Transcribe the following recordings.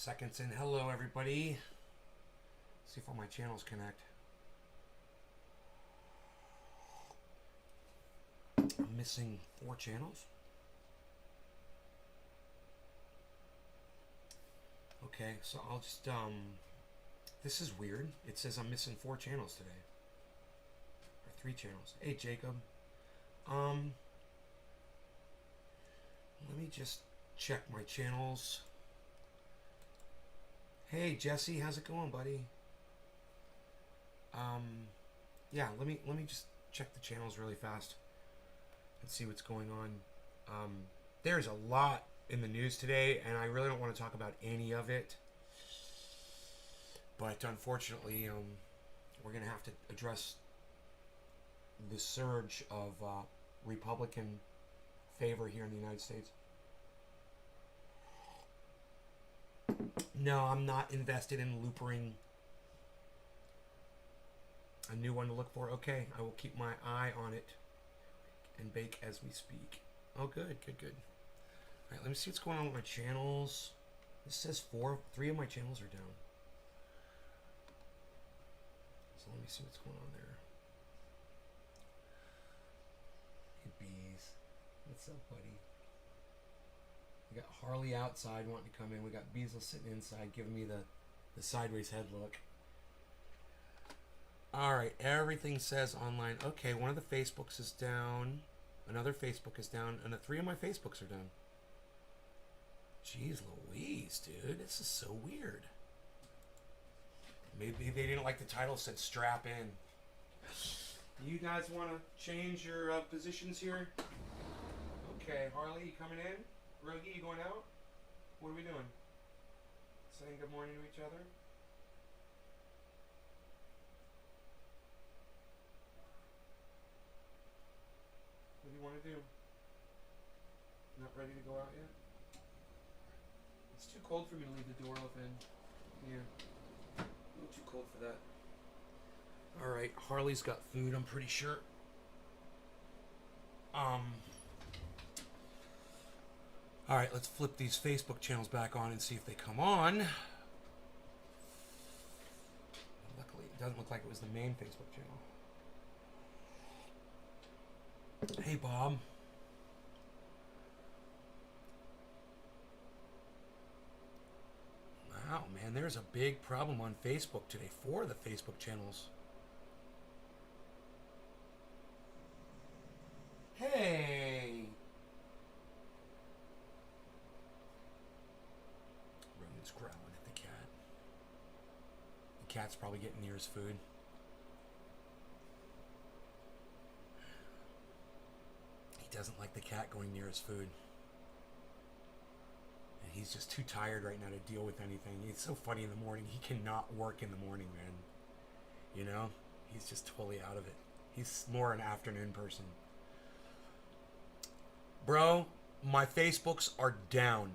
Seconds in. Hello, everybody. See if all my channels connect. I'm missing 4 channels. Okay, so I'll just, this is weird. It says I'm missing 4 channels today. Or 3 channels. Hey, Jacob. Let me just check my channels. Hey, Jesse, how's it going, buddy? Yeah, let me just check the channels really fast and see what's going on. There's a lot in the news today, and I really don't want to talk about any of it. But unfortunately, we're going to have to address the surge of Republican favor here in the United States. No, I'm not invested in loopering. A new one to look for. Okay, I will keep my eye on it and bake as we speak. Oh, good. Alright, let me see what's going on with my channels. This says 3 of my channels are down. So let me see what's going on there. Hey, Bees. What's up, buddy? We got Harley outside wanting to come in. We got Beazle sitting inside giving me the sideways head look. Alright, everything says online. Okay, one of the Facebooks is down. Another Facebook is down. And 3 of my Facebooks are down. Jeez Louise, dude. This is so weird. Maybe they didn't like the title said strap in. You guys want to change your positions here? Okay, Harley, you coming in? Rogie, you going out? What are we doing? Saying good morning to each other? What do you want to do? Not ready to go out yet? It's too cold for me to leave the door open. Yeah. A little too cold for that. Alright, Harley's got food, I'm pretty sure. Alright, let's flip these Facebook channels back on and see if they come on. Luckily, it doesn't look like it was the main Facebook channel. Hey, Bob. Wow, man, there's a big problem on Facebook today. 4 of the Facebook channels. Hey! Roman's growling at the cat. The cat's probably getting near his food. He doesn't like the cat going near his food. And he's just too tired right now to deal with anything. It's so funny in the morning. He cannot work in the morning, man. You know? He's just totally out of it. He's more an afternoon person. Bro, my Facebooks are down.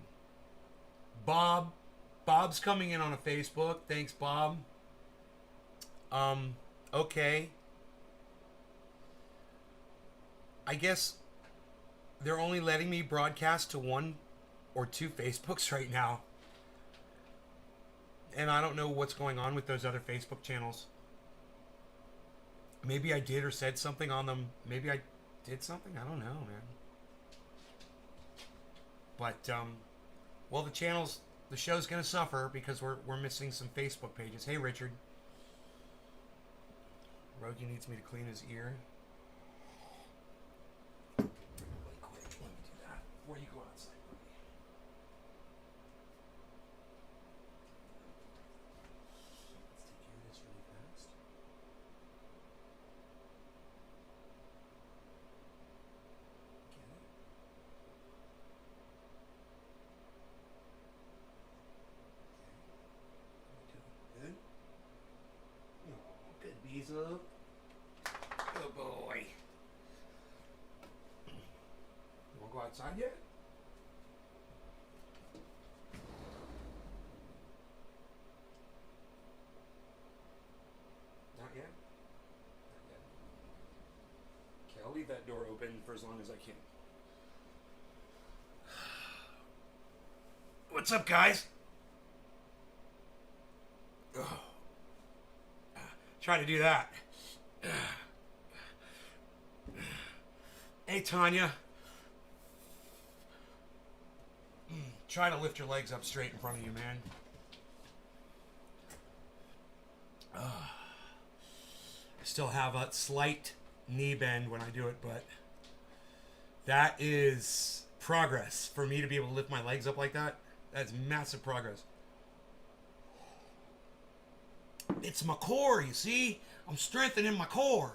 Bob's coming in on a Facebook. Thanks, Bob. Okay. I guess they're only letting me broadcast to 1 or 2 Facebooks right now. And I don't know what's going on with those other Facebook channels. Maybe I did or said something on them. Maybe I did something. I don't know, man. But, well, the show's going to suffer because we're missing some Facebook pages. Hey, Richard. Rogie needs me to clean his ear. Really quick, let me do that before you go outside, Rogie. Let's take care of this really fast. Get it? Good? Oh, good, Beezle. Good boy. You want to go outside yet? Not yet? Not yet. Okay, I'll leave that door open for as long as I can. What's up, guys? try to do that. Hey, Tanya. Try to lift your legs up straight in front of you, man. I still have a slight knee bend when I do it, but that is progress. For me to be able to lift my legs up like that, that's massive progress. It's my core, you see? I'm strengthening my core.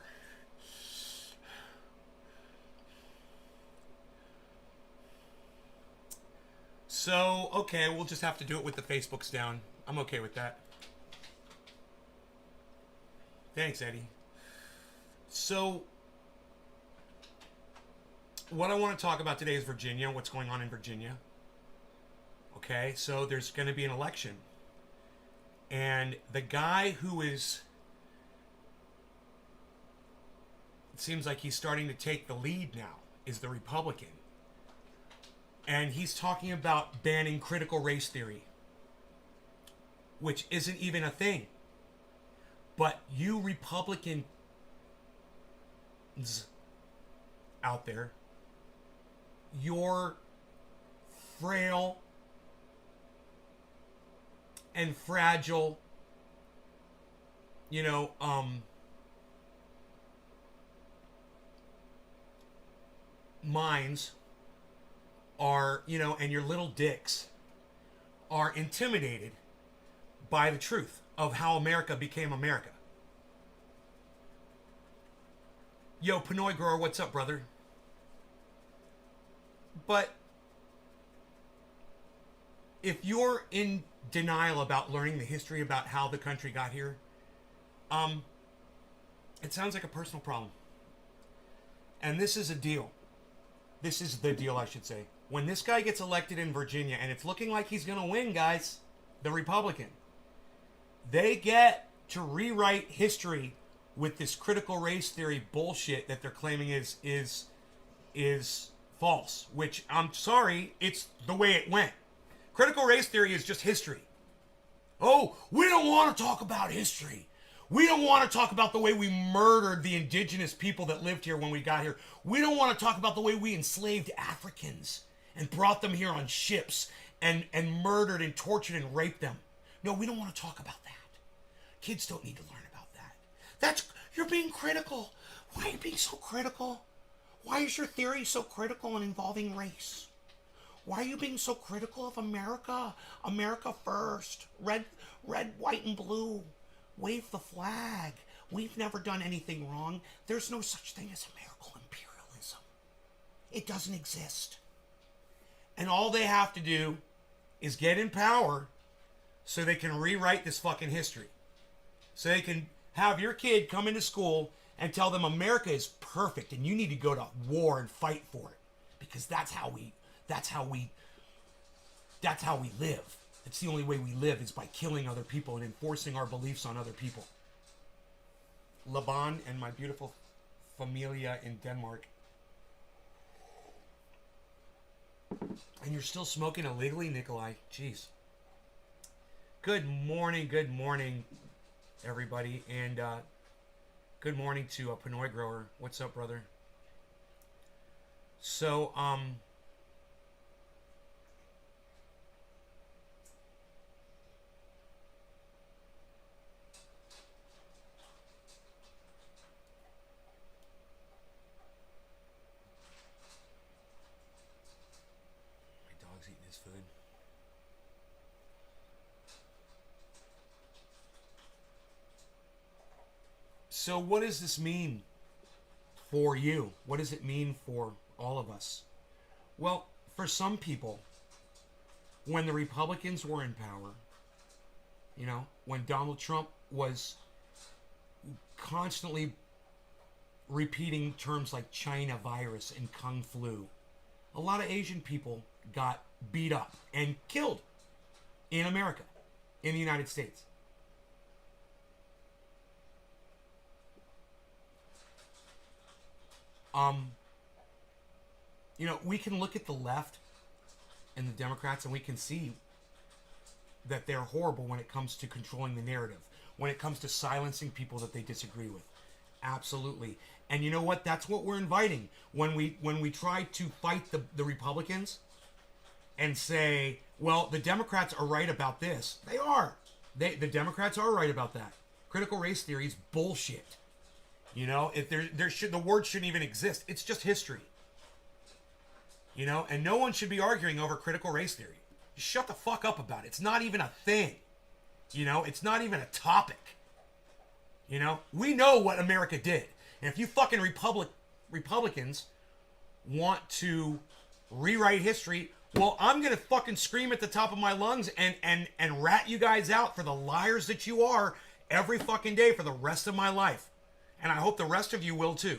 So, okay, we'll just have to do it with the Facebooks down. I'm okay with that. Thanks, Eddie. So, what I want to talk about today is Virginia, what's going on in Virginia. Okay, so there's going to be an election. And the guy who is... It seems like he's starting to take the lead now, is the Republican. And he's talking about banning critical race theory, which isn't even a thing. But you Republicans out there, you're frail and fragile, minds are, and your little dicks are intimidated by the truth of how America became America. Yo, Pinoy Grower, what's up, brother? But if you're in denial about learning the history about how the country got here, it sounds like a personal problem. And this is a deal. This is the deal, I should say. When this guy gets elected in Virginia, and it's looking like he's going to win, guys, the Republican, they get to rewrite history with this critical race theory bullshit that they're claiming is false, which, I'm sorry, it's the way it went. Critical race theory is just history. Oh, we don't want to talk about history. We don't want to talk about the way we murdered the indigenous people that lived here when we got here. We don't want to talk about the way we enslaved Africans and brought them here on ships and murdered and tortured and raped them. No, we don't want to talk about that. Kids don't need to learn about that. You're being critical. Why are you being so critical? Why is your theory so critical and involving race? Why are you being so critical of America? America first. Red, white, and blue. Wave the flag. We've never done anything wrong. There's no such thing as American imperialism. It doesn't exist. And all they have to do is get in power so they can rewrite this fucking history. So they can have your kid come into school and tell them America is perfect and you need to go to war and fight for it. Because that's how we live. It's the only way we live is by killing other people and enforcing our beliefs on other people. Laban and my beautiful familia in Denmark. And you're still smoking illegally, Nikolai? Jeez. Good morning, everybody. And good morning to a Pinoy Grower. What's up, brother? So, my dog's eating his food. So what does this mean for you? What does it mean for all of us? Well, for some people, when the Republicans were in power, when Donald Trump was constantly repeating terms like China virus and Kung flu, a lot of Asian people got beat up and killed in America, in the United States. We can look at the left and the Democrats and we can see that they're horrible when it comes to controlling the narrative. when it comes to silencing people that they disagree with. Absolutely. And you know what? That's what we're inviting. When we try to fight the Republicans and say, well, the Democrats are right about this. They are. The Democrats are right about that. Critical race theory is bullshit. You know, if the word shouldn't even exist. It's just history. You know, and no one should be arguing over critical race theory. Just shut the fuck up about it. It's not even a thing. You know, it's not even a topic. You know, we know what America did. And if you fucking Republicans want to rewrite history, well, I'm going to fucking scream at the top of my lungs and rat you guys out for the liars that you are every fucking day for the rest of my life. And I hope the rest of you will too.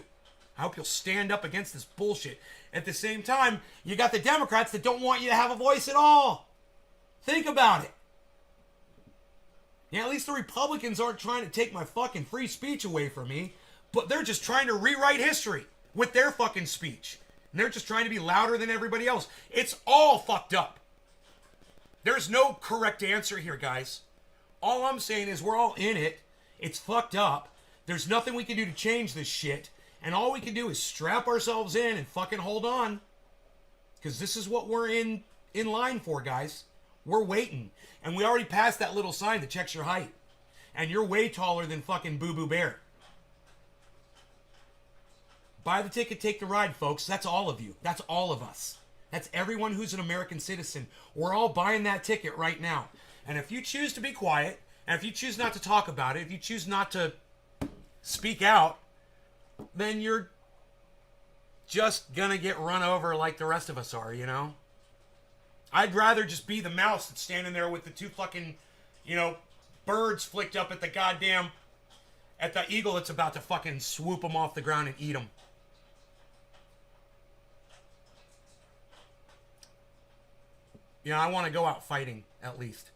I hope you'll stand up against this bullshit. At the same time, you got the Democrats that don't want you to have a voice at all. Think about it. Yeah, at least the Republicans aren't trying to take my fucking free speech away from me, but they're just trying to rewrite history with their fucking speech. And they're just trying to be louder than everybody else. It's all fucked up. There's no correct answer here, guys. All I'm saying is we're all in it. It's fucked up. There's nothing we can do to change this shit. And all we can do is strap ourselves in and fucking hold on. Because this is what we're in line for, guys. We're waiting. And we already passed that little sign that checks your height. And you're way taller than fucking Boo Boo Bear. Buy the ticket, take the ride, folks. That's all of you. That's all of us. That's everyone who's an American citizen. We're all buying that ticket right now. And if you choose to be quiet, and if you choose not to talk about it, if you choose not to speak out, then you're just gonna get run over like the rest of us are, you know? I'd rather just be the mouse that's standing there with the two fucking, you know, birds flicked up at the goddamn, at the eagle that's about to fucking swoop them off the ground and eat them. You know, I want to go out fighting, at least.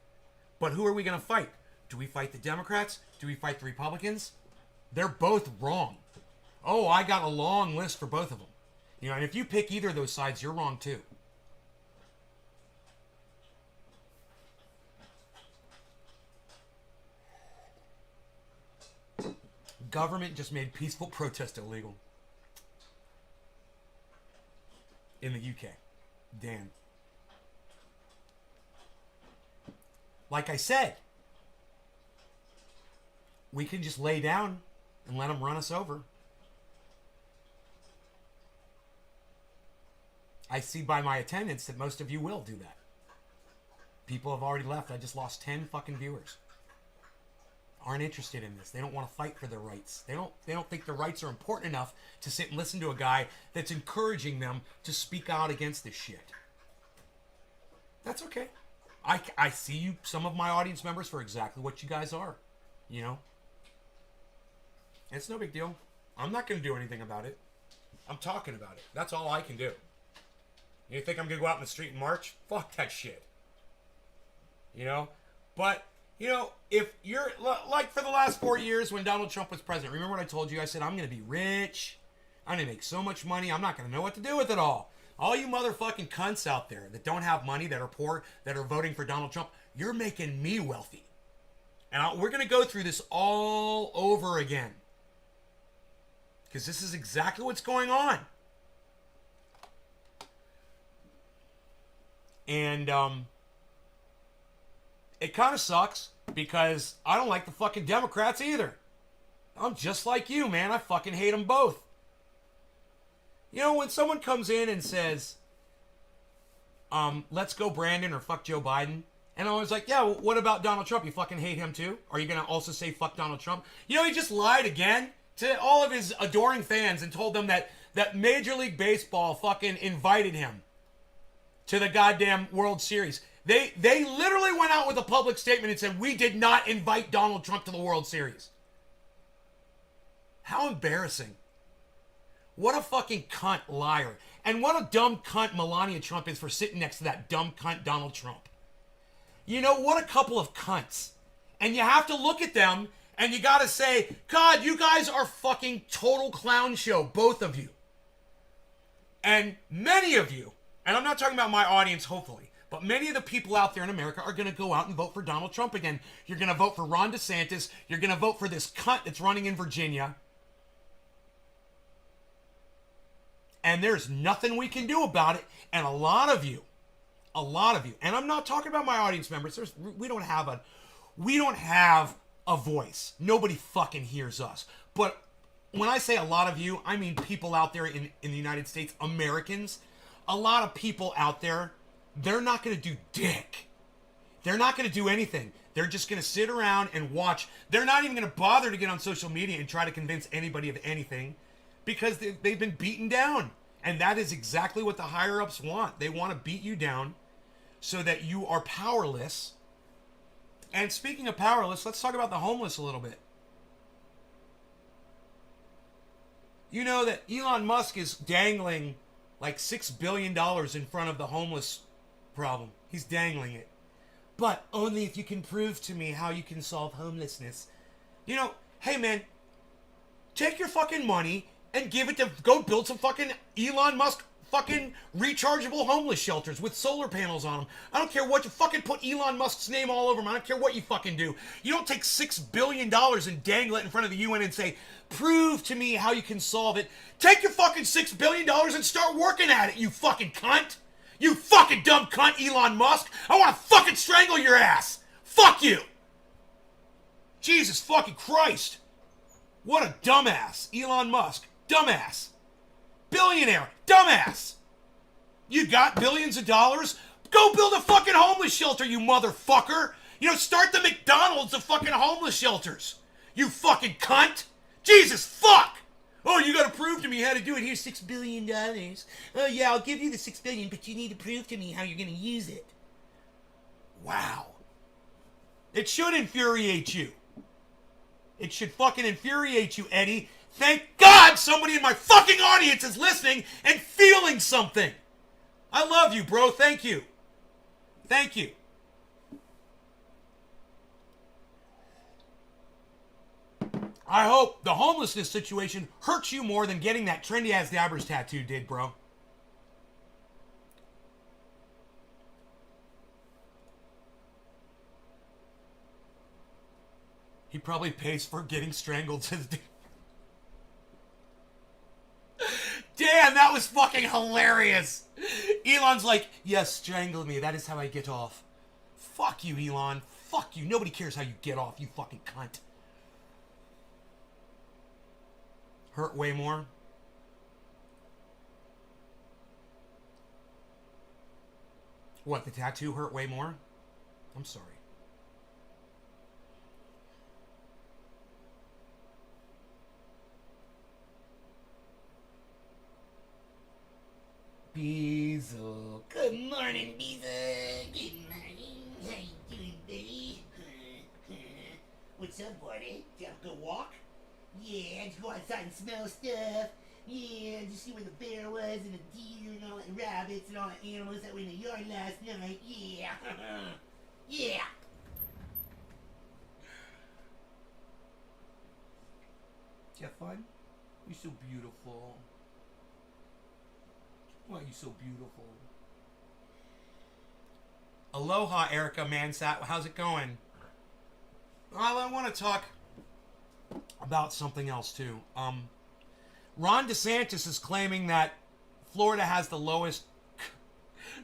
But who are we going to fight? Do we fight the Democrats? Do we fight the Republicans? They're both wrong. Oh, I got a long list for both of them. You know, and if you pick either of those sides, you're wrong too. Government just made peaceful protest illegal. In the UK. Dan. Like I said, we can just lay down and let them run us over. I see by my attendance that most of you will do that. People have already left. I just lost 10 fucking viewers. Aren't interested in this. They don't want to fight for their rights. They don't think their rights are important enough to sit and listen to a guy that's encouraging them to speak out against this shit. That's okay. I see you, some of my audience members, for exactly what you guys are. You know? It's no big deal. I'm not going to do anything about it. I'm talking about it. That's all I can do. You think I'm going to go out in the street and march? Fuck that shit. You know? But, you know, if you're, like for the last 4 years when Donald Trump was president, remember what I told you? I said, I'm going to be rich. I'm going to make so much money. I'm not going to know what to do with it all. All you motherfucking cunts out there that don't have money, that are poor, that are voting for Donald Trump, you're making me wealthy. And we're going to go through this all over again. Because this is exactly what's going on. And it kind of sucks because I don't like the fucking Democrats either. I'm just like you, man. I fucking hate them both. You know, when someone comes in and says, let's go Brandon or fuck Joe Biden, and I was like, yeah, well, what about Donald Trump? You fucking hate him too? Are you going to also say fuck Donald Trump? You know, he just lied again to all of his adoring fans and told them that Major League Baseball fucking invited him to the goddamn World Series. They literally went out with a public statement and said, we did not invite Donald Trump to the World Series. How embarrassing. What a fucking cunt liar. And what a dumb cunt Melania Trump is for sitting next to that dumb cunt Donald Trump. You know, what a couple of cunts. And you have to look at them and you gotta say, God, you guys are fucking total clown show, both of you. And many of you, and I'm not talking about my audience, hopefully, But many of the people out there in America are going to go out and vote for Donald Trump again. You're going to vote for Ron DeSantis. You're going to vote for this cunt that's running in Virginia. And there's nothing we can do about it. And a lot of you, and I'm not talking about my audience members. We don't have a voice. Nobody fucking hears us. But when I say a lot of you, I mean people out there in the United States, Americans. A lot of people out there, they're not going to do dick. They're not going to do anything. They're just going to sit around and watch. They're not even going to bother to get on social media and try to convince anybody of anything because they've been beaten down. And that is exactly what the higher-ups want. They want to beat you down so that you are powerless. And speaking of powerless, let's talk about the homeless a little bit. You know that Elon Musk is dangling like $6 billion in front of the homeless problem. He's dangling it. But only if you can prove to me how you can solve homelessness. You know, hey man, take your fucking money and give it to, go build some fucking Elon Musk fucking rechargeable homeless shelters with solar panels on them. I don't care what you fucking put Elon Musk's name all over them. I don't care what you fucking do. You don't take $6 billion and dangle it in front of the UN and say, prove to me how you can solve it. Take your fucking $6 billion and start working at it, you fucking cunt. You fucking dumb cunt, Elon Musk. I want to fucking strangle your ass. Fuck you. Jesus fucking Christ. What a dumbass. Elon Musk. Dumbass. Billionaire. Dumbass. You got billions of dollars? Go build a fucking homeless shelter, you motherfucker. You know, start the McDonald's of fucking homeless shelters. You fucking cunt. Jesus fuck. Oh, you gotta prove to me how to do it. Here's $6 billion. Oh yeah, I'll give you the $6 billion, but you need to prove to me how you're gonna use it. Wow. It should infuriate you. It should fucking infuriate you, Eddie. Thank God somebody in my fucking audience is listening and feeling something. I love you, bro. Thank you. Thank you. I hope the homelessness situation hurts you more than getting that trendy ass dabbers tattoo did, bro. He probably pays for getting strangled. Damn, that was fucking hilarious. Elon's like, yes, strangle me. That is how I get off. Fuck you, Elon. Fuck you. Nobody cares how you get off, you fucking cunt. Hurt way more? What, the tattoo hurt way more? I'm sorry. Beezle. Good morning, Beezle. Good morning. How you doing, buddy? What's up, buddy? Did you have a good walk? Yeah, just go outside and smell stuff. Yeah, just see where the bear was and the deer and all the rabbits and all the animals that were in the yard last night. Yeah. Yeah. Did you have fun? You're so beautiful. Why are you so beautiful? Aloha, Erica Mansat. How's it going? Well, I want to talk about something else, too. Ron DeSantis is claiming that Florida has the lowest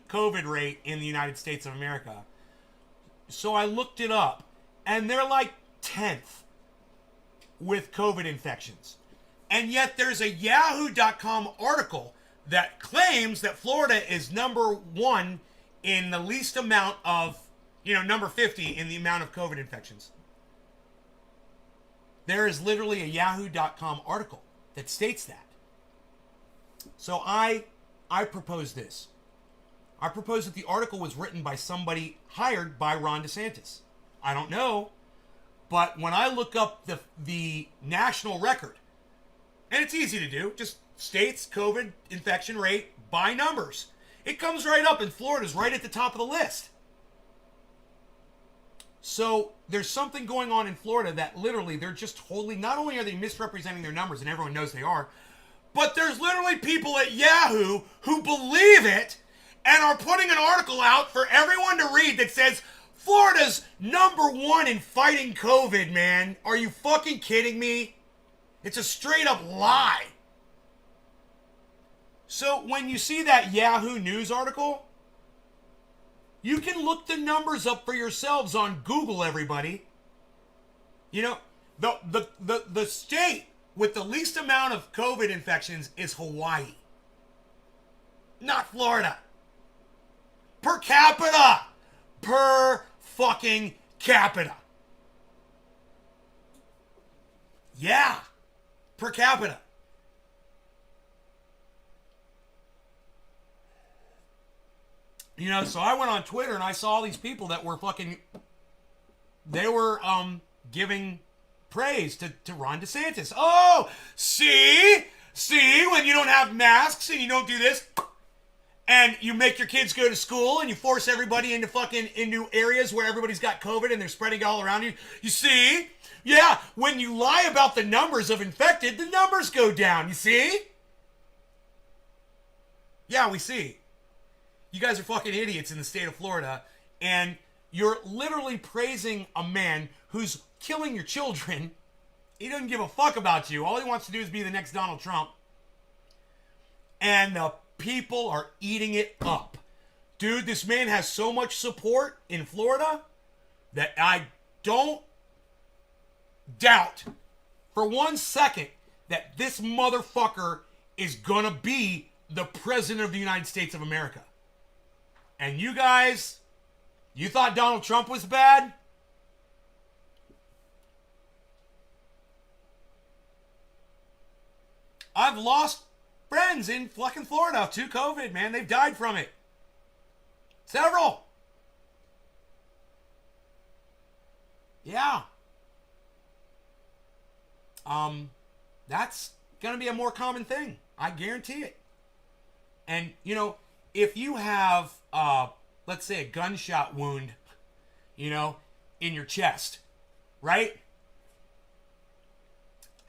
COVID rate in the United States of America. So I looked it up, and they're like 10th with COVID infections. And yet there's a Yahoo.com article that claims that Florida is number 1 in the least amount of, number 50 in the amount of COVID infections. There is literally a Yahoo.com article that states that. So I propose this. I propose that the article was written by somebody hired by Ron DeSantis. I don't know, but when I look up the national record, and it's easy to do, just states COVID infection rate by numbers. It comes right up, and Florida's right at the top of the list. So there's something going on in Florida that literally they're just totally, not only are they misrepresenting their numbers, and everyone knows they are, but there's literally people at Yahoo who believe it, and are putting an article out for everyone to read that says Florida's #1 in fighting COVID, man. Are you fucking kidding me? It's a straight up lie. So when you see that Yahoo News article, you can look the numbers up for yourselves on Google, everybody. You know, the state with the least amount of COVID infections is Hawaii. Not Florida. Per capita. Per fucking capita. Yeah. Per capita. You know, so I went on Twitter and I saw all these people that were fucking, they were giving praise to Ron DeSantis. Oh, see, when you don't have masks and you don't do this, and you make your kids go to school and you force everybody into areas where everybody's got COVID and they're spreading it all around you. You see? Yeah, when you lie about the numbers of infected, the numbers go down. You see? Yeah, we see. You guys are fucking idiots in the state of Florida, and you're literally praising a man who's killing your children. He doesn't give a fuck about you. All he wants to do is be the next Donald Trump. And the people are eating it up. Dude, this man has so much support in Florida that I don't doubt for 1 second that this motherfucker is gonna be the president of the United States of America. And you guys, you thought Donald Trump was bad? I've lost friends in fucking Florida to COVID, man. They've died from it. Several. Yeah. That's gonna be a more common thing. I guarantee it. And, you know, if you have, let's say, a gunshot wound, you know, in your chest, right?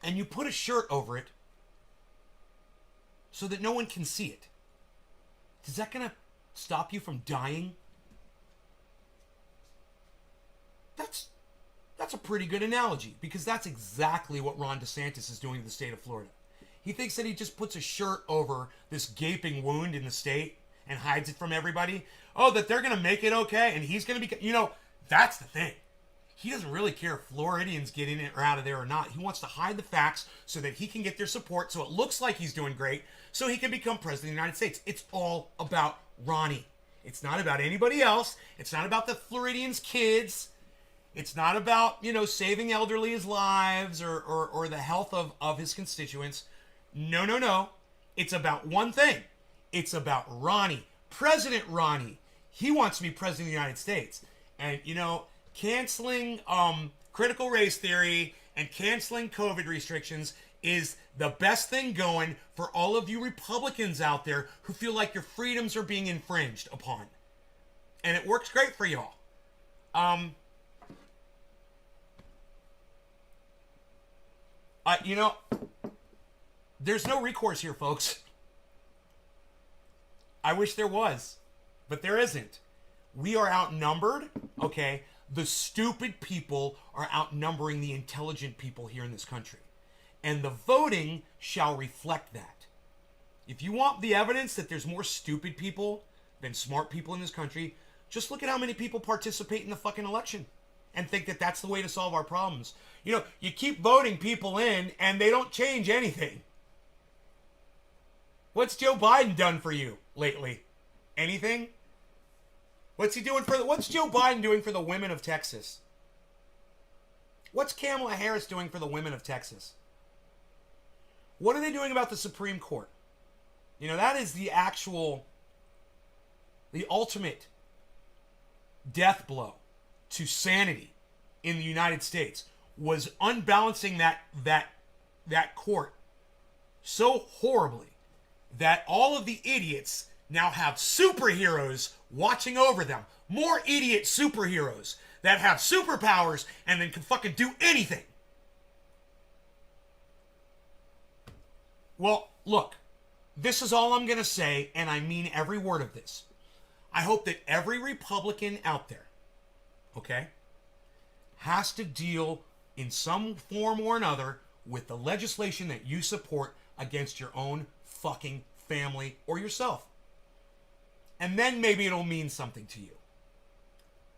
And you put a shirt over it so that no one can see it, is that going to stop you from dying? That's a pretty good analogy, because that's exactly what Ron DeSantis is doing to the state of Florida. He thinks that he just puts a shirt over this gaping wound in the state and hides it from everybody. Oh, that they're going to make it okay, and he's going to be... You know, that's the thing. He doesn't really care if Floridians get in or out of there or not. He wants to hide the facts so that he can get their support, so it looks like he's doing great, so he can become president of the United States. It's all about Ronnie. It's not about anybody else. It's not about the Floridians' kids. It's not about, you know, saving elderly's lives or the health of his constituents. No. It's about one thing. It's about Ronnie. President Ronnie. He wants to be president of the United States. And, you know, canceling critical race theory and canceling COVID restrictions is the best thing going for all of you Republicans out there who feel like your freedoms are being infringed upon. And it works great for y'all. You know, there's no recourse here, folks. I wish there was, but there isn't. We are outnumbered, okay? The stupid people are outnumbering the intelligent people here in this country. And the voting shall reflect that. If you want the evidence that there's more stupid people than smart people in this country, just look at how many people participate in the fucking election and think that that's the way to solve our problems. You know, you keep voting people in and they don't change anything. What's Joe Biden done for you lately? Anything? What's Joe Biden doing for the women of Texas? What's Kamala Harris doing for the women of Texas? What are they doing about the Supreme Court? You know, that is the ultimate death blow to sanity in the United States, was unbalancing that court so horribly that all of the idiots now have superheroes watching over them. More idiot superheroes that have superpowers and then can fucking do anything. Well, look, this is all I'm going to say, and I mean every word of this. I hope that every Republican out there, okay, has to deal in some form or another with the legislation that you support against your own fucking family or yourself. And then maybe it'll mean something to you.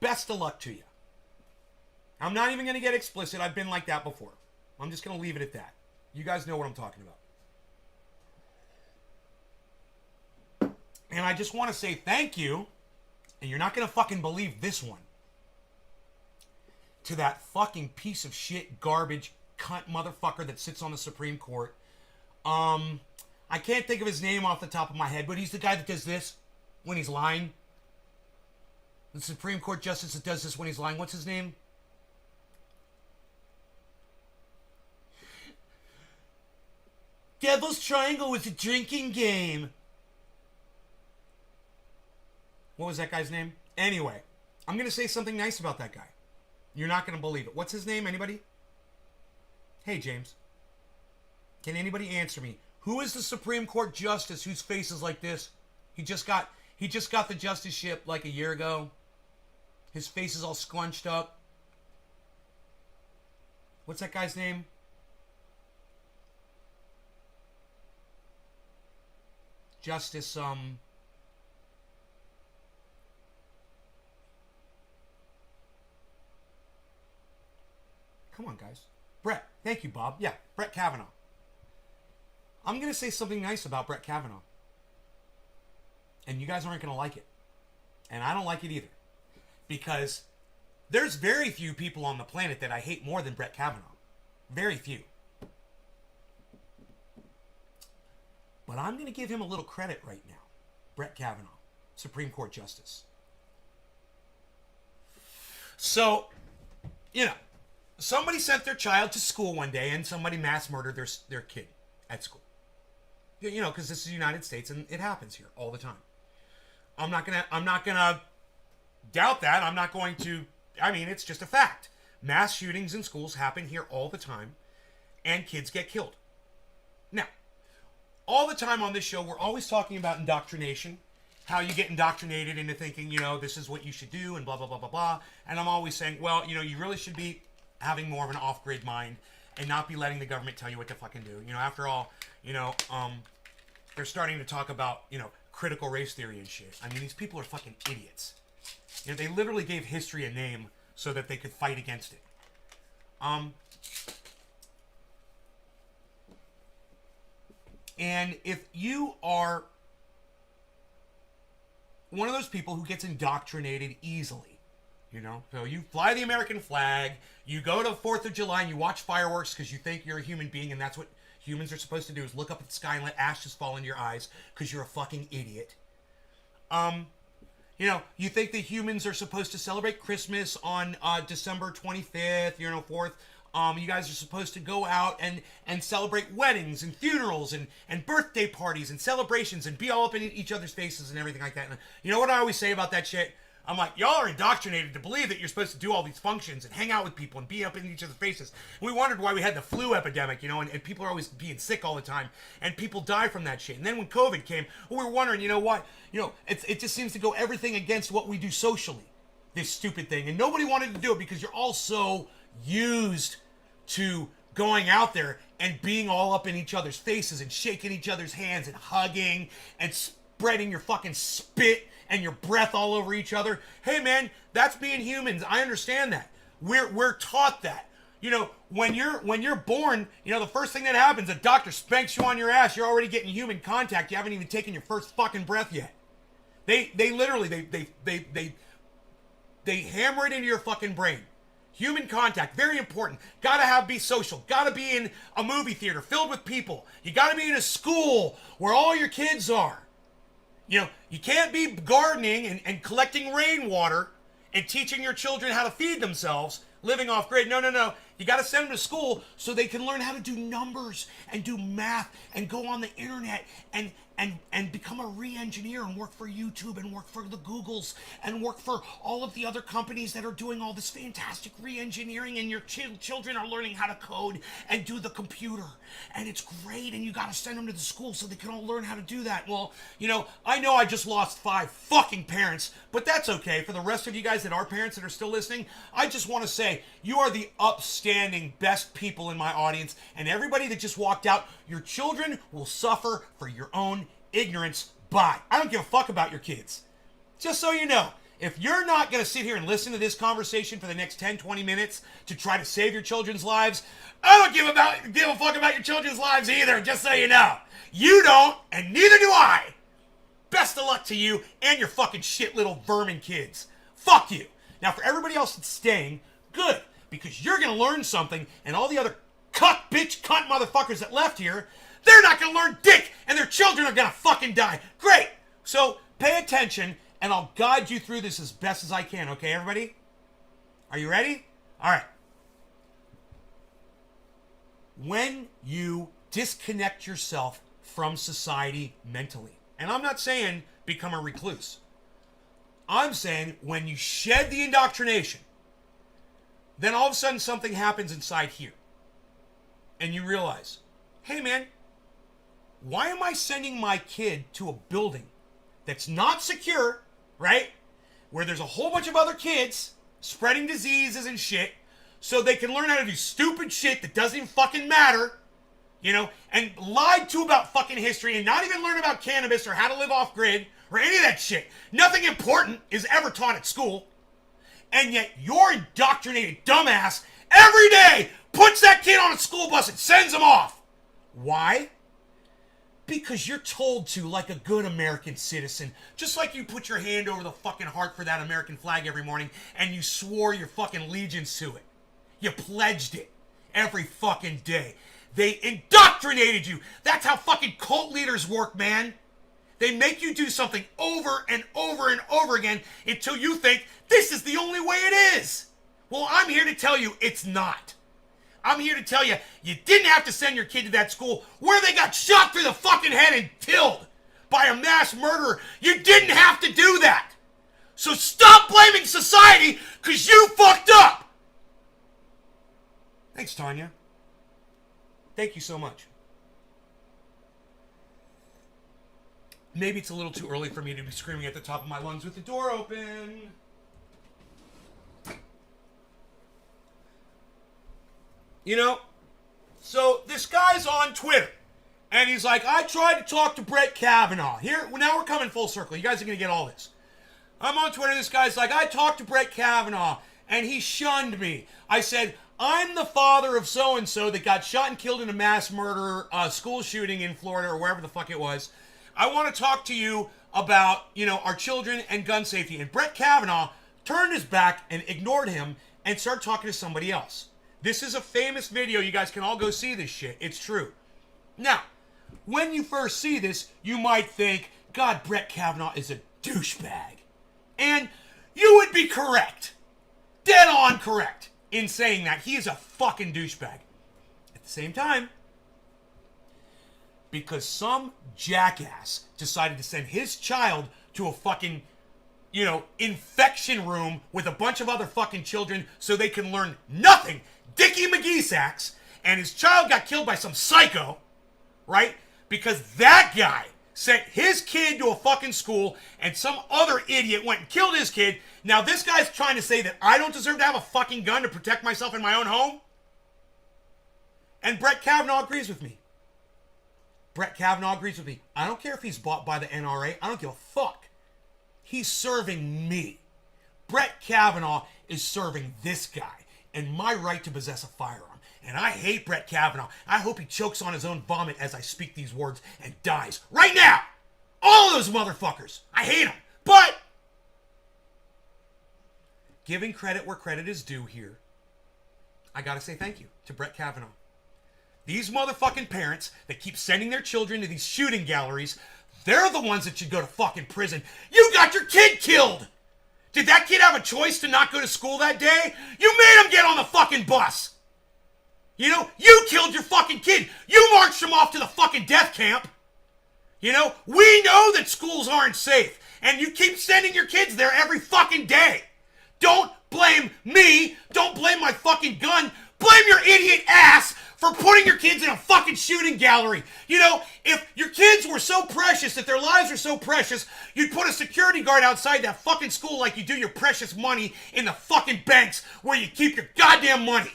Best of luck to you. I'm not even going to get explicit. I've been like that before. I'm just going to leave it at that. You guys know what I'm talking about. And I just want to say thank you, and you're not going to fucking believe this one, to that fucking piece of shit, garbage, cunt motherfucker that sits on the Supreme Court. I can't think of his name off the top of my head, but he's the guy that does this when he's lying. The Supreme Court justice that does this when he's lying. What's his name? Devil's Triangle was a drinking game. What was that guy's name? Anyway, I'm going to say something nice about that guy. You're not going to believe it. What's his name? Anybody? Hey, James. Can anybody answer me? Who is the Supreme Court justice whose face is like this? He just got the justiceship like a year ago. His face is all scrunched up. What's that guy's name? Justice, Come on, guys. Brett. Thank you, Bob. Yeah, Brett Kavanaugh. I'm going to say something nice about Brett Kavanaugh. And you guys aren't going to like it. And I don't like it either. Because there's very few people on the planet that I hate more than Brett Kavanaugh. Very few. But I'm going to give him a little credit right now. Brett Kavanaugh, Supreme Court Justice. So, somebody sent their child to school one day and somebody mass murdered their kid at school. Because this is the United States and it happens here all the time. I'm not gonna doubt that. I'm not going to. It's just a fact. Mass shootings in schools happen here all the time, and kids get killed. Now, all the time on this show, we're always talking about indoctrination, how you get indoctrinated into thinking, this is what you should do, and blah blah blah blah blah. And I'm always saying, well, you really should be having more of an off-grid mind and not be letting the government tell you what to fucking do. After all, they're starting to talk about, critical race theory and shit. These people are fucking idiots. They literally gave history a name so that they could fight against it. And if you are one of those people who gets indoctrinated easily, so you fly the American flag, you go to the 4th of July and you watch fireworks because you think you're a human being and that's what humans are supposed to do, is look up at the sky and let ashes fall into your eyes because you're a fucking idiot. You think that humans are supposed to celebrate Christmas on December 25th, 4th. You guys are supposed to go out and celebrate weddings and funerals and birthday parties and celebrations and be all up in each other's faces and everything like that. And you know what I always say about that shit? I'm like, y'all are indoctrinated to believe that you're supposed to do all these functions and hang out with people and be up in each other's faces. And we wondered why we had the flu epidemic, and people are always being sick all the time. And people die from that shit. And then when COVID came, we were wondering, what? It just seems to go everything against what we do socially. This stupid thing. And nobody wanted to do it because you're all so used to going out there and being all up in each other's faces and shaking each other's hands and hugging and spreading your fucking spit and your breath all over each other. Hey man, that's being humans. I understand that. We're taught that. When you're born, the first thing that happens, a doctor spanks you on your ass, you're already getting human contact. You haven't even taken your first fucking breath yet. They literally hammer it into your fucking brain. Human contact, very important. Gotta be social. Gotta be in a movie theater filled with people. You gotta be in a school where all your kids are. You can't be gardening and collecting rainwater and teaching your children how to feed themselves, living off grid. No. You got to send them to school so they can learn how to do numbers and do math and go on the internet and and become a re-engineer and work for YouTube and work for the Googles and work for all of the other companies that are doing all this fantastic re-engineering, and your children are learning how to code and do the computer, and it's great, and you got to send them to the school so they can all learn how to do that. Well, I know I just lost 5 fucking parents, but that's okay. For the rest of you guys that are parents that are still listening, I just want to say you are the upstanding best people in my audience, and everybody that just walked out, your children will suffer for your own ignorance. Bye. I don't give a fuck about your kids. Just so you know, if you're not going to sit here and listen to this conversation for the next 10, 20 minutes to try to save your children's lives, I don't give a fuck about your children's lives either, just so you know. You don't, and neither do I. Best of luck to you and your fucking shit little vermin kids. Fuck you. Now, for everybody else that's staying, good, because you're going to learn something, and all the other cunt motherfuckers that left here, they're not going to learn dick, and their children are going to fucking die. Great. So pay attention, and I'll guide you through this as best as I can. Okay, everybody? Are you ready? All right. When you disconnect yourself from society mentally, and I'm not saying become a recluse. I'm saying when you shed the indoctrination, then all of a sudden something happens inside here. And you realize, hey man, why am I sending my kid to a building that's not secure, right? Where there's a whole bunch of other kids spreading diseases and shit, so they can learn how to do stupid shit that doesn't even fucking matter, and lied to about fucking history and not even learn about cannabis or how to live off grid or any of that shit. Nothing important is ever taught at school. And yet your indoctrinated dumbass every day puts that kid on a school bus and sends him off. Why? Because you're told to, like a good American citizen, just like you put your hand over the fucking heart for that American flag every morning and you swore your fucking allegiance to it. You pledged it every fucking day. They indoctrinated you. That's how fucking cult leaders work, man. They make you do something over and over and over again until you think this is the only way it is. Well, I'm here to tell you it's not. I'm here to tell you, you didn't have to send your kid to that school where they got shot through the fucking head and killed by a mass murderer. You didn't have to do that. So stop blaming society because you fucked up. Thanks, Tanya. Thank you so much. Maybe it's a little too early for me to be screaming at the top of my lungs with the door open. So this guy's on Twitter, and he's like, I tried to talk to Brett Kavanaugh. Now we're coming full circle. You guys are going to get all this. I'm on Twitter, this guy's like, I talked to Brett Kavanaugh, and he shunned me. I said, I'm the father of so-and-so that got shot and killed in a mass murder school shooting in Florida or wherever the fuck it was. I want to talk to you about, our children and gun safety. And Brett Kavanaugh turned his back and ignored him and started talking to somebody else. This is a famous video. You guys can all go see this shit. It's true. Now, when you first see this, you might think, God, Brett Kavanaugh is a douchebag. And you would be correct. Dead on correct in saying that. He is a fucking douchebag. At the same time, because some jackass decided to send his child to a fucking, infection room with a bunch of other fucking children so they can learn nothing, Dickie McGee sacks, and his child got killed by some psycho, right? Because that guy sent his kid to a fucking school and some other idiot went and killed his kid. Now this guy's trying to say that I don't deserve to have a fucking gun to protect myself in my own home? And Brett Kavanaugh agrees with me. Brett Kavanaugh agrees with me. I don't care if he's bought by the NRA. I don't give a fuck. He's serving me. Brett Kavanaugh is serving this guy and my right to possess a firearm. And I hate Brett Kavanaugh. I hope he chokes on his own vomit as I speak these words and dies right now. All of those motherfuckers. I hate them. But giving credit where credit is due here, I gotta say thank you to Brett Kavanaugh. These motherfucking parents that keep sending their children to these shooting galleries, they're the ones that should go to fucking prison. You got your kid killed! Did that kid have a choice to not go to school that day? You made him get on the fucking bus! You killed your fucking kid! You marched him off to the fucking death camp! You know, we know that schools aren't safe, and you keep sending your kids there every fucking day. Don't blame me. Don't blame my fucking gun. Blame your idiot ass for putting your kids in a fucking shooting gallery. You know, if your kids were so precious, if their lives were so precious, you'd put a security guard outside that fucking school like you do your precious money in the fucking banks where you keep your goddamn money.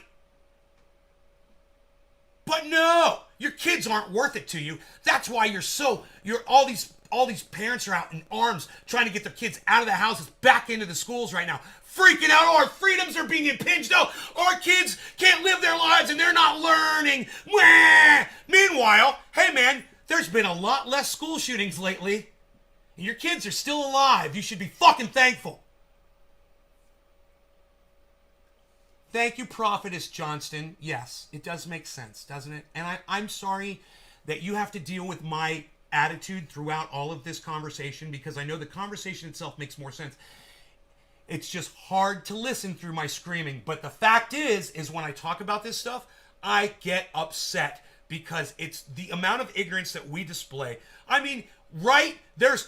But no, your kids aren't worth it to you. That's why all these parents are out in arms trying to get their kids out of the houses back into the schools right now. Freaking out, our freedoms are being impinged. Oh, our kids can't live their lives and they're not learning. Mwah! Meanwhile, hey man, there's been a lot less school shootings lately. And your kids are still alive. You should be fucking thankful. Thank you, Prophetess Johnston. Yes, it does make sense, doesn't it? And I'm sorry that you have to deal with my attitude throughout all of this conversation, because I know the conversation itself makes more sense. It's just hard to listen through my screaming. But the fact is when I talk about this stuff, I get upset because it's the amount of ignorance that we display. I mean, right? There's,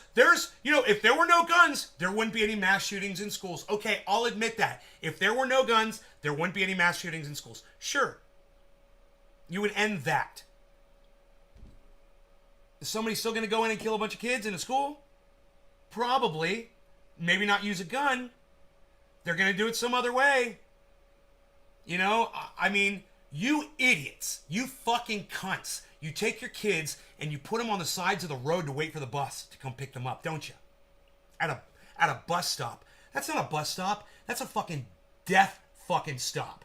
you know, if there were no guns, there wouldn't be any mass shootings in schools. Okay, I'll admit that. If there were no guns, there wouldn't be any mass shootings in schools. Sure. You would end that. Is somebody still going to go in and kill a bunch of kids in a school? Probably. Maybe not use a gun. They're going to do it some other way. You know, I mean, you idiots, you fucking cunts. You take your kids and you put them on the sides of the road to wait for the bus to come pick them up, don't you? At a bus stop. That's not a bus stop. That's a fucking death fucking stop.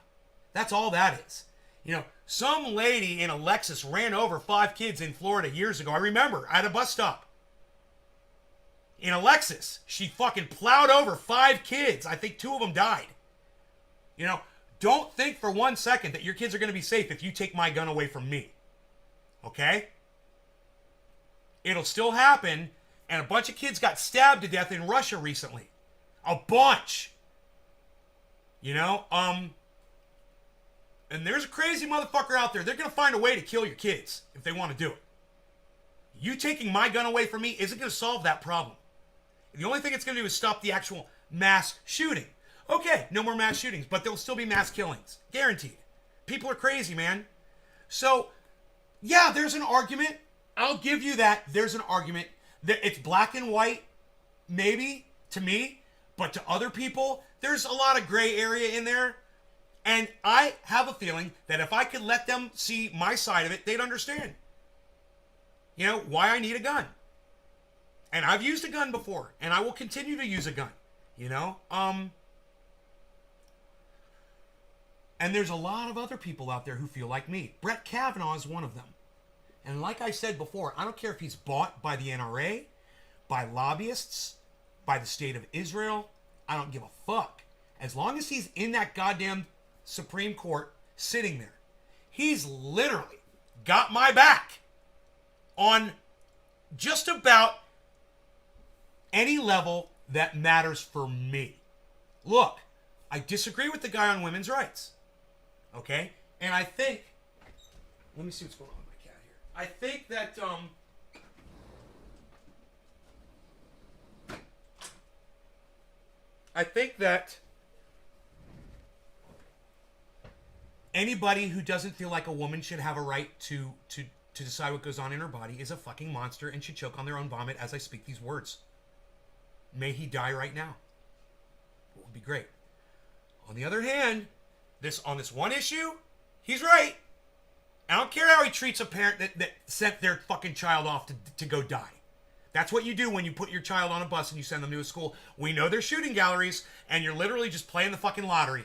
That's all that is. You know, some lady in a Lexus ran over 5 kids in Florida years ago. I remember, at a bus stop. In a Lexus, she fucking plowed over 5 kids. I think 2 of them died. You know, don't think for 1 second that your kids are going to be safe if you take my gun away from me. Okay? It'll still happen, and a bunch of kids got stabbed to death in Russia recently. A bunch. You know, and there's a crazy motherfucker out there. They're going to find a way to kill your kids if they want to do it. You taking my gun away from me isn't going to solve that problem. The only thing it's going to do is stop the actual mass shooting. Okay, no more mass shootings, but there'll still be mass killings. Guaranteed. People are crazy, man. So, yeah, there's an argument. I'll give you that. There's an argument. It's black and white, maybe, to me, but to other people, there's a lot of gray area in there. And I have a feeling that if I could let them see my side of it, they'd understand. You know, why I need a gun. And I've used a gun before, and I will continue to use a gun, you know? And there's a lot of other people out there who feel like me. Brett Kavanaugh is one of them. And like I said before, I don't care if he's bought by the NRA, by lobbyists, by the state of Israel. I don't give a fuck. As long as he's in that goddamn Supreme Court sitting there, he's literally got my back on just about any level that matters for me. Look, I disagree with the guy on women's rights. Okay? And I think, let me see what's going on with my cat here. I think that, anybody who doesn't feel like a woman should have a right to decide what goes on in her body is a fucking monster and should choke on their own vomit as I speak these words. May he die right now. It would be great. On the other hand, on this one issue, he's right. I don't care how he treats a parent that sent their fucking child off to go die. That's what you do when you put your child on a bus and you send them to a school. We know they're shooting galleries, and you're literally just playing the fucking lottery.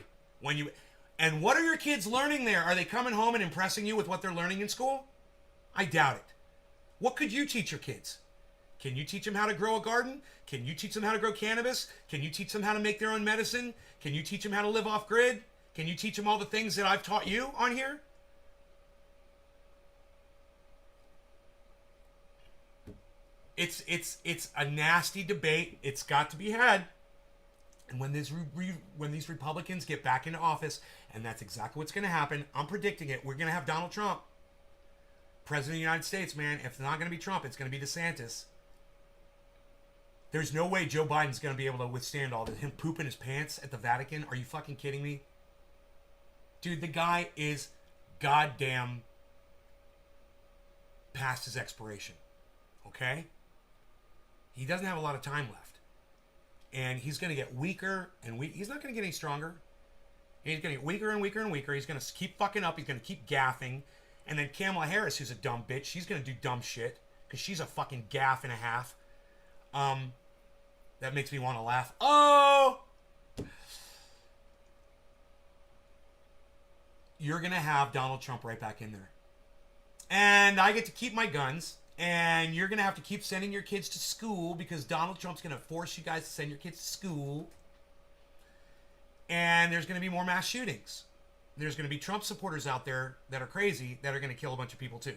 And what are your kids learning there? Are they coming home and impressing you with what they're learning in school? I doubt it. What could you teach your kids? Can you teach them how to grow a garden? Can you teach them how to grow cannabis? Can you teach them how to make their own medicine? Can you teach them how to live off grid? Can you teach them all the things that I've taught you on here? It's a nasty debate. It's got to be had. And when these Republicans get back into office, and that's exactly what's going to happen, I'm predicting it, we're going to have Donald Trump. President of the United States, man. If it's not going to be Trump, it's going to be DeSantis. There's no way Joe Biden's going to be able to withstand all this. Him pooping his pants at the Vatican. Are you fucking kidding me? Dude, the guy is goddamn past his expiration. Okay? He doesn't have a lot of time left. And he's going to get weaker and weak. He's not going to get any stronger. He's going to get weaker and weaker and weaker. He's going to keep fucking up. He's going to keep gaffing. And then Kamala Harris, who's a dumb bitch, she's going to do dumb shit. Because she's a fucking gaff and a half. That makes me want to laugh. Oh! You're going to have Donald Trump right back in there. And I get to keep my guns. And you're going to have to keep sending your kids to school because Donald Trump's going to force you guys to send your kids to school. And there's going to be more mass shootings. There's going to be Trump supporters out there that are crazy that are going to kill a bunch of people too.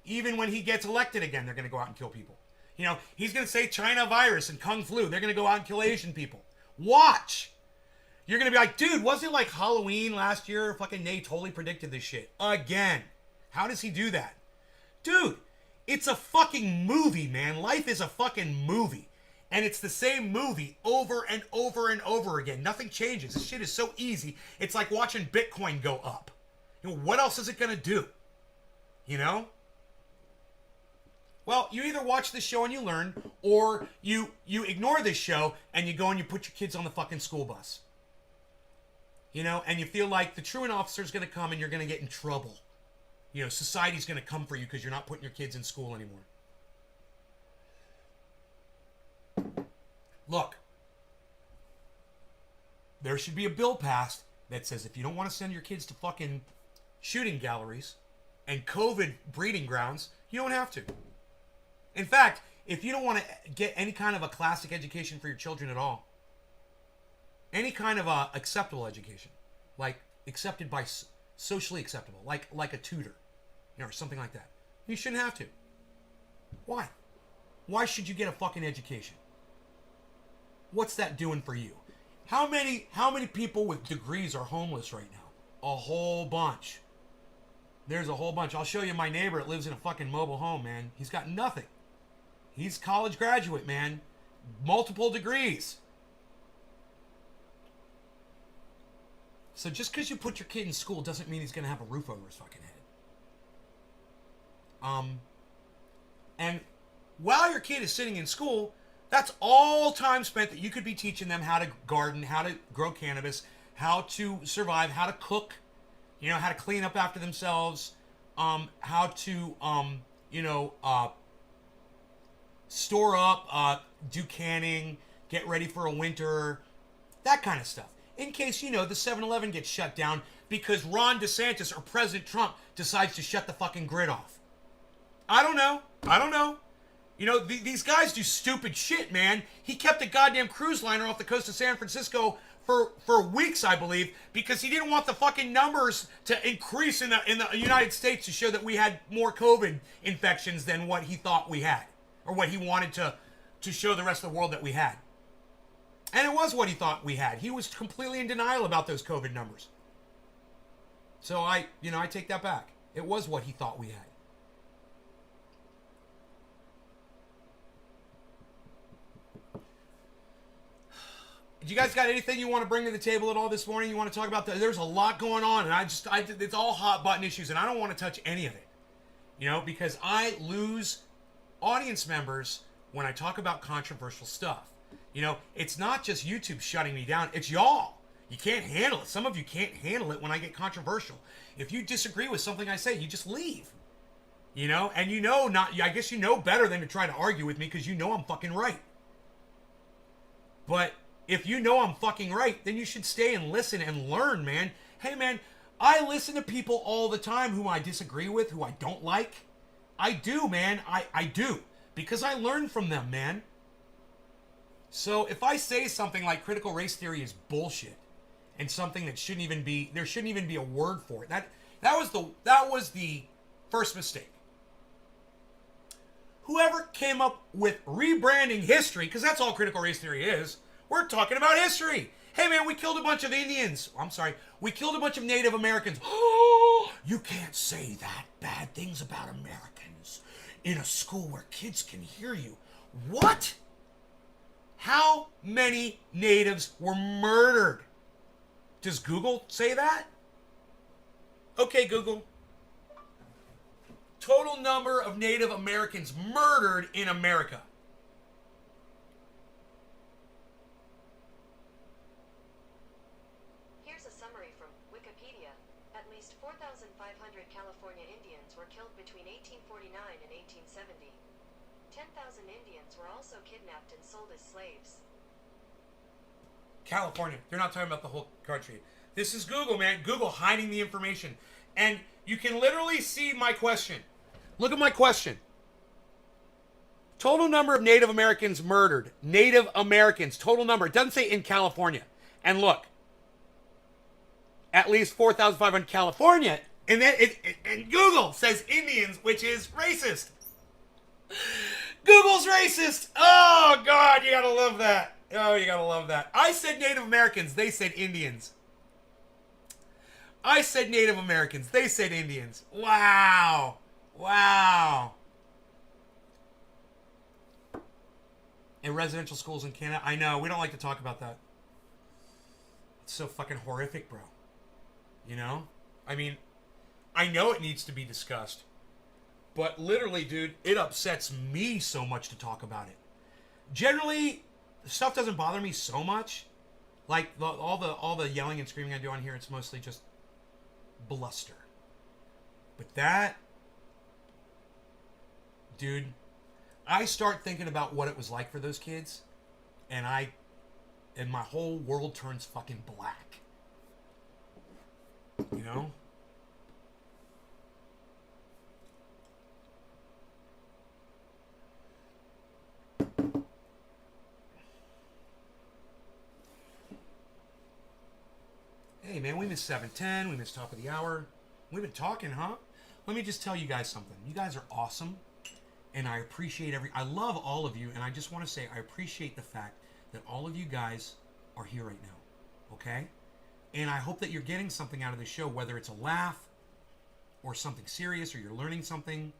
Even when he gets elected again, they're going to go out and kill people. You know, he's going to say China virus and Kung flu. They're going to go out and kill Asian people. Watch. You're going to be like, dude, wasn't it like Halloween last year? Fucking Nate totally predicted this shit. Again. How does he do that? Dude, it's a fucking movie, man. Life is a fucking movie. And it's the same movie over and over and over again. Nothing changes. This shit is so easy. It's like watching Bitcoin go up. You know, what else is it going to do? You know? Well, you either watch this show and you learn, or you ignore this show and you go and you put your kids on the fucking school bus. You know? And you feel like the truant officer is going to come and you're going to get in trouble. You know, society's going to come for you because you're not putting your kids in school anymore. Look, there should be a bill passed that says if you don't want to send your kids to fucking shooting galleries and COVID breeding grounds, you don't have to. In fact, if you don't want to get any kind of a classic education for your children at all, any kind of a acceptable education, like accepted by socially acceptable, like a tutor, you know, or something like that, you shouldn't have to. Why? Why should you get a fucking education? What's that doing for you? How many people with degrees are homeless right now? A whole bunch. There's a whole bunch. I'll show you my neighbor that lives in a fucking mobile home, man. He's got nothing. He's college graduate, man. Multiple degrees. So just because you put your kid in school doesn't mean he's going to have a roof over his fucking head. And while your kid is sitting in school, that's all time spent that you could be teaching them how to garden, how to grow cannabis, how to survive, how to cook, you know, how to clean up after themselves, how to, store up, do canning, get ready for a winter, that kind of stuff. In case, you know, the 7-Eleven gets shut down because Ron DeSantis or President Trump decides to shut the fucking grid off. I don't know. You know, these guys do stupid shit, man. He kept a goddamn cruise liner off the coast of San Francisco for weeks, I believe, because he didn't want the fucking numbers to increase in the United States to show that we had more COVID infections than what he thought we had, or what he wanted to show the rest of the world that we had. And it was what he thought we had. He was completely in denial about those COVID numbers. So I take that back. It was what he thought we had. Do you guys got anything you want to bring to the table at all this morning? You want to talk about there's a lot going on, and it's all hot button issues, and I don't want to touch any of it. You know, because I lose audience members when I talk about controversial stuff. You know, it's not just YouTube shutting me down, it's y'all. You can't handle it. Some of you can't handle it when I get controversial. If you disagree with something I say, you just leave. You know, and I guess you know better than to try to argue with me because you know I'm fucking right. But if you know I'm fucking right, then you should stay and listen and learn, man. Hey, man, I listen to people all the time who I disagree with, who I don't like. I do, man. I do. Because I learn from them, man. So if I say something like critical race theory is bullshit, and something that there shouldn't even be a word for it. That was the first mistake. Whoever came up with rebranding history, because that's all critical race theory is, we're talking about history. Hey man, we killed a bunch of Indians. I'm sorry, we killed a bunch of Native Americans. You can't say that bad things about Americans in a school where kids can hear you. What? How many natives were murdered? Does Google say that? Okay, Google. Total number of Native Americans murdered in America. Here's a summary from Wikipedia. At least 4,500 California Indians were killed between 1849 and 1870. 10,000 Indians were also kidnapped and sold as slaves. California. They're not talking about the whole country. This is Google, man. Google hiding the information. And you can literally see my question. Look at my question. Total number of Native Americans murdered. Native Americans. Total number. It doesn't say in California. And look. At least 4,500 California. And then and Google says Indians, which is racist. Google's racist. Oh, God. You gotta love that. Oh, you gotta love that. I said Native Americans. They said Indians. I said Native Americans. They said Indians. Wow. Wow. In residential schools in Canada. I know. We don't like to talk about that. It's so fucking horrific, bro. You know? I mean, I know it needs to be discussed. But literally, dude, it upsets me so much to talk about it. Generally, stuff doesn't bother me so much. Like all the yelling and screaming I do on here, it's mostly just bluster. But that, dude, I start thinking about what it was like for those kids, and my whole world turns fucking black. You know? Hey man, we missed 7:10, we missed top of the hour. We've been talking, huh? Let me just tell you guys something. You guys are awesome, and I appreciate I love all of you, and I just want to say I appreciate the fact that all of you guys are here right now, okay? And I hope that you're getting something out of the show, whether it's a laugh, or something serious, or you're learning something,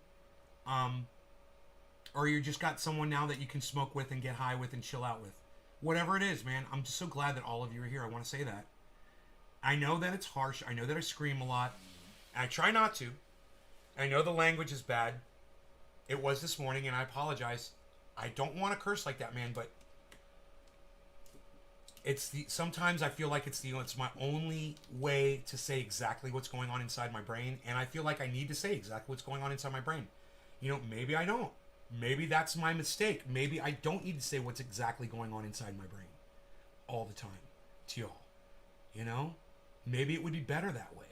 or you just got someone now that you can smoke with and get high with and chill out with. Whatever it is, man, I'm just so glad that all of you are here. I want to say that. I know that it's harsh. I know that I scream a lot. I try not to. I know the language is bad. It was this morning, and I apologize. I don't want to curse like that, man, but sometimes I feel like it's my only way to say exactly what's going on inside my brain, and I feel like I need to say exactly what's going on inside my brain. You know, maybe I don't. Maybe that's my mistake. Maybe I don't need to say what's exactly going on inside my brain all the time to y'all. You know? Maybe it would be better that way.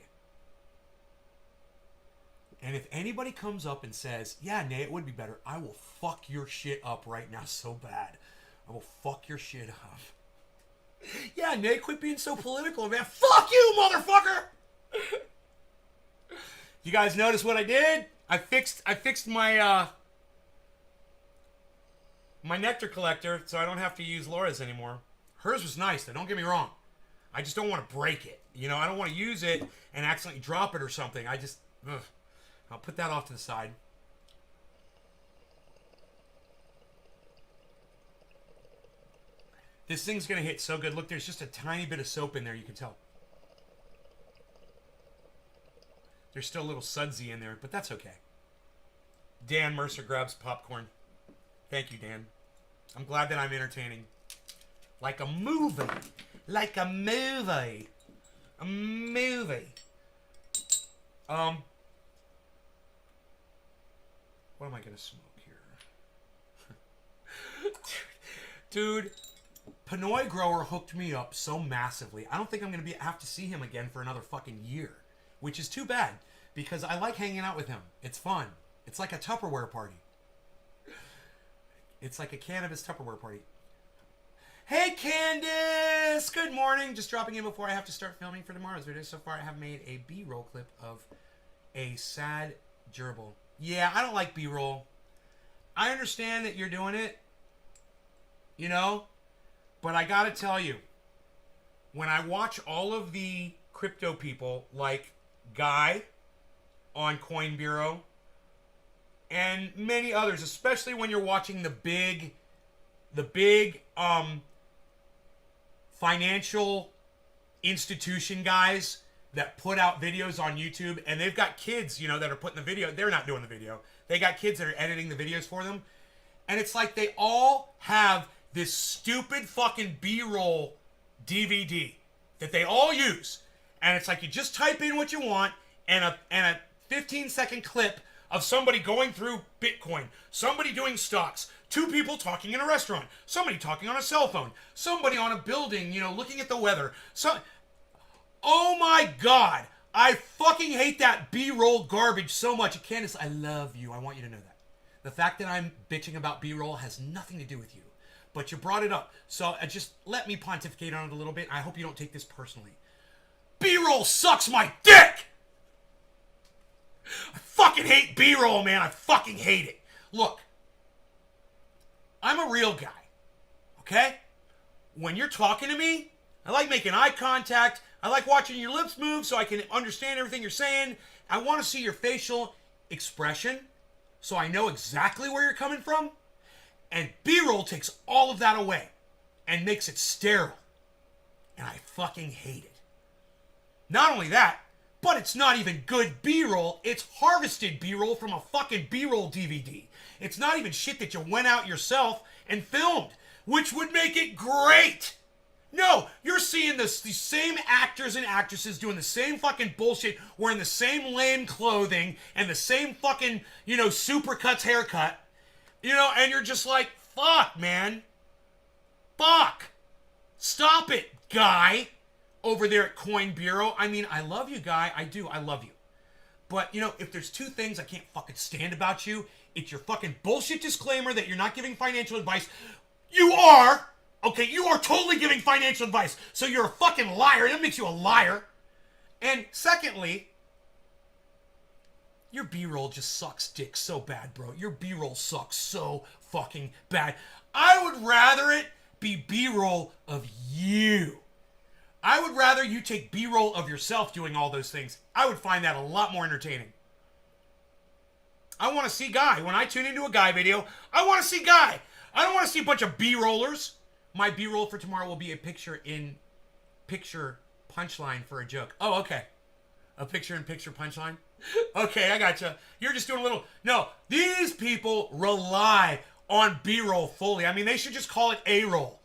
And if anybody comes up and says, yeah, Nate, it would be better, I will fuck your shit up right now so bad. I will fuck your shit up. Yeah, Nate, quit being so political, man. Fuck you, motherfucker! You guys notice what I did? I fixed my my nectar collector so I don't have to use Laura's anymore. Hers was nice, though. Don't get me wrong. I just don't want to break it. You know, I don't want to use it and accidentally drop it or something. I'll put that off to the side. This thing's going to hit so good. Look, there's just a tiny bit of soap in there. You can tell. There's still a little sudsy in there, but that's okay. Dan Mercer grabs popcorn. Thank you, Dan. I'm glad that I'm entertaining. Like a movie. Like a movie. A movie. What am I going to smoke here? Dude, Pinoy Grower hooked me up so massively. I don't think I'm going to have to see him again for another fucking year. Which is too bad. Because I like hanging out with him. It's fun. It's like a Tupperware party. It's like a cannabis Tupperware party. Hey, Candace! Good morning. Just dropping in before I have to start filming for tomorrow's video. So far, I have made a B-roll clip of a sad gerbil. Yeah, I don't like B-roll. I understand that you're doing it. You know? But I gotta tell you. when I watch all of the crypto people like Guy on Coin Bureau and many others, especially when you're watching the big financial institution guys that put out videos on YouTube, and they've got kids, you know, that are putting the video. They're not doing the video. They got kids that are editing the videos for them. And it's like they all have this stupid fucking B-roll DVD that they all use. And it's like you just type in what you want and a 15-second clip of somebody going through Bitcoin, somebody doing stocks, two people talking in a restaurant, somebody talking on a cell phone, somebody on a building, you know, looking at the weather. Oh my God, I fucking hate that B-roll garbage so much. Candace, I love you. I want you to know that. The fact that I'm bitching about B-roll has nothing to do with you. But you brought it up. So just let me pontificate on it a little bit. I hope you don't take this personally. B-roll sucks my dick! I fucking hate B-roll, man. I fucking hate it. Look, I'm a real guy. Okay? When you're talking to me, I like making eye contact. I like watching your lips move so I can understand everything you're saying. I want to see your facial expression so I know exactly where you're coming from. And B-roll takes all of that away and makes it sterile. And I fucking hate it. Not only that, but it's not even good B-roll. It's harvested B-roll from a fucking B-roll DVD. It's not even shit that you went out yourself and filmed, which would make it great. No, you're seeing the same actors and actresses doing the same fucking bullshit, wearing the same lame clothing and the same fucking, you know, supercuts haircut. You know, and you're just like, fuck, man. Fuck. Stop it, Guy, over there at Coin Bureau. I mean, I love you, Guy. I do. I love you. But, you know, if there's two things I can't fucking stand about you, it's your fucking bullshit disclaimer that you're not giving financial advice. You are. Okay, you are totally giving financial advice. So you're a fucking liar. That makes you a liar. And secondly, your B-roll just sucks dick so bad, bro. Your B-roll sucks so fucking bad. I would rather it be B-roll of you. I would rather you take B-roll of yourself doing all those things. I would find that a lot more entertaining. I want to see Guy. When I tune into a Guy video, I want to see Guy. I don't want to see a bunch of B-rollers. My B-roll for tomorrow will be a picture-in-picture punchline for a joke. Oh, okay. A picture-in-picture punchline? Okay, I gotcha. You're just doing a little... No, these people rely on B-roll fully. I mean, they should just call it A-roll.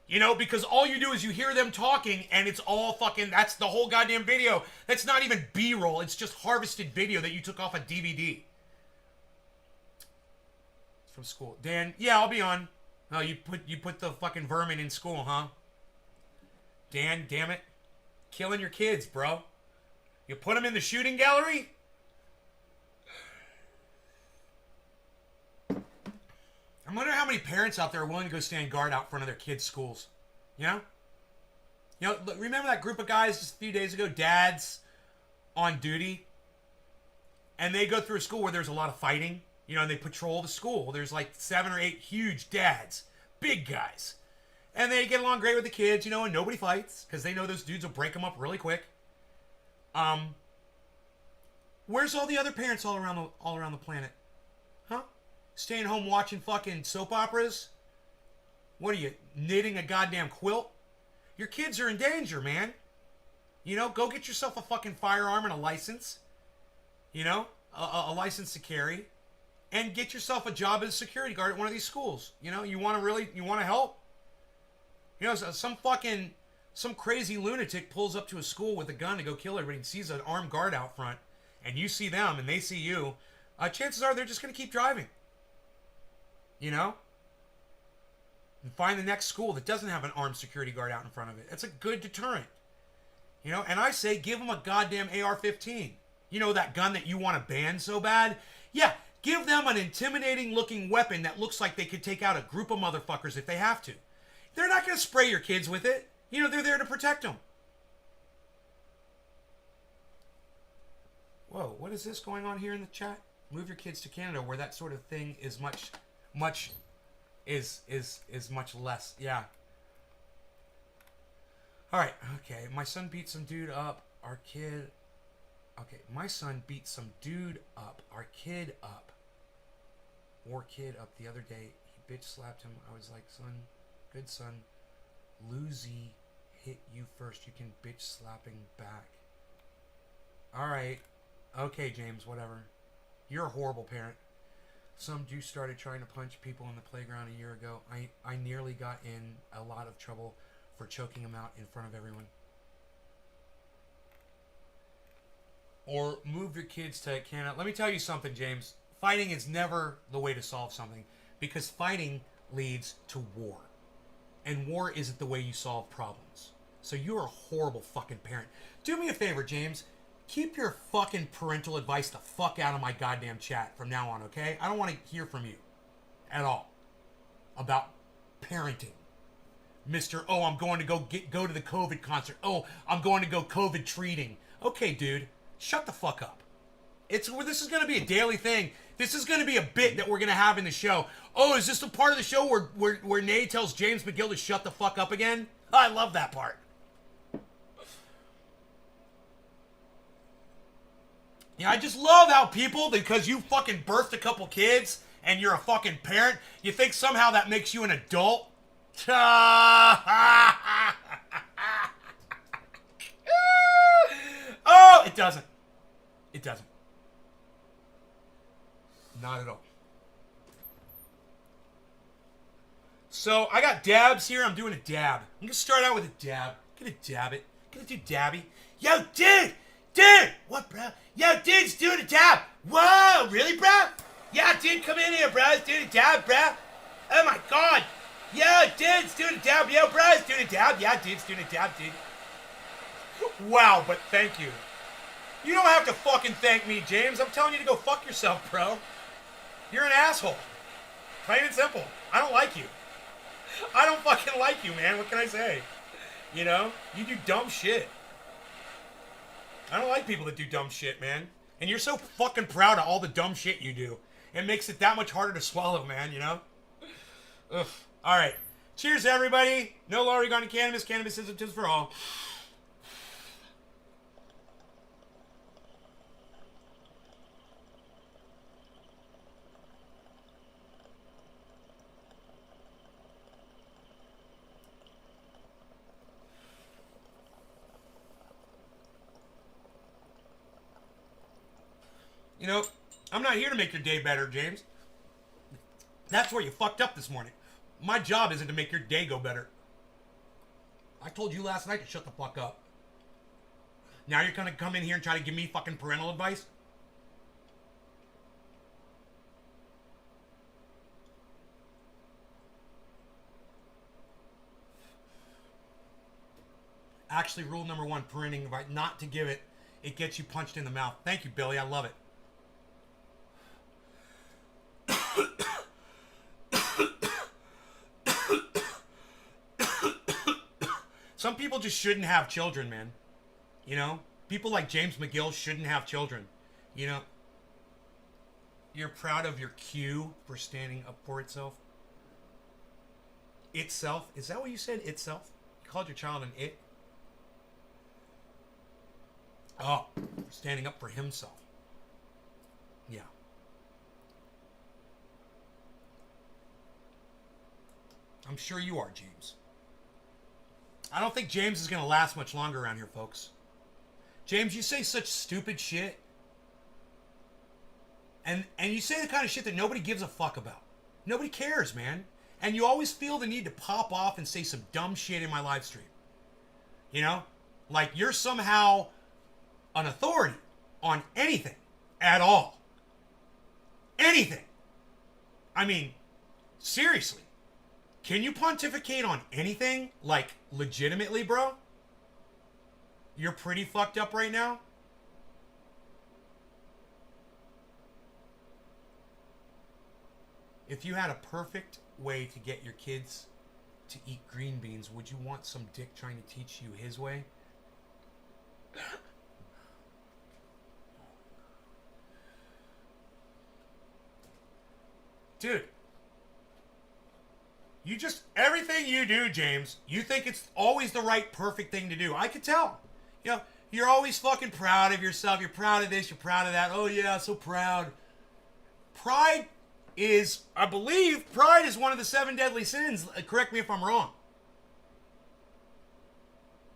You know, because all you do is you hear them talking, and it's all fucking... That's the whole goddamn video. That's not even B-roll. It's just harvested video that you took off a DVD. It's from school. Dan, yeah, I'll be on. Oh, you put the fucking vermin in school, huh? Dan, damn it. Killing your kids, bro. You put them in the shooting gallery? I wonder how many parents out there are willing to go stand guard out front of their kids' schools. You know? You know, remember that group of guys just a few days ago, dads on duty? And they go through a school where there's a lot of fighting. You know, and they patrol the school. There's like 7 or 8 huge dads. Big guys. And they get along great with the kids, you know, and nobody fights. Because they know those dudes will break them up really quick. Where's all the other parents all around the planet? Huh? Staying home watching fucking soap operas? What are you, knitting a goddamn quilt? Your kids are in danger, man. You know, go get yourself a fucking firearm and a license. You know, a license to carry. And get yourself a job as a security guard at one of these schools. You know, you want to help? You know, some crazy lunatic pulls up to a school with a gun to go kill everybody and sees an armed guard out front, and you see them and they see you, chances are they're just going to keep driving. You know? And find the next school that doesn't have an armed security guard out in front of it. That's a good deterrent. You know, and I say give them a goddamn AR-15. You know, that gun that you want to ban so bad? Yeah. Give them an intimidating looking weapon that looks like they could take out a group of motherfuckers if they have to. They're not going to spray your kids with it. You know, they're there to protect them. Whoa, what is this going on here in the chat? Move your kids to Canada where that sort of thing is much less. Yeah. All right. Okay. My son beat some dude up. Our kid. Okay. My son beat some dude up. Our kid up. Or kid up the other day. He bitch slapped him. I was like, son, good son. Lucy hit you first. You can bitch slapping back. All right. Okay, James. Whatever. You're a horrible parent. Some Jew started trying to punch people in the playground a year ago. I nearly got in a lot of trouble for choking him out in front of everyone. Or move your kids to Canada. Let me tell you something, James. Fighting is never the way to solve something, because fighting leads to war. And war isn't the way you solve problems. So you're a horrible fucking parent. Do me a favor, James. Keep your fucking parental advice the fuck out of my goddamn chat from now on, okay? I don't want to hear from you at all about parenting. Mr. Oh, I'm going to go to the COVID concert. Oh, I'm going to go COVID treating. Okay, dude, shut the fuck up. This is going to be a daily thing. This is going to be a bit that we're going to have in the show. Oh, is this the part of the show where Nay tells James McGill to shut the fuck up again? I love that part. Yeah, I just love how people, because you fucking birthed a couple kids and you're a fucking parent, you think somehow that makes you an adult? Oh, it doesn't. It doesn't. Not at all. So, I got dabs here. I'm doing a dab. I'm going to start out with a dab. Gonna dab it. Gonna do dabby. Yo, dude! Dude! What, bro? Yo, dude's doing a dab. Whoa, really, bro? Yeah, dude, come in here, bro. He's doing a dab, bro. Oh, my God. Yo, dude's doing a dab. Yo, bro, he's doing a dab. Yeah, dude's doing a dab, dude. Wow, but thank you. You don't have to fucking thank me, James. I'm telling you to go fuck yourself, bro. You're an asshole. Plain and simple. I don't like you. I don't fucking like you, man. What can I say? You know? You do dumb shit. I don't like people that do dumb shit, man. And you're so fucking proud of all the dumb shit you do. It makes it that much harder to swallow, man, you know? Ugh. Alright. Cheers, everybody. No law regarding cannabis. Cannabis is for all. You know, I'm not here to make your day better, James. That's where you fucked up this morning. My job isn't to make your day go better. I told you last night to shut the fuck up. Now you're gonna come in here and try to give me fucking parental advice? Actually, rule number one, parenting, right? Not to give it. It gets you punched in the mouth. Thank you, Billy. I love it. Some people just shouldn't have children, man. You know? People like James McGill shouldn't have children. You know? You're proud of your Q for standing up for itself? Itself? Is that what you said? Itself? You called your child an it? Oh, standing up for himself. Yeah. I'm sure you are, James. I don't think James is going to last much longer around here, folks. James, you say such stupid shit. And you say the kind of shit that nobody gives a fuck about. Nobody cares, man. And you always feel the need to pop off and say some dumb shit in my live stream. You know? Like you're somehow an authority on anything at all. Anything. I mean, seriously. Can you pontificate on anything? Like, legitimately, bro? You're pretty fucked up right now? If you had a perfect way to get your kids to eat green beans, would you want some dick trying to teach you his way? Dude. You just, everything you do, James, you think it's always the right, perfect thing to do. I could tell. You know, you're always fucking proud of yourself. You're proud of this. You're proud of that. Oh, yeah, so proud. Pride is, I believe, pride is one of the 7 deadly sins. Correct me if I'm wrong.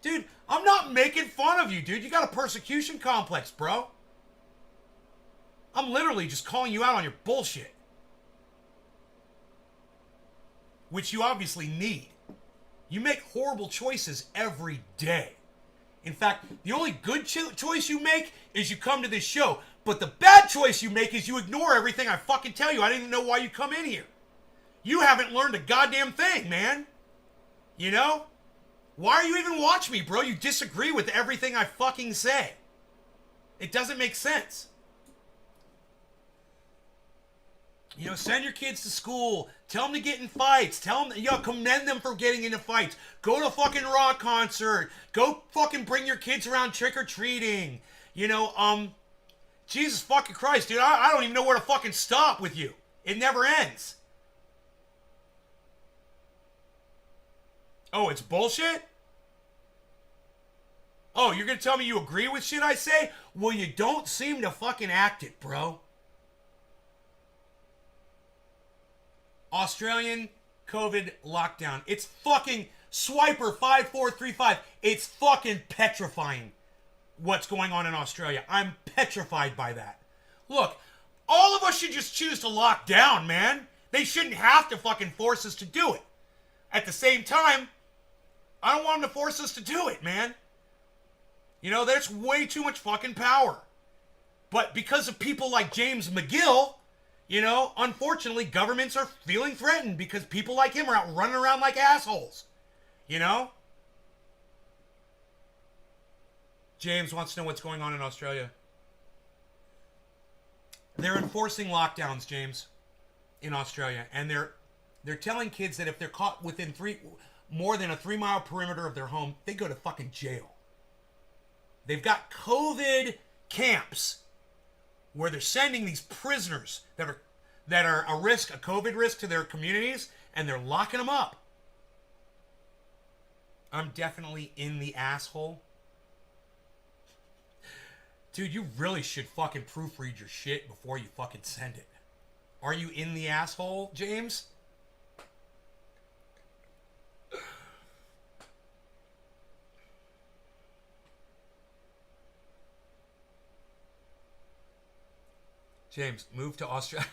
Dude, I'm not making fun of you, dude. You got a persecution complex, bro. I'm literally just calling you out on your bullshit. Which you obviously need. You make horrible choices every day. In fact, the only good choice you make is you come to this show. But the bad choice you make is you ignore everything I fucking tell you. I didn't even know why you come in here. You haven't learned a goddamn thing, man. You know? Why are you even watching me, bro? You disagree with everything I fucking say. It doesn't make sense. You know, send your kids to school. Tell them to get in fights. Tell them, commend them for getting into fights. Go to a fucking rock concert. Go fucking bring your kids around trick-or-treating. You know, Jesus fucking Christ, dude. I don't even know where to fucking stop with you. It never ends. Oh, it's bullshit? Oh, you're gonna tell me you agree with shit I say? Well, you don't seem to fucking act it, bro. Australian COVID lockdown. It's fucking Swiper 5435. It's fucking petrifying what's going on in Australia. I'm petrified by that. Look, all of us should just choose to lock down, man. They shouldn't have to fucking force us to do it. At the same time, I don't want them to force us to do it, man. You know, there's way too much fucking power. But because of people like James McGill, you know, unfortunately, governments are feeling threatened because people like him are out running around like assholes. You know? James wants to know what's going on in Australia. They're enforcing lockdowns, James, in Australia. And they're telling kids that if they're caught within more than a 3-mile perimeter of their home, they go to fucking jail. They've got COVID camps where they're sending these prisoners that are a COVID risk to their communities, and they're locking them up. I'm definitely in the asshole. Dude, you really should fucking proofread your shit before you fucking send it. Are you in the asshole, James? James, move to Australia.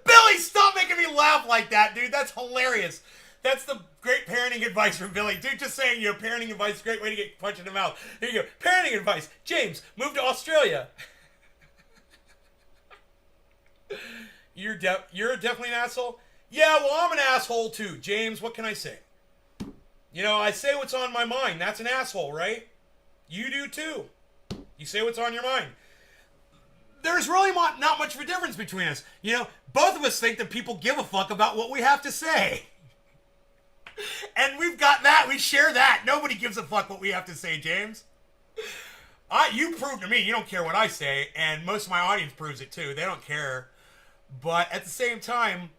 Billy, stop making me laugh like that, dude. That's hilarious. That's the great parenting advice from Billy. Dude, just saying, you know, parenting advice is a great way to get punched in the mouth. Here you go. Parenting advice. James, move to Australia. You're definitely an asshole? Yeah, well, I'm an asshole too. James, what can I say? You know, I say what's on my mind. That's an asshole, right? You do too. You say what's on your mind. There's really not much of a difference between us. You know, both of us think that people give a fuck about what we have to say. And we've got that. We share that. Nobody gives a fuck what we have to say, James. You prove to me you don't care what I say, and most of my audience proves it too. They don't care. But at the same time,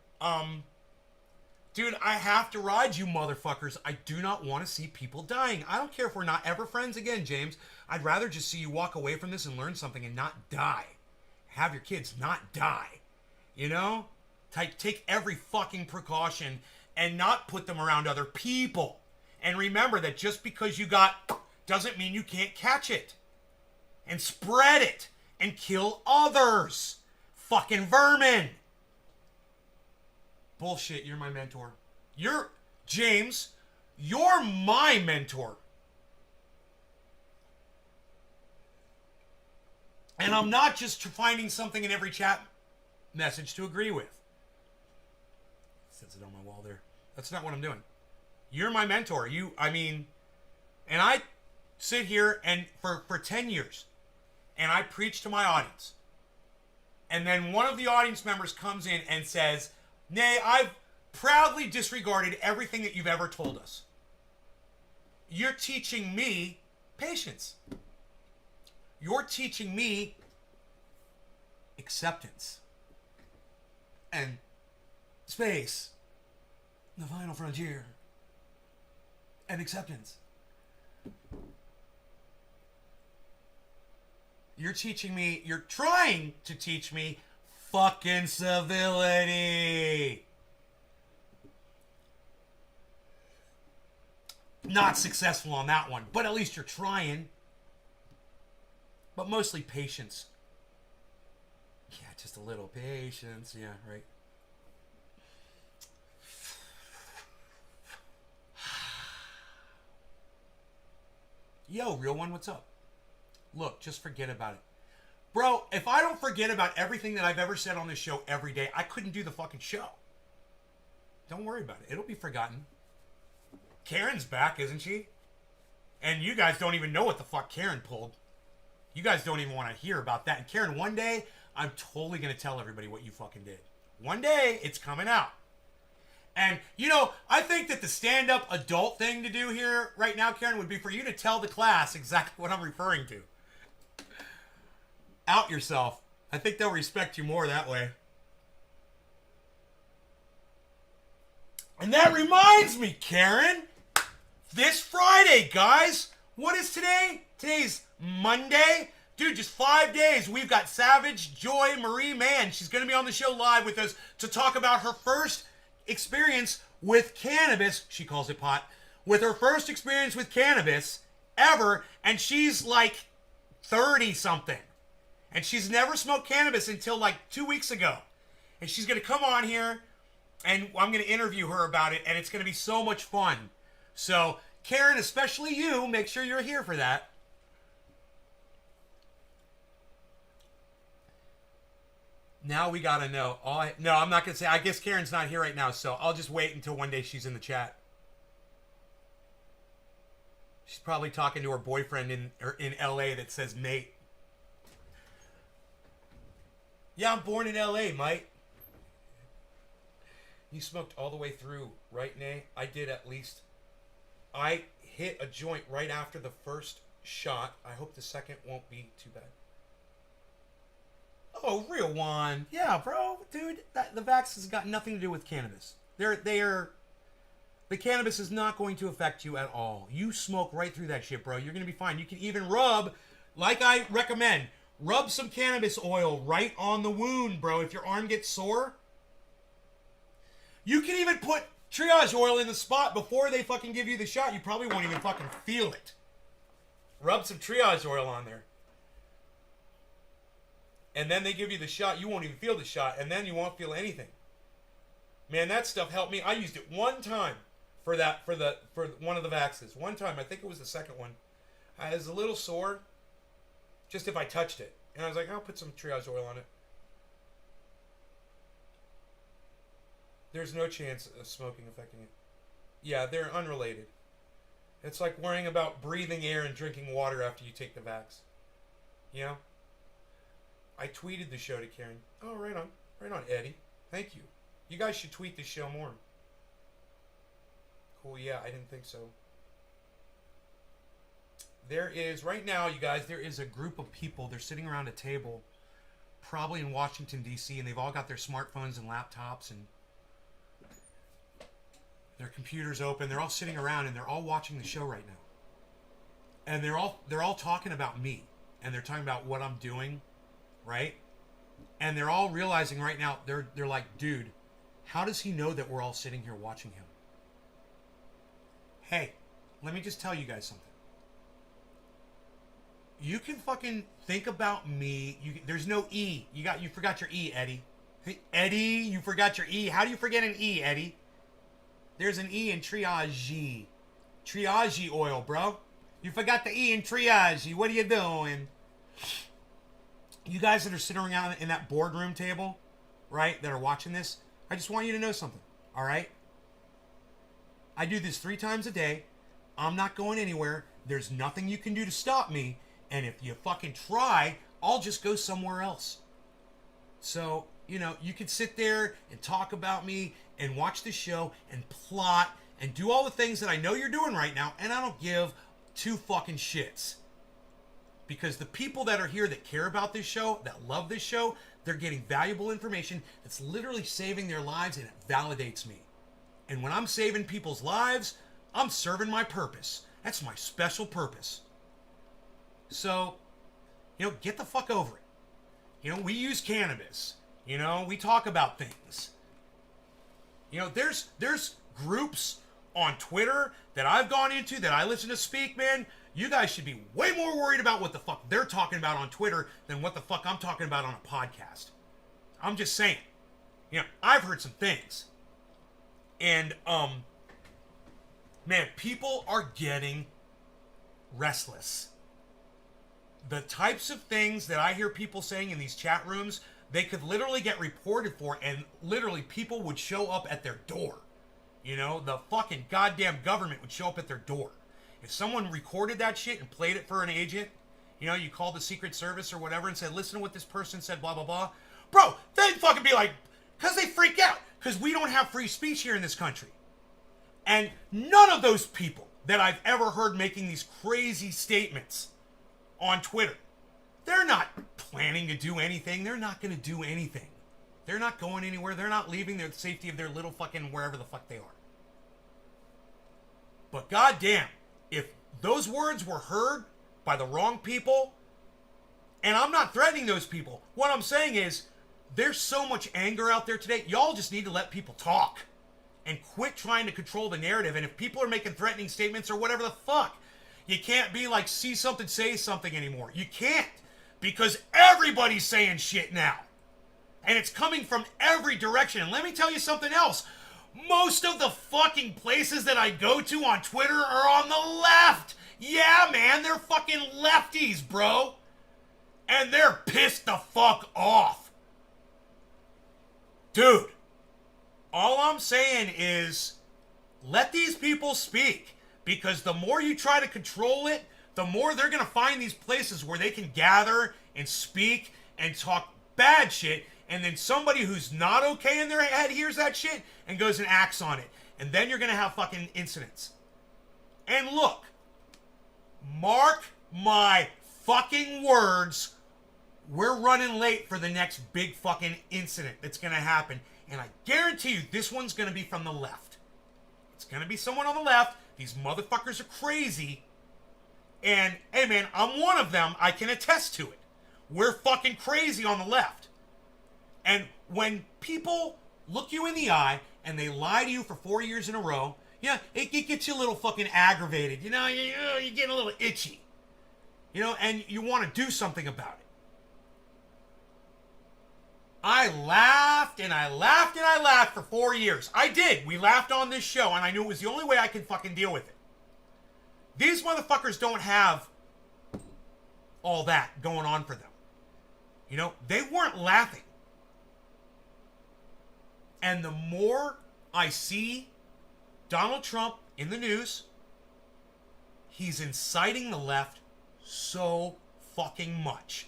dude, I have to ride you motherfuckers. I do not want to see people dying. I don't care if we're not ever friends again, James. I'd rather just see you walk away from this and learn something and not die. Have your kids not die. You know? Take every fucking precaution and not put them around other people. And remember that just because you got doesn't mean you can't catch it. And spread it. And kill others. Fucking vermin. Bullshit, you're my mentor. James, you're my mentor. And I'm not just finding something in every chat message to agree with. It says it on my wall there. That's not what I'm doing. You're my mentor. And I sit here and for 10 years, and I preach to my audience. And then one of the audience members comes in and says, "Nay, I've proudly disregarded everything that you've ever told us. You're teaching me patience. You're teaching me acceptance." And space, the final frontier, and acceptance. You're teaching me, you're trying to teach me fucking civility. Not successful on that one, but at least you're trying. But mostly patience. Yeah, just a little patience. Yeah, right. Yo, real one, what's up? Look, just forget about it. Bro, if I don't forget about everything that I've ever said on this show every day, I couldn't do the fucking show. Don't worry about it. It'll be forgotten. Karen's back, isn't she? And you guys don't even know what the fuck Karen pulled. You guys don't even want to hear about that. And Karen, one day, I'm totally going to tell everybody what you fucking did. One day, it's coming out. And, you know, I think that the stand-up adult thing to do here right now, Karen, would be for you to tell the class exactly what I'm referring to. Out yourself. I think they'll respect you more that way. And that reminds me, Karen, this Friday, guys. What is today? Today's Monday. Dude, just 5 days. We've got Savage Joy Marie Mann. She's going to be on the show live with us to talk about her first experience with cannabis. She calls it pot. With her first experience with cannabis ever. And she's like 30-something. And she's never smoked cannabis until like 2 weeks ago. And she's going to come on here. And I'm going to interview her about it. And it's going to be so much fun. So, Karen, especially you, make sure you're here for that. Now we got to know. No, I'm not going to say. I guess Karen's not here right now. So, I'll just wait until one day she's in the chat. She's probably talking to her boyfriend in L.A. that says mate. Yeah, I'm born in L.A., mate. You smoked all the way through, right, Nay? I did at least. I hit a joint right after the first shot. I hope the second won't be too bad. Oh, real one. Yeah, bro. Dude, the vax has got nothing to do with cannabis. The cannabis is not going to affect you at all. You smoke right through that shit, bro. You're going to be fine. You can even rub, like I recommend, rub some cannabis oil right on the wound, bro. If your arm gets sore, you can even put triage oil in the spot before they fucking give you the shot. You probably won't even fucking feel it. Rub some triage oil on there. And then they give you the shot. You won't even feel the shot. And then you won't feel anything. Man, that stuff helped me. I used it one time for one of the vaxes. One time. I think it was the second one. I was a little sore. Just if I touched it. And I was like, I'll put some triage oil on it. There's no chance of smoking affecting it. Yeah, they're unrelated. It's like worrying about breathing air and drinking water after you take the vax. You know? I tweeted the show to Karen. Oh, right on. Right on, Eddie. Thank you. You guys should tweet this show more. Cool, yeah, I didn't think so. There is, right now, you guys, there is a group of people. They're sitting around a table, probably in Washington, D.C., and they've all got their smartphones and laptops and their computers open. They're all sitting around, and they're all watching the show right now. And they're all talking about me, and they're talking about what I'm doing, right? And they're all realizing right now, they're like, dude, how does he know that we're all sitting here watching him? Hey, let me just tell you guys something. You can fucking think about me. There's no E. You forgot your E, Eddie. Hey, Eddie, you forgot your E. How do you forget an E, Eddie? There's an E in triage. Triage oil, bro. You forgot the E in triage. What are you doing? You guys that are sitting around in that boardroom table, right, that are watching this, I just want you to know something, all right? I do this 3 times a day. I'm not going anywhere. There's nothing you can do to stop me. And if you fucking try, I'll just go somewhere else. So, you know, you can sit there and talk about me and watch the show and plot and do all the things that I know you're doing right now, and I don't give 2 fucking shits. Because the people that are here that care about this show, that love this show, They're getting valuable information that's literally saving their lives, and it validates me. And when I'm saving people's lives, I'm serving my purpose. That's my special purpose. So, get the fuck over it. We use cannabis. We talk about things. There's groups on Twitter that I've gone into that I listen to speak, man. You guys should be way more worried about what the fuck they're talking about on Twitter than what the fuck I'm talking about on a podcast. I'm just saying. I've heard some things. And, man, people are getting restless. The types of things that I hear people saying in these chat rooms, they could literally get reported for, and literally people would show up at their door. The fucking goddamn government would show up at their door. If someone recorded that shit and played it for an agent, you called the Secret Service or whatever and said, listen to what this person said, blah, blah, blah. Bro, they'd fucking be like, because they freak out. Because we don't have free speech here in this country. And none of those people that I've ever heard making these crazy statements on Twitter, they're not planning to do anything. They're not going to do anything. They're not going anywhere. They're not leaving the safety of their little fucking wherever the fuck they are. But goddamn, if those words were heard by the wrong people, and I'm not threatening those people, what I'm saying is, there's so much anger out there today. Y'all just need to let people talk and quit trying to control the narrative. And if people are making threatening statements or whatever the fuck, you can't be like, see something, say something anymore. You can't, because everybody's saying shit now. And it's coming from every direction. And let me tell you something else. Most of the fucking places that I go to on Twitter are on the left. Yeah, man, they're fucking lefties, bro. And they're pissed the fuck off. Dude, all I'm saying is let these people speak, because the more you try to control it, the more they're going to find these places where they can gather and speak and talk bad shit, and then somebody who's not okay in their head hears that shit and goes and acts on it. And then you're going to have fucking incidents. And look, mark my fucking words, we're running late for the next big fucking incident that's going to happen. And I guarantee you, this one's going to be from the left. It's going to be someone on the left. These motherfuckers are crazy. And, hey man, I'm one of them. I can attest to it. We're fucking crazy on the left. And when people look you in the eye and they lie to you for 4 years in a row, yeah, it gets you a little fucking aggravated. You're getting a little itchy. And you want to do something about it. I laughed and I laughed and I laughed for 4 years. I did. We laughed on this show, and I knew it was the only way I could fucking deal with it. These motherfuckers don't have all that going on for them. They weren't laughing. And the more I see Donald Trump in the news, he's inciting the left so fucking much.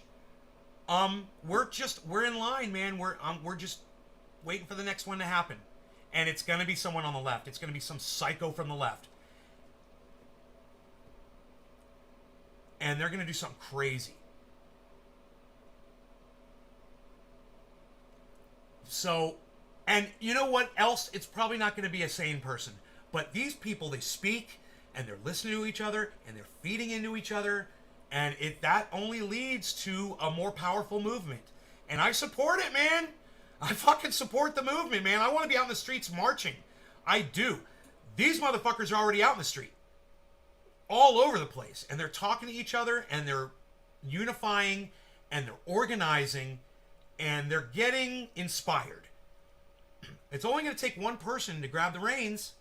We're in line, man. We're just waiting for the next one to happen. And it's gonna be someone on the left. It's gonna be some psycho from the left. And they're gonna do something crazy. So, and you know what else? It's probably not gonna be a sane person. But these people, they speak, and they're listening to each other, and they're feeding into each other. And that only leads to a more powerful movement. And I support it, man. I fucking support the movement, man. I want to be out in the streets marching. I do. These motherfuckers are already out in the street. All over the place. And they're talking to each other, and they're unifying, and they're organizing, and they're getting inspired. It's only going to take one person to grab the reins,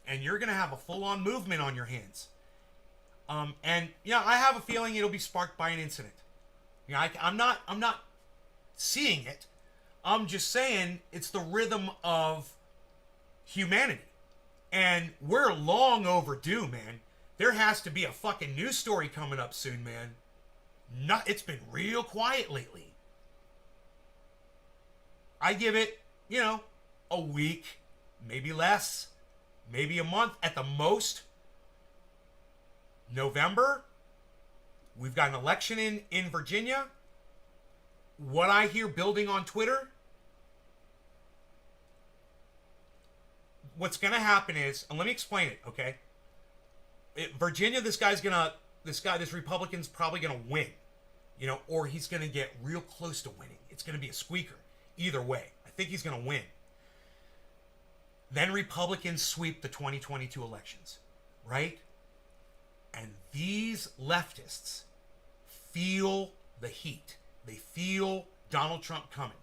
and you're going to have a full-on movement on your hands. And yeah, I have a feeling it'll be sparked by an incident. I'm not seeing it. I'm just saying it's the rhythm of humanity. And we're long overdue, man. There has to be a fucking news story coming up soon, man. It's been real quiet lately. I give it, a week, maybe less, maybe a month at the most. November, we've got an election in Virginia. what I hear building on Twitter, what's going to happen is, and let me explain it, okay? Virginia, this Republican's probably going to win, you know, or he's going to get real close to winning. It's going to be a squeaker. Either way, I think he's going to win. Then Republicans sweep the 2022 elections, right? And these leftists feel the heat. They feel Donald Trump coming.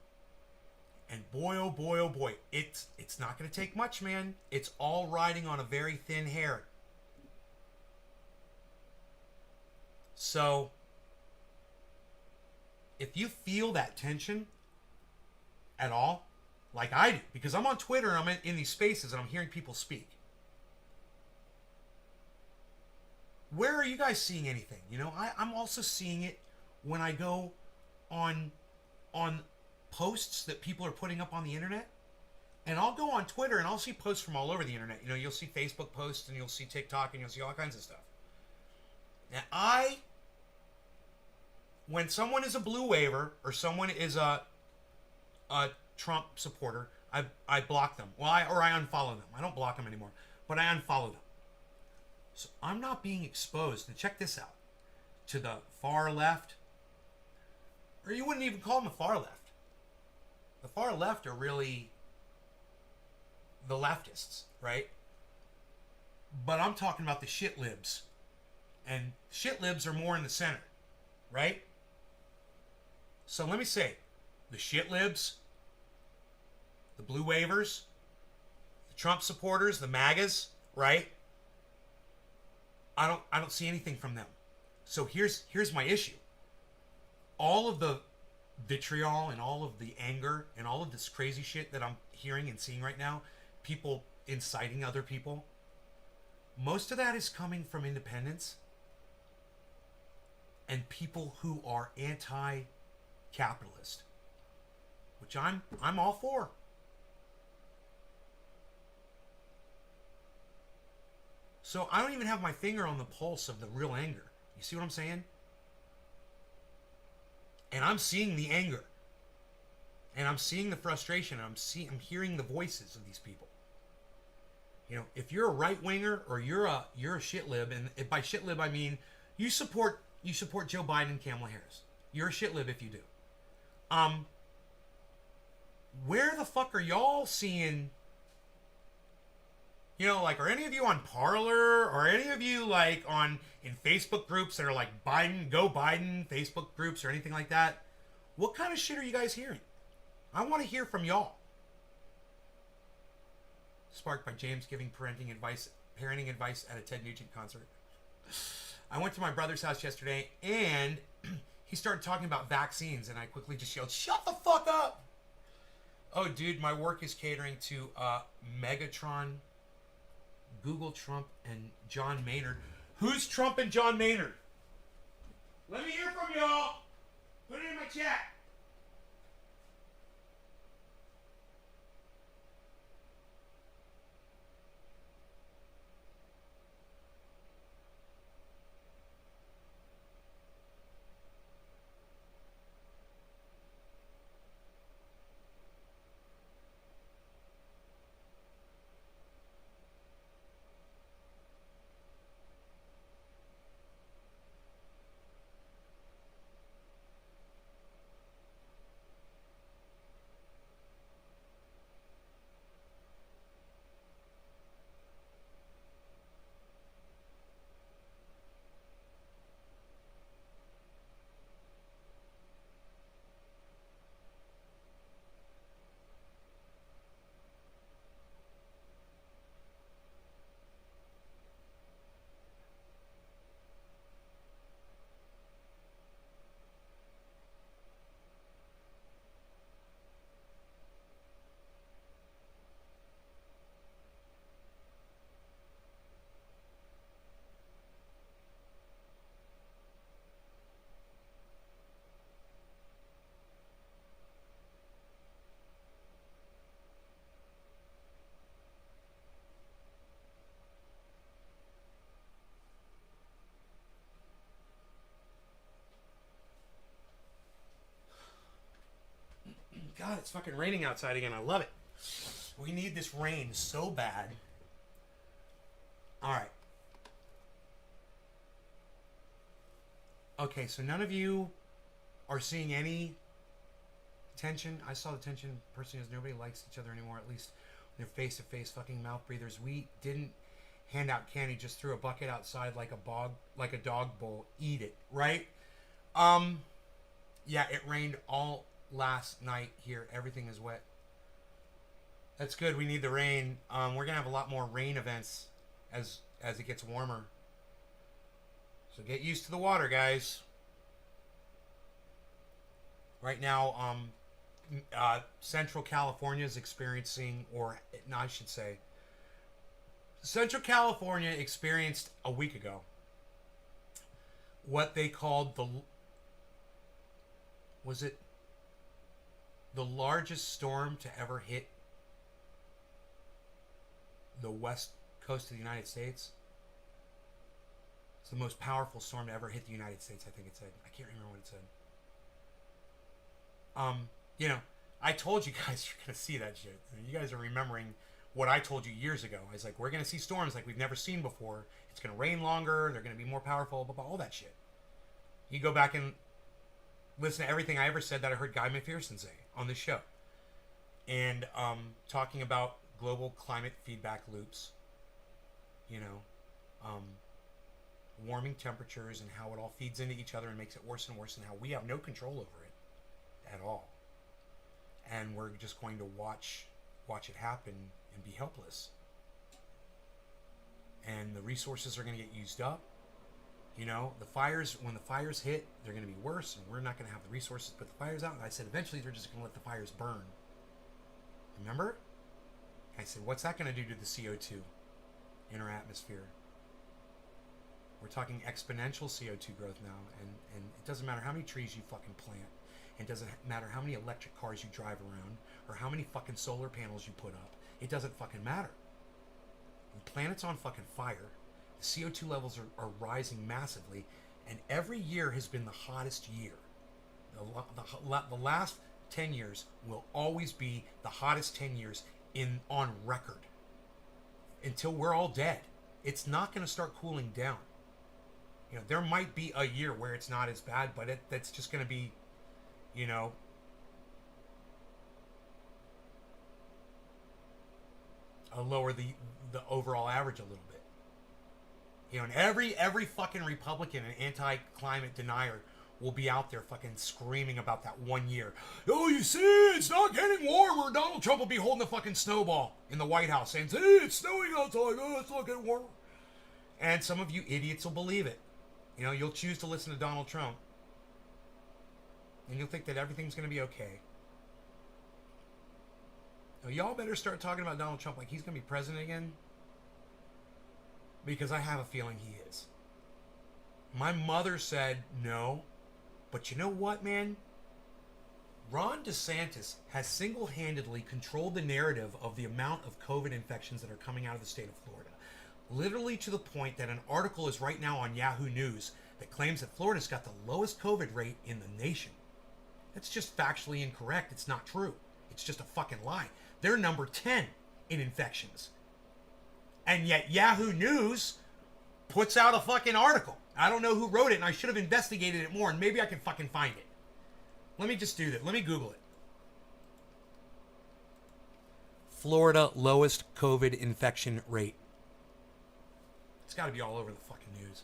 And boy, oh boy, it's not going to take much, man. It's all riding on a very thin hair. So, if you feel that tension at all, like I do, because I'm on Twitter and I'm in these spaces and I'm hearing people speak. Where are you guys seeing anything? You know, I'm also seeing it when I go on posts that people are putting up on the internet. And I'll go on Twitter and I'll see posts from all over the internet. You know, you'll see Facebook posts and you'll see TikTok and you'll see all kinds of stuff. Now, when someone is a blue waiver or someone is a Trump supporter, I block them. Well, I unfollow them. I don't block them anymore, but I unfollow them. So I'm not being exposed, and check this out, to the far left, or you wouldn't even call them the far left. The far left are really the leftists, right? But I'm talking about the shit libs. And shit libs are more in the center, right? So let me say, the shit libs, the blue waivers, the Trump supporters, the MAGAs, right? I don't see anything from them. So here's my issue. All of the vitriol and all of the anger and all of this crazy shit that I'm hearing and seeing right now, people inciting other people, most of that is coming from independents and people who are anti-capitalist, which I'm all for. So I don't even have my finger on the pulse of the real anger. You see what I'm saying? And I'm seeing the anger. And I'm seeing the frustration. I'm hearing the voices of these people. You know, if you're a right winger or you're a shit lib, and by shit lib I mean you support Joe Biden and Kamala Harris. You're a shit lib if you do. Where the fuck are y'all seeing? You know, like, are any of you on Parler? Or any of you, like, in Facebook groups that are like Biden, Go Biden, Facebook groups or anything like that? What kind of shit are you guys hearing? I want to hear from y'all. Sparked by James giving parenting advice at a Ted Nugent concert. I went to my brother's house yesterday, and he started talking about vaccines, and I quickly just yelled, "Shut the fuck up!" Oh, dude, my work is catering to Megatron, Google Trump, and John Maynard. Who's Trump and John Maynard? Let me hear from y'all. Put it in my chat. it's fucking raining outside again. I love it. We need this rain so bad. All right. Okay, so none of you are seeing any tension. I saw the tension personally, as nobody likes each other anymore, at least they're face-to-face fucking mouth breathers. We didn't hand out candy, just threw a bucket outside like a dog bowl. Eat it, right? Yeah, it rained all last night here. Everything is wet. That's good. We need the rain. We're gonna have a lot more rain events as it gets warmer. So get used to the water, guys. Right now, Central California is experiencing, or no, I should say, Central California experienced a week ago what they called the largest storm to ever hit the west coast of the United States. It's the most powerful storm to ever hit the United States, I think it said. I can't remember what it said. You know, I told you guys you're going to see that shit. You guys are remembering what I told you years ago. I was like, we're going to see storms like we've never seen before. It's going to rain longer. They're going to be more powerful, blah, blah, all that shit. You go back and listen to everything I ever said that I heard Guy McPherson say on this show. And talking about global climate feedback loops, you know, warming temperatures and how it all feeds into each other and makes it worse and worse, and how we have no control over it at all. And we're just going to watch it happen and be helpless. And the resources are going to get used up. You know, when the fires hit, they're going to be worse, and we're not going to have the resources to put the fires out. And I said, eventually they're just going to let the fires burn. Remember? I said, what's that going to do to the CO2 in our atmosphere? We're talking exponential CO2 growth now, and it doesn't matter how many trees you fucking plant. It doesn't matter how many electric cars you drive around, or how many fucking solar panels you put up. It doesn't fucking matter. The planet's on fucking fire. The CO2 levels are rising massively, and every year has been the hottest year. The last 10 years will always be the hottest 10 years on record. Until we're all dead. It's not going to start cooling down. You know, there might be a year where it's not as bad, but that's just going to be, you know, lower the overall average a little bit. You know, and every fucking Republican and anti-climate denier will be out there fucking screaming about that 1 year. Oh, you see, it's not getting warmer. Donald Trump will be holding the fucking snowball in the White House saying, see, it's snowing outside. Oh, it's not getting warmer. And some of you idiots will believe it. You know, you'll choose to listen to Donald Trump. And you'll think that everything's going to be okay. Now, y'all better start talking about Donald Trump like he's going to be president again. Because I have a feeling he is. My mother said no. But you know what, man? Ron DeSantis has single-handedly controlled the narrative of the amount of COVID infections that are coming out of the state of Florida. Literally to the point that an article is right now on Yahoo News that claims that Florida's got the lowest COVID rate in the nation. That's just factually incorrect. It's not true. It's just a fucking lie. They're number 10 in infections. And yet Yahoo News puts out a fucking article. I don't know who wrote it, and I should have investigated it more, and maybe I can fucking find it. Let me just do that. Let me Google it. Florida lowest COVID infection rate. It's got to be all over the fucking news.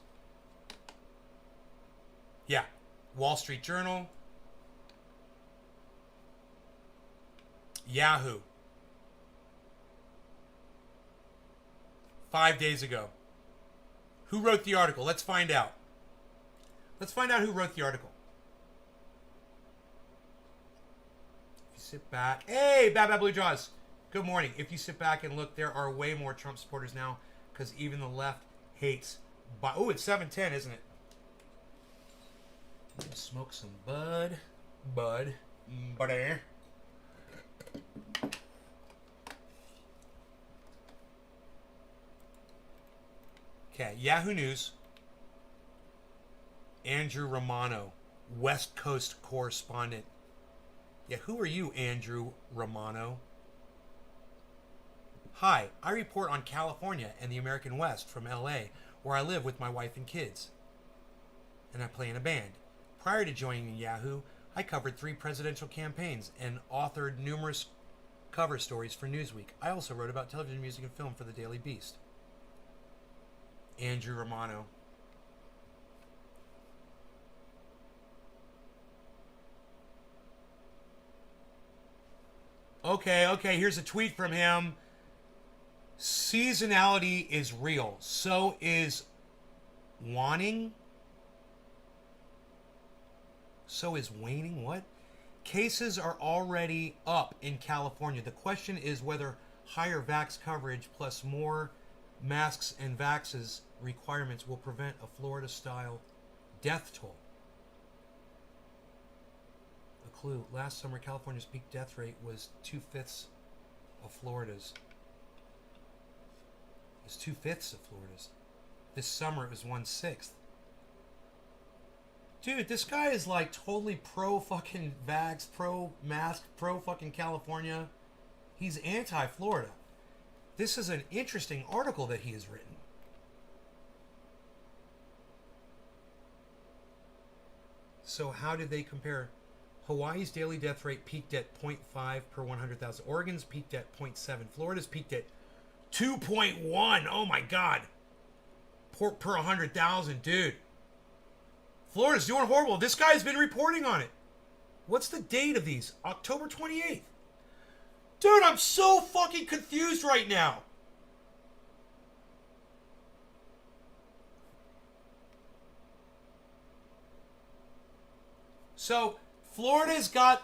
Yeah. Wall Street Journal. Yahoo. 5 days ago. Who wrote the article? Let's find out. Let's find out who wrote the article. If you sit back. Hey, Bad Bad Blue Jaws. Good morning. If you sit back and look, there are way more Trump supporters now because even the left hates. Oh, it's 7:10, isn't it? Let's smoke some bud. Buddy. Okay, Yahoo News. Andrew Romano, West Coast correspondent Yeah, who are you, Andrew Romano? Hi, I report on California and the American West from LA, where I live with my wife and kids. And I play in a band. Prior to joining Yahoo, I covered 3 presidential campaigns and authored numerous cover stories for Newsweek. I also wrote about television, music, and film for the Daily Beast. Andrew Romano. Okay, here's a tweet from him. Seasonality is real. So is waning. So is waning. What? Cases are already up in California. The question is whether higher vax coverage plus more masks and vaxes requirements will prevent a Florida-style death toll. A clue. Last summer, California's peak death rate was 2/5 of Florida's. It's 2/5 of Florida's. This summer, it was 1/6. Dude, this guy is like totally pro fucking vax, pro mask, pro fucking California. He's anti-Florida. This is an interesting article that he has written. So how did they compare? Hawaii's daily death rate peaked at 0.5 per 100,000. Oregon's peaked at 0.7. Florida's peaked at 2.1. Oh my God. Per 100,000, dude. Florida's doing horrible. This guy's been reporting on it. What's the date of these? October 28th. Dude, I'm so fucking confused right now. So, Florida's got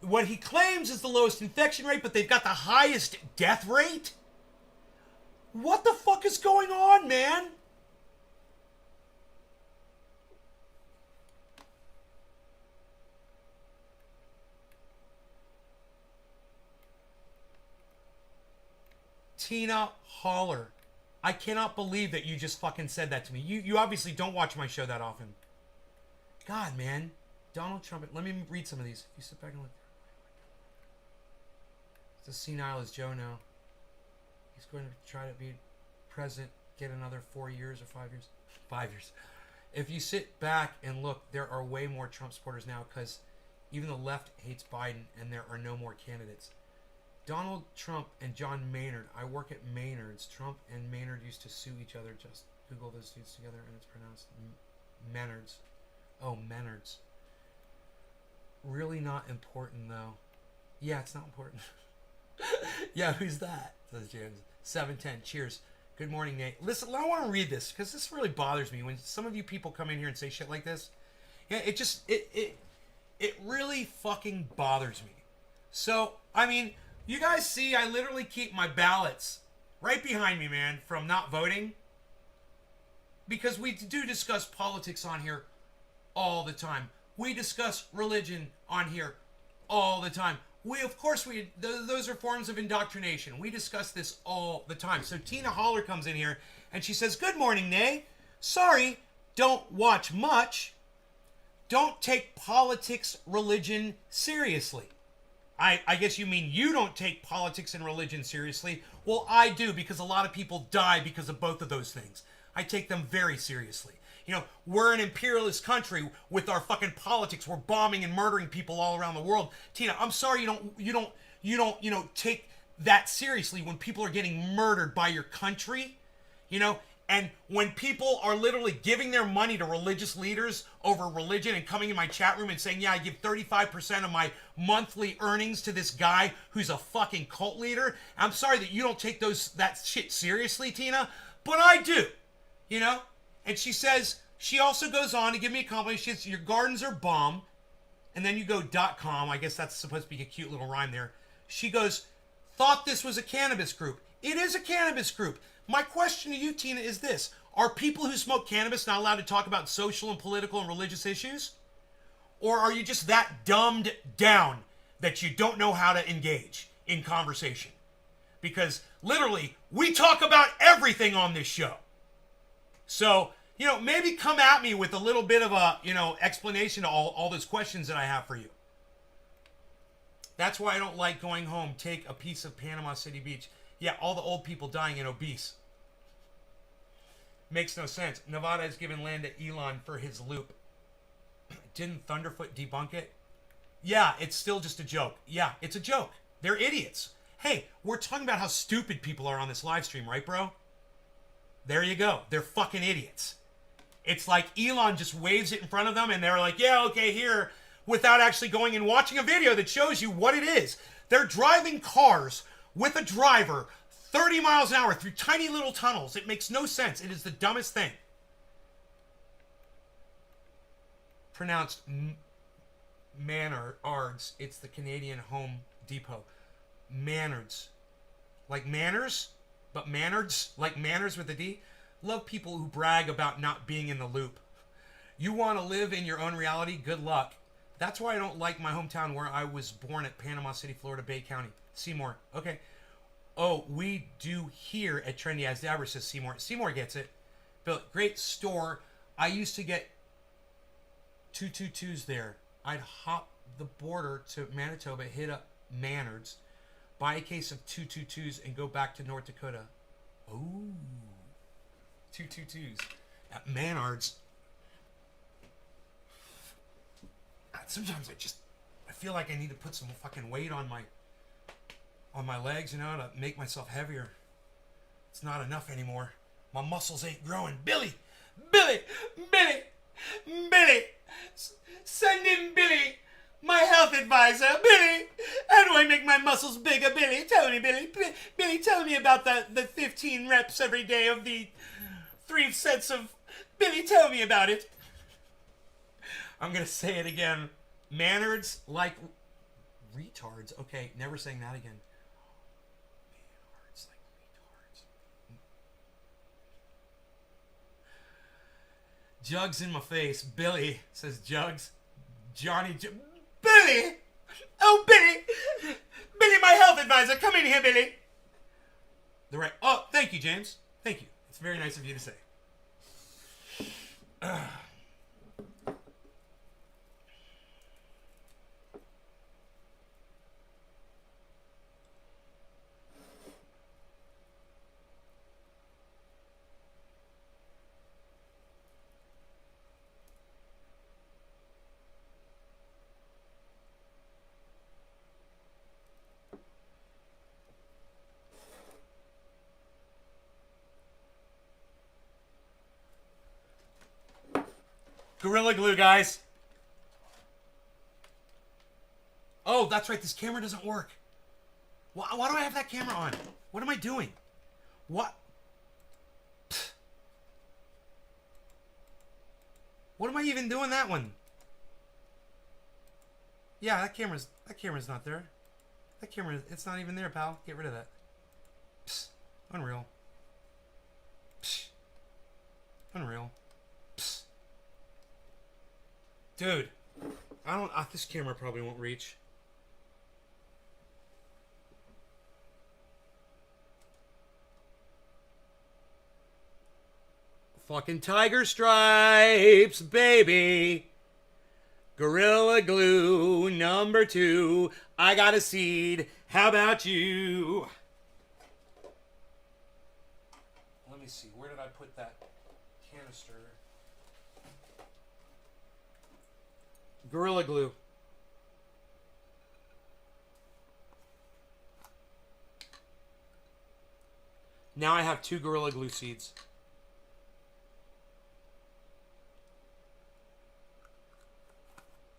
what he claims is the lowest infection rate, but they've got the highest death rate? What the fuck is going on, man? Tina Holler. I cannot believe that you just fucking said that to me. You obviously don't watch my show that often. God, man. Donald Trump. Let me read some of these. If you sit back and look. It's as senile as Joe now. He's going to try to be president, get another 4 years or 5 years. 5 years. If you sit back and look, there are way more Trump supporters now because even the left hates Biden and there are no more candidates. Donald Trump and John Maynard. I work at Maynard's. Trump and Maynard used to sue each other. Just Google those dudes together and it's pronounced Maynard's. Oh, Maynard's. Really not important, though. Yeah, it's not important. Yeah, who's that? Says James. 710. Cheers. Good morning, Nate. Listen, I want to read this because this really bothers me when some of you people come in here and say shit like this. Yeah, it really fucking bothers me. So, I mean, you guys see I literally keep my ballots right behind me, man, from not voting. Because we do discuss politics on here all the time. We discuss religion on here all the time. Those are forms of indoctrination. We discuss this all the time. So Tina Holler comes in here and she says, "Good morning, Nay. Sorry, don't watch much. Don't take politics, religion seriously." I guess you mean you don't take politics and religion seriously. Well, I do because a lot of people die because of both of those things. I take them very seriously. You know, we're an imperialist country with our fucking politics. We're bombing and murdering people all around the world. Tina, I'm sorry you don't take that seriously when people are getting murdered by your country, you know, and when people are literally giving their money to religious leaders over religion and coming in my chat room and saying, yeah, I give 35% of my monthly earnings to this guy who's a fucking cult leader. I'm sorry that you don't take that shit seriously, Tina, but I do, you know? And she says, she also goes on to give me a compliment. She says, your gardens are bomb. And then you go .com. I guess that's supposed to be a cute little rhyme there. She goes, thought this was a cannabis group. It is a cannabis group. My question to you, Tina, is this. Are people who smoke cannabis not allowed to talk about social and political and religious issues? Or are you just that dumbed down that you don't know how to engage in conversation? Because literally, we talk about everything on this show. So, you know, maybe come at me with a little bit of a, you know, explanation to all those questions that I have for you. That's why I don't like going home. Take a piece of Panama City Beach. Yeah, all the old people dying and obese. Makes no sense. Nevada has given land to Elon for his loop. Didn't Thunderfoot debunk it? Yeah, it's still just a joke. Yeah, it's a joke. They're idiots. Hey, we're talking about how stupid people are on this live stream, right, bro? There you go. They're fucking idiots. It's like Elon just waves it in front of them and they're like, yeah, okay, here, without actually going and watching a video that shows you what it is. They're driving cars with a driver 30 miles an hour through tiny little tunnels. It makes no sense. It is the dumbest thing. Pronounced Manards. It's the Canadian Home Depot. Manards. Like manners, but Manards, like manners with a D. Love people who brag about not being in the loop. You want to live in your own reality? Good luck. That's why I don't like my hometown where I was born at Panama City, Florida, Bay County. Seymour. Okay. Oh, we do here at Trendy As Dabber, says Seymour. Seymour gets it. Bill, great store. I used to get 222s there. I'd hop the border to Manitoba, hit up Manards, buy a case of 222s, and go back to North Dakota. Ooh. 222s at Manards. Sometimes I feel like I need to put some fucking weight on my legs, you know, to make myself heavier. It's not enough anymore. My muscles ain't growing. Billy! Send in Billy, my health advisor. Billy! How do I make my muscles bigger, Billy? Tell me, Billy. Billy, tell me about the 15 reps every day of the 3 sets of... Billy, tell me about it. I'm going to say it again. Manards like retards. Okay, never saying that again. Manards like retards. Jugs in my face. Billy, says Jugs. Billy! Oh, Billy! Billy, my health advisor. Come in here, Billy. The right... Oh, thank you, James. Thank you. It's very nice of you to say. Gorilla Glue, guys. Oh, that's right. This camera doesn't work. Why do I have that camera on? What am I doing? What? Pfft. What am I even doing that one? Yeah, that camera's not there. That camera, it's not even there, pal. Get rid of that. Psst. Unreal. Psst. Unreal. Psst. Dude, this camera probably won't reach. Fucking Tiger Stripes, baby. Gorilla Glue, number 2. I got a seed. How about you? Let me see. Where did I put that canister? Gorilla Glue. Now I have 2 Gorilla Glue seeds.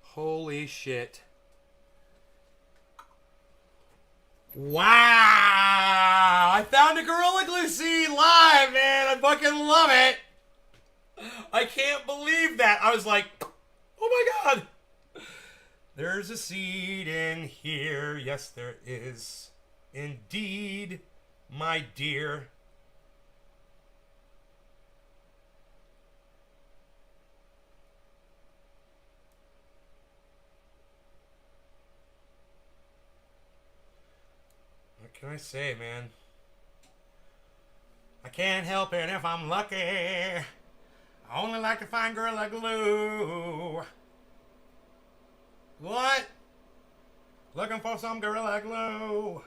Holy shit. Wow! I found a Gorilla Glue seed live, man! I fucking love it! I can't believe that. I was like, oh my god! There's a seed in here. Yes, there is. Indeed, my dear. What can I say, man? I can't help it if I'm lucky. I only like to find Gorilla Glue. What? Looking for some Gorilla Glue.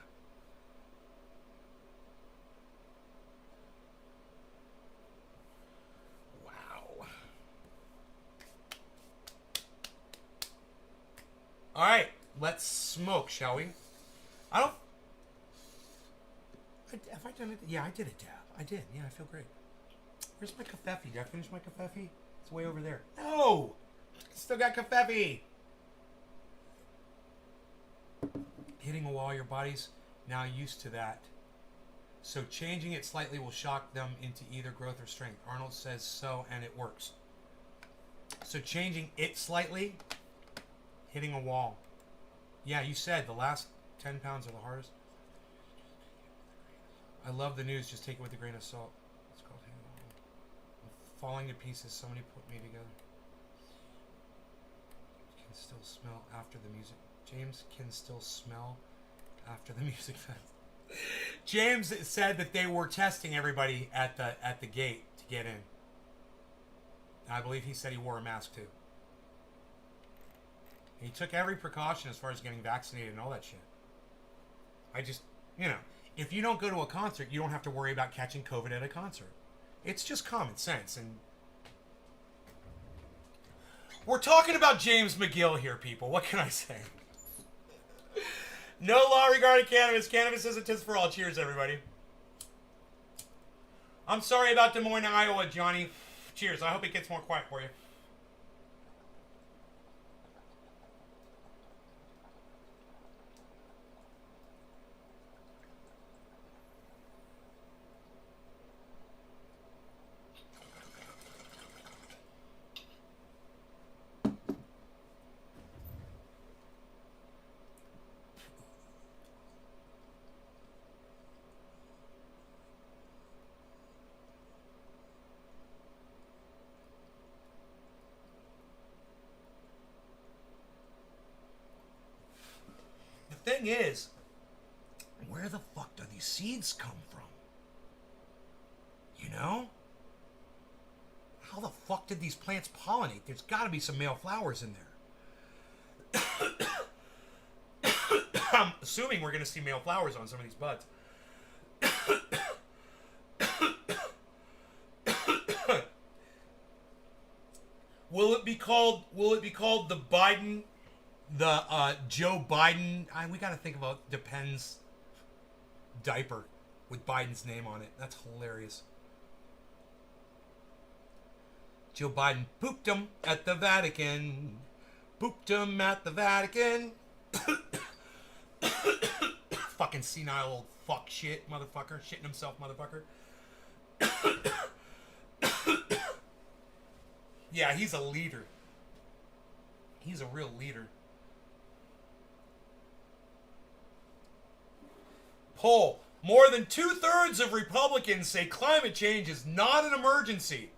Wow. All right, let's smoke, shall we? I don't. Have I done it? Yeah, I did a dab. I did. Yeah, I feel great. Where's my kafefe? Did I finish my kafefe? It's way over there. No! Still got kafefe! Hitting a wall, your body's now used to that. So changing it slightly will shock them into either growth or strength. Arnold says so, and it works. So changing it slightly, hitting a wall. Yeah, you said the last 10 pounds are the hardest. I love the news, just take it with a grain of salt. It's called hitting a wall. Falling to pieces, somebody put me together. Can still smell after the music. James can still smell after the music fest. James said that they were testing everybody at the gate to get in. I believe he said he wore a mask too. And he took every precaution as far as getting vaccinated and all that shit. I just, if you don't go to a concert, you don't have to worry about catching COVID at a concert. It's just common sense. And we're talking about James McGill here, people. What can I say? No law regarding cannabis. Cannabis is a test for all. Cheers, everybody. I'm sorry about Des Moines, Iowa, Johnny. Cheers. I hope it gets more quiet for you. Thing is, where the fuck do these seeds come from? How the fuck did these plants pollinate? There's got to be some male flowers in there. I'm assuming we're going to see male flowers on some of these buds. Will it be called the Biden? The Joe Biden, we got to think about Depends diaper with Biden's name on it. That's hilarious. Joe Biden pooped him at the Vatican. Pooped him at the Vatican. Fucking senile old fuck shit, motherfucker. Shitting himself, motherfucker. Yeah, he's a leader. He's a real leader. Poll. More than 2/3 of Republicans say climate change is not an emergency.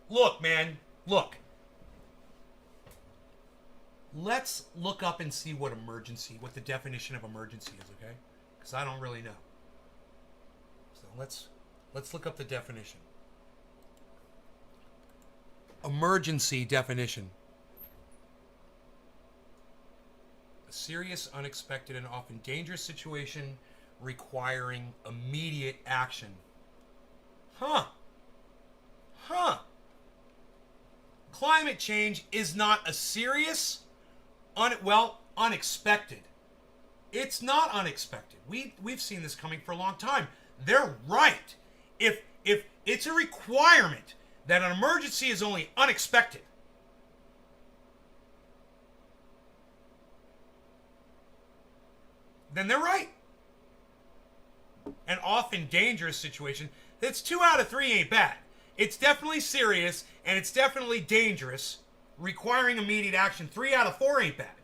Look, man. Look. Let's look up and see what the definition of emergency is, okay? Because I don't really know. So let's look up the definition. Emergency definition. A serious, unexpected, and often dangerous situation requiring immediate action. Huh. Climate change is not a serious, unexpected. It's not unexpected. We've seen this coming for a long time. They're right. If it's a requirement that an emergency is only unexpected, then they're right. An often dangerous situation, that's 2 out of 3 ain't bad. It's definitely serious, and it's definitely dangerous, requiring immediate action. 3 out of 4 ain't bad.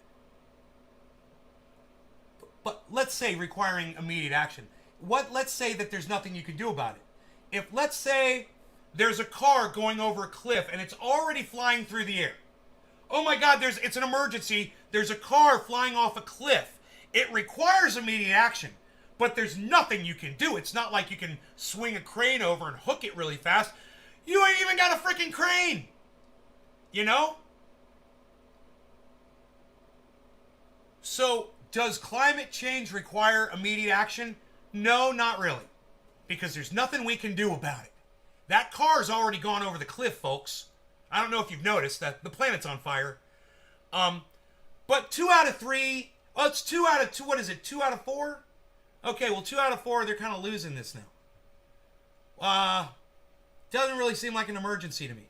But let's say requiring immediate action. Let's say that there's nothing you can do about it. If, let's say, there's a car going over a cliff, and it's already flying through the air. Oh my God, it's an emergency. There's a car flying off a cliff. It requires immediate action. But there's nothing you can do. It's not like you can swing a crane over and hook it really fast. You ain't even got a freaking crane. So Does climate change require immediate action? No, not really. Because there's nothing we can do about it. That car's already gone over the cliff, folks. I don't know if you've noticed that the planet's on fire. But 2 out of 3, oh, it's 2 out of 2, what is it, 2 out of 4? Okay, well, 2 out of 4, they're kind of losing this now. Doesn't really seem like an emergency to me.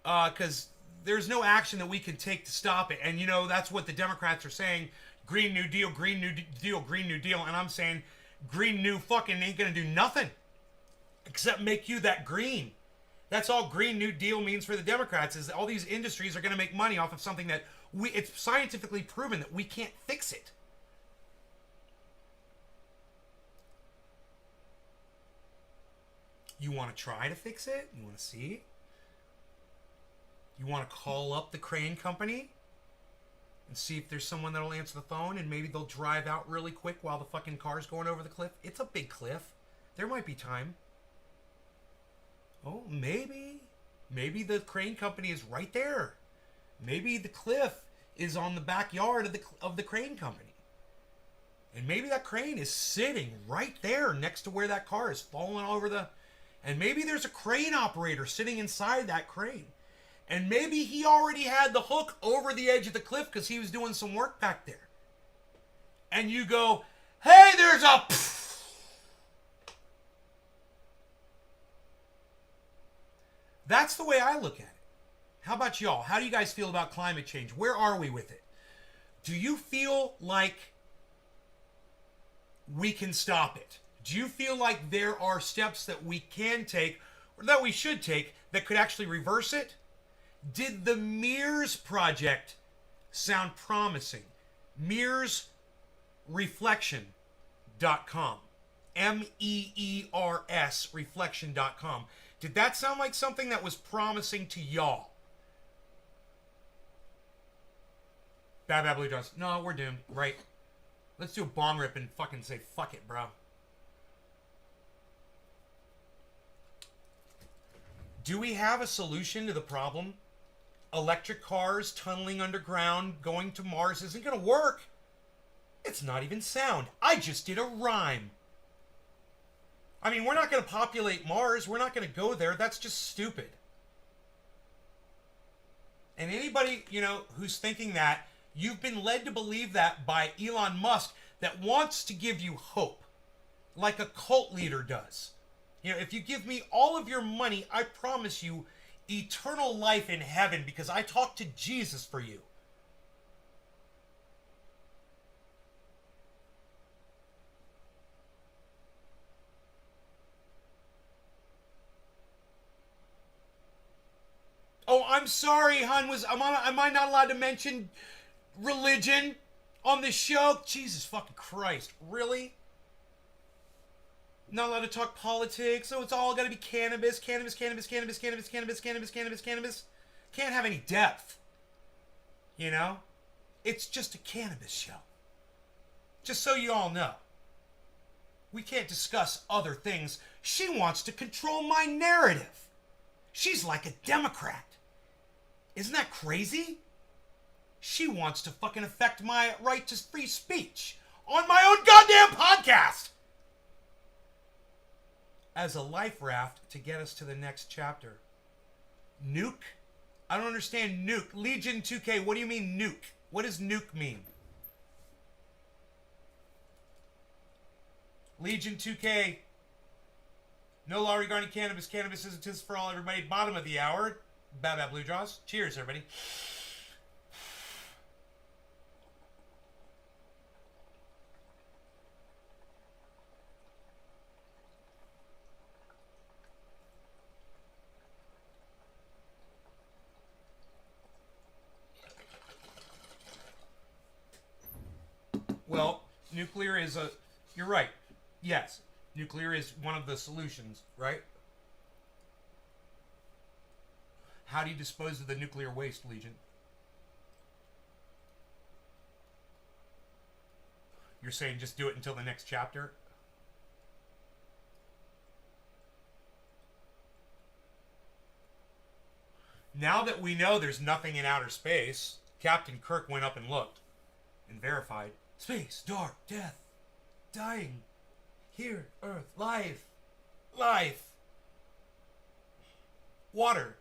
Because there's no action that we can take to stop it. And, you know, that's what the Democrats are saying. Green New Deal, Green New Deal, Green New Deal. And I'm saying Green New fucking ain't going to do nothing except make you that green. That's all Green New Deal means for the Democrats, is all these industries are going to make money off of something that it's scientifically proven that we can't fix it. You want to try to fix it? You want to see? You want to call up the crane company and see if there's someone that'll answer the phone, and maybe they'll drive out really quick while the fucking car's going over the cliff? It's a big cliff. There might be time. Oh, maybe. Maybe the crane company is right there. Maybe the cliff is on the backyard of the crane company. And maybe that crane is sitting right there next to where that car is falling over the... And maybe there's a crane operator sitting inside that crane. And maybe he already had the hook over the edge of the cliff because he was doing some work back there. And you go, hey, there's a... That's the way I look at it. How about y'all? How do you guys feel about climate change? Where are we with it? Do you feel like we can stop it? Do you feel like there are steps that we can take, or that we should take, that could actually reverse it? Did the Mears Project sound promising? MearsReflection.com. MEERS Reflection.com. Did that sound like something that was promising to y'all? Bad Blue Jaws. No, we're doomed. Right. Let's do a bomb rip and fucking say, fuck it, bro. Do we have a solution to the problem? Electric cars tunneling underground, going to Mars isn't going to work. It's not even sound. I just did a rhyme. I mean, we're not going to populate Mars. We're not going to go there. That's just stupid. And anybody, you know, who's thinking that, you've been led to believe that by Elon Musk, that wants to give you hope, like a cult leader does. You know, if you give me all of your money, I promise you eternal life in heaven because I talked to Jesus for you. Oh, I'm sorry, hon. Am I not allowed to mention religion on this show? Jesus fucking Christ. Really? Not allowed to talk politics, so it's all got to be cannabis. Can't have any depth. You know? It's just a cannabis show. Just so you all know. We can't discuss other things. She wants to control my narrative. She's like a Democrat. Isn't that crazy? She wants to fucking affect my right to free speech on my own goddamn podcast as a life raft to get us to the next chapter. Nuke? I don't understand nuke. Legion 2K, what do you mean nuke? What does nuke mean? Legion 2K. No law regarding cannabis. Cannabis isn't just for all, everybody. Bottom of the hour. Bad Blue Jaws. Cheers, everybody. Well, nuclear is a... You're right. Yes. Nuclear is one of the solutions, right? How do you dispose of the nuclear waste, Legion? You're saying just do it until the next chapter? Now that we know there's nothing in outer space, Captain Kirk went up and looked. and verified. Space, dark, death, dying, here, Earth, life, life, water,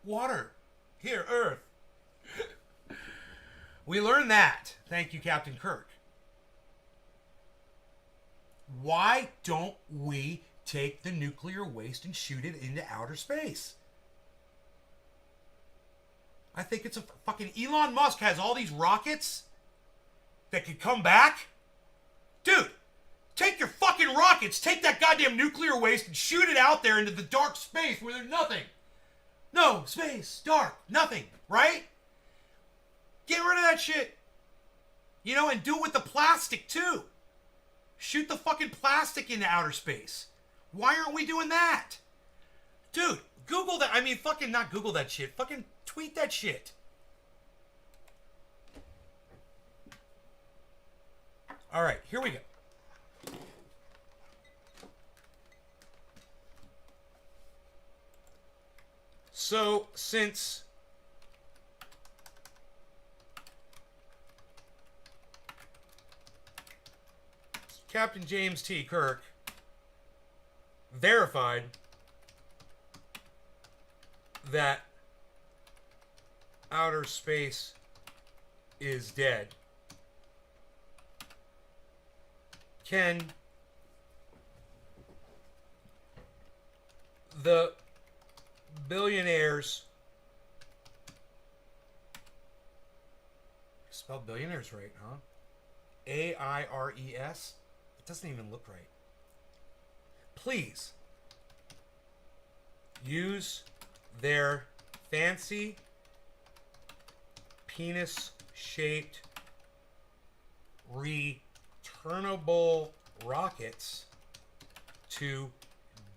water, here, Earth. We learned that. Thank you, Captain Kirk. Why don't we take the nuclear waste and shoot it into outer space? I think it's a fucking... Elon Musk has all these rockets that could come back. Dude, take your fucking rockets, take that goddamn nuclear waste and shoot it out there into the dark space where there's nothing. No, space, dark, nothing, right? Get rid of that shit. You know, and do it with the plastic too. Shoot the fucking plastic into outer space. Why aren't we doing that? Dude, Google that. I mean, fucking not Google that shit. Fucking tweet that shit. All right, here we go. So, since Captain James T. Kirk verified that outer space is dead, can the billionaires... Spelled billionaires right, huh? A-I-R-E-S? It doesn't even look right. Please use their fancy penis-shaped returnable rockets to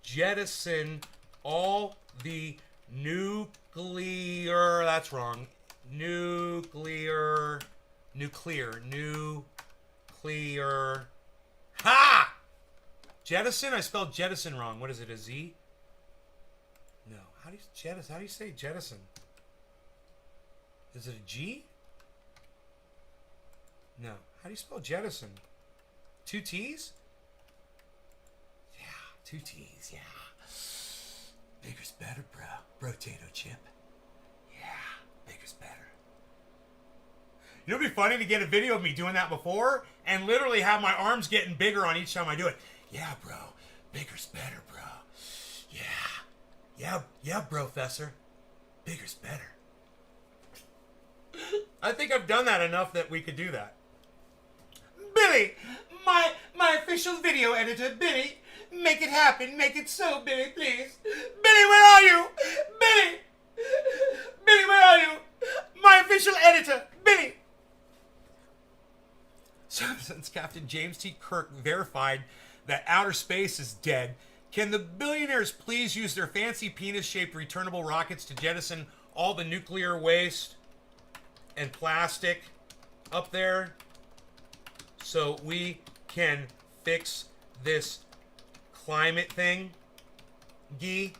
jettison all the nuclear... That's wrong. Nuclear... Ha! Jettison? I spelled jettison wrong. What is it, a Z? No. How do you say jettison? Is it a G? No. How do you spell jettison? 2 T's? Yeah, 2 T's, yeah. Bigger's better, bro. Potato chip. Yeah, bigger's better. You know, it'd be funny to get a video of me doing that before and literally have my arms getting bigger on each time I do it. Yeah, bro. Bigger's better, bro. Yeah. Yeah, Professor. Bigger's better. I think I've done that enough that we could do that. Billy! My official video editor, Billy. Make it happen. Make it so, Billy, please. Billy, where are you? Billy! Billy, where are you? My official editor, Billy! So, since Captain James T. Kirk verified that outer space is dead, can the billionaires please use their fancy penis-shaped returnable rockets to jettison all the nuclear waste and plastic up there so we can fix this climate thing? Gee?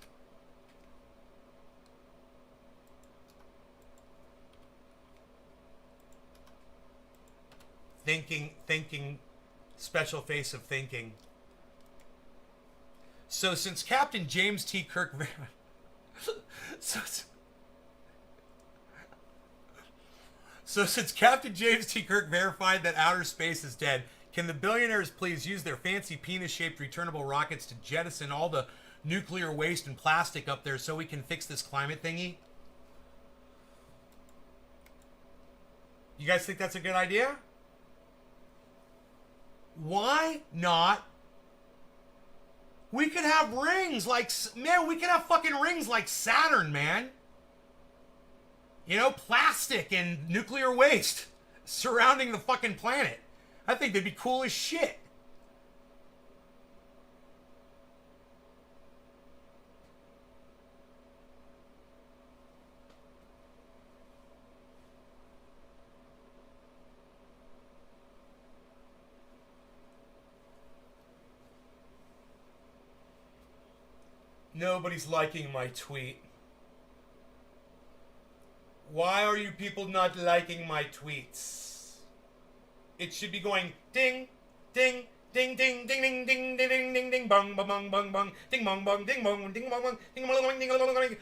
Thinking, special face of thinking. So since Captain James T. Kirk... So since Captain James T. Kirk verified that outer space is dead, can the billionaires please use their fancy penis-shaped returnable rockets to jettison all the nuclear waste and plastic up there so we can fix this climate thingy? You guys think that's a good idea? Why not? We could have rings like... Man, we could have fucking rings like Saturn, man. You know, plastic and nuclear waste surrounding the fucking planet. I think they'd be cool as shit. Nobody's liking my tweet. Why are you people not liking my tweets? It should be going ding, ding, ding, ding, ding, ding, ding, ding, ding, ding, ding, bong, bong, bong, bong, bong, ding, bong, bong, ding, bong, ding, bong, bong, ding, bong, bong, ding, bong, bong, ding,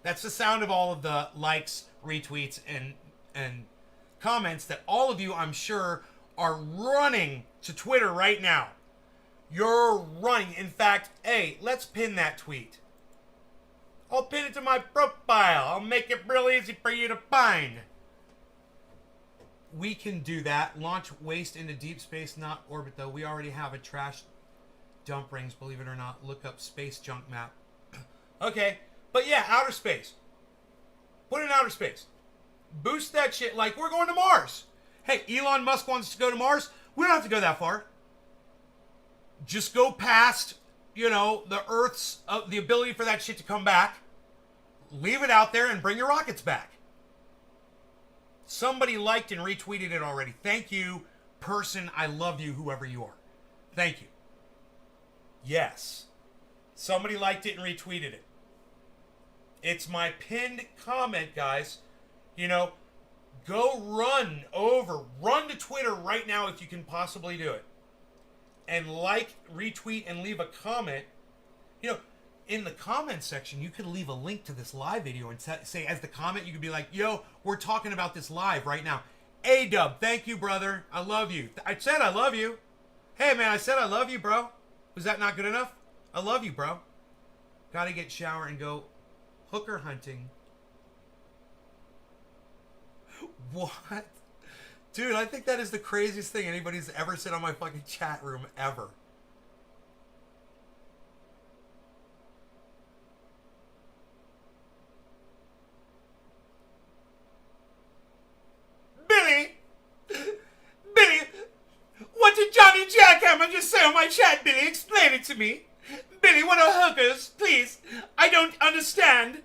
That's the sound of all of the likes, retweets, and comments that all of you, I'm sure, are running to Twitter right now. You're running. In fact, hey, let's pin that tweet. I'll pin it to my profile. I'll make it real easy for you to find. We can do that. Launch waste into deep space, not orbit, though. We already have a trash dump rings, believe it or not. Look up space junk map. Okay. But yeah, outer space. Put in outer space. Boost that shit like we're going to Mars. Hey, Elon Musk wants to go to Mars. We don't have to go that far. Just go past, the Earth's, the ability for that shit to come back. Leave it out there and bring your rockets back. Somebody liked and retweeted it already. Thank you, person. I love you, whoever you are. Thank you. Yes. Somebody liked it and retweeted it. It's my pinned comment, guys. Go run to Twitter right now if you can possibly do it. And like, retweet, and leave a comment. In the comment section, you could leave a link to this live video and say, as the comment, you could be like, yo, we're talking about this live right now. A-Dub, thank you, brother. I love you. I said I love you. Hey, man, I said I love you, bro. Was that not good enough? I love you, bro. Gotta get shower and go hooker hunting. What? Dude, I think that is the craziest thing anybody's ever said on my fucking chat room ever. Billy! Billy! What did Johnny Jackhammer just say on my chat, Billy? Explain it to me. Billy, what are hookers? Please. I don't understand.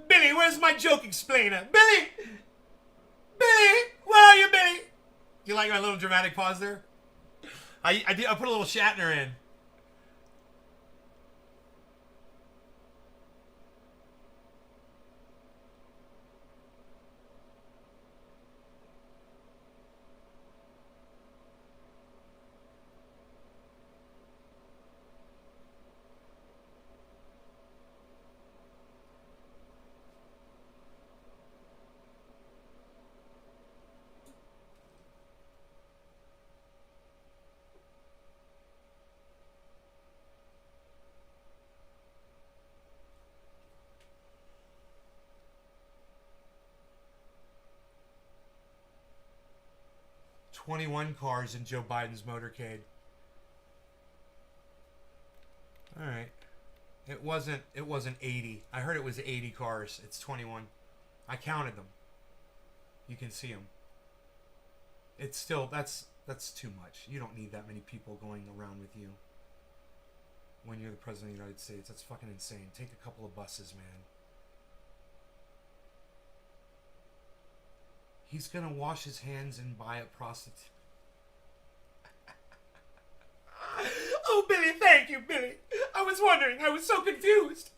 Billy, where's my joke explainer? Billy! Billy! Where are you, Billy? You like my little dramatic pause there? I put a little Shatner in. "21 cars in Joe Biden's motorcade." All right. It wasn't 80. I heard it was 80 cars. It's 21. I counted them. You can see them. It's still, that's too much. You don't need that many people going around with you when you're the president of the United States. That's fucking insane. Take a couple of buses, man. He's gonna wash his hands and buy a prostitute. Oh, Billy, thank you, Billy. I was wondering. I was so confused.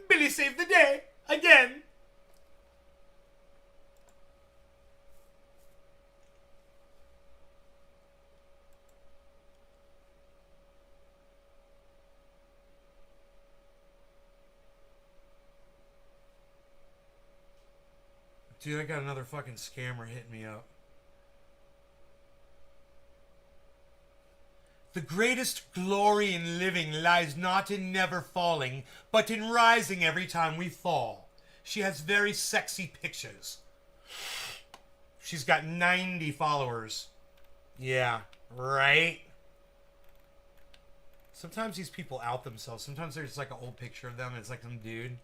Billy saved the day. Again. Dude, I got another fucking scammer hitting me up. The greatest glory in living lies not in never falling, but in rising every time we fall. She has very sexy pictures. She's got 90 followers. Yeah, right? Sometimes these people out themselves. Sometimes there's like an old picture of them and it's like some dude.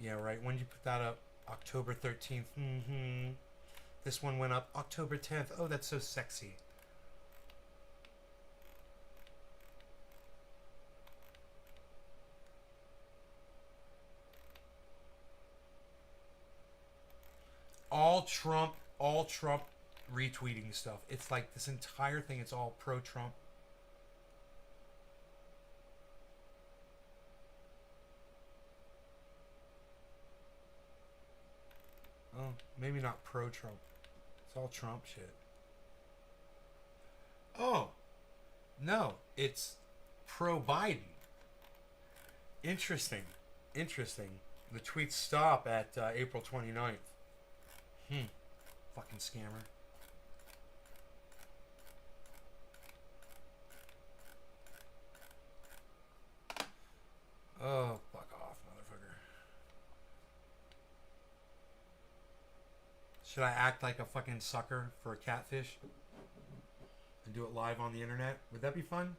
Yeah, right. When did you put that up? October 13th. Mm-hmm. This one went up October 10th. Oh, that's so sexy. All Trump, retweeting stuff. It's like this entire thing, it's all pro-Trump. Oh, maybe not pro-Trump. It's all Trump shit. Oh, no, it's pro-Biden. Interesting. Interesting. The tweets stop at April 29th. Fucking scammer. Oh, fuck off, motherfucker. Should I act like a fucking sucker for a catfish? And do it live on the internet? Would that be fun?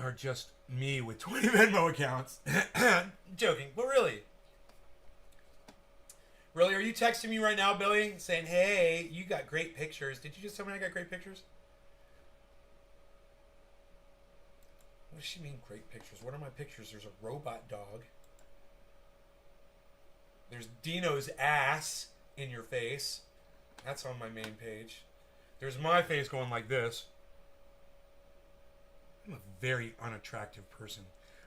Or just me with 20 Venmo accounts. Joking, but really. Really, are you texting me right now, Billy? Saying, hey, you got great pictures. Did you just tell me I got great pictures? What does she mean, great pictures? What are my pictures? There's a robot dog. There's Dino's ass in your face. That's on my main page. There's my face going like this. I'm a very unattractive person.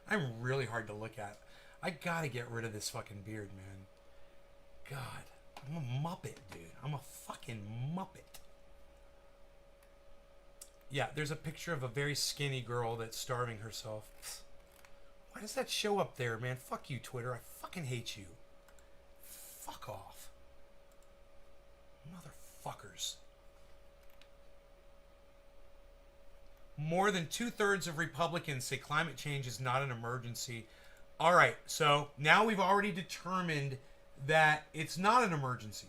I'm really hard to look at. I gotta get rid of this fucking beard, man. God, I'm a Muppet, dude. I'm a fucking Muppet. Yeah, there's a picture of a very skinny girl that's starving herself. Why does that show up there, man? Fuck you, Twitter. I fucking hate you. Fuck off. Motherfuckers. More than 2/3 of Republicans say climate change is not an emergency. All right, so now we've already determined that it's not an emergency.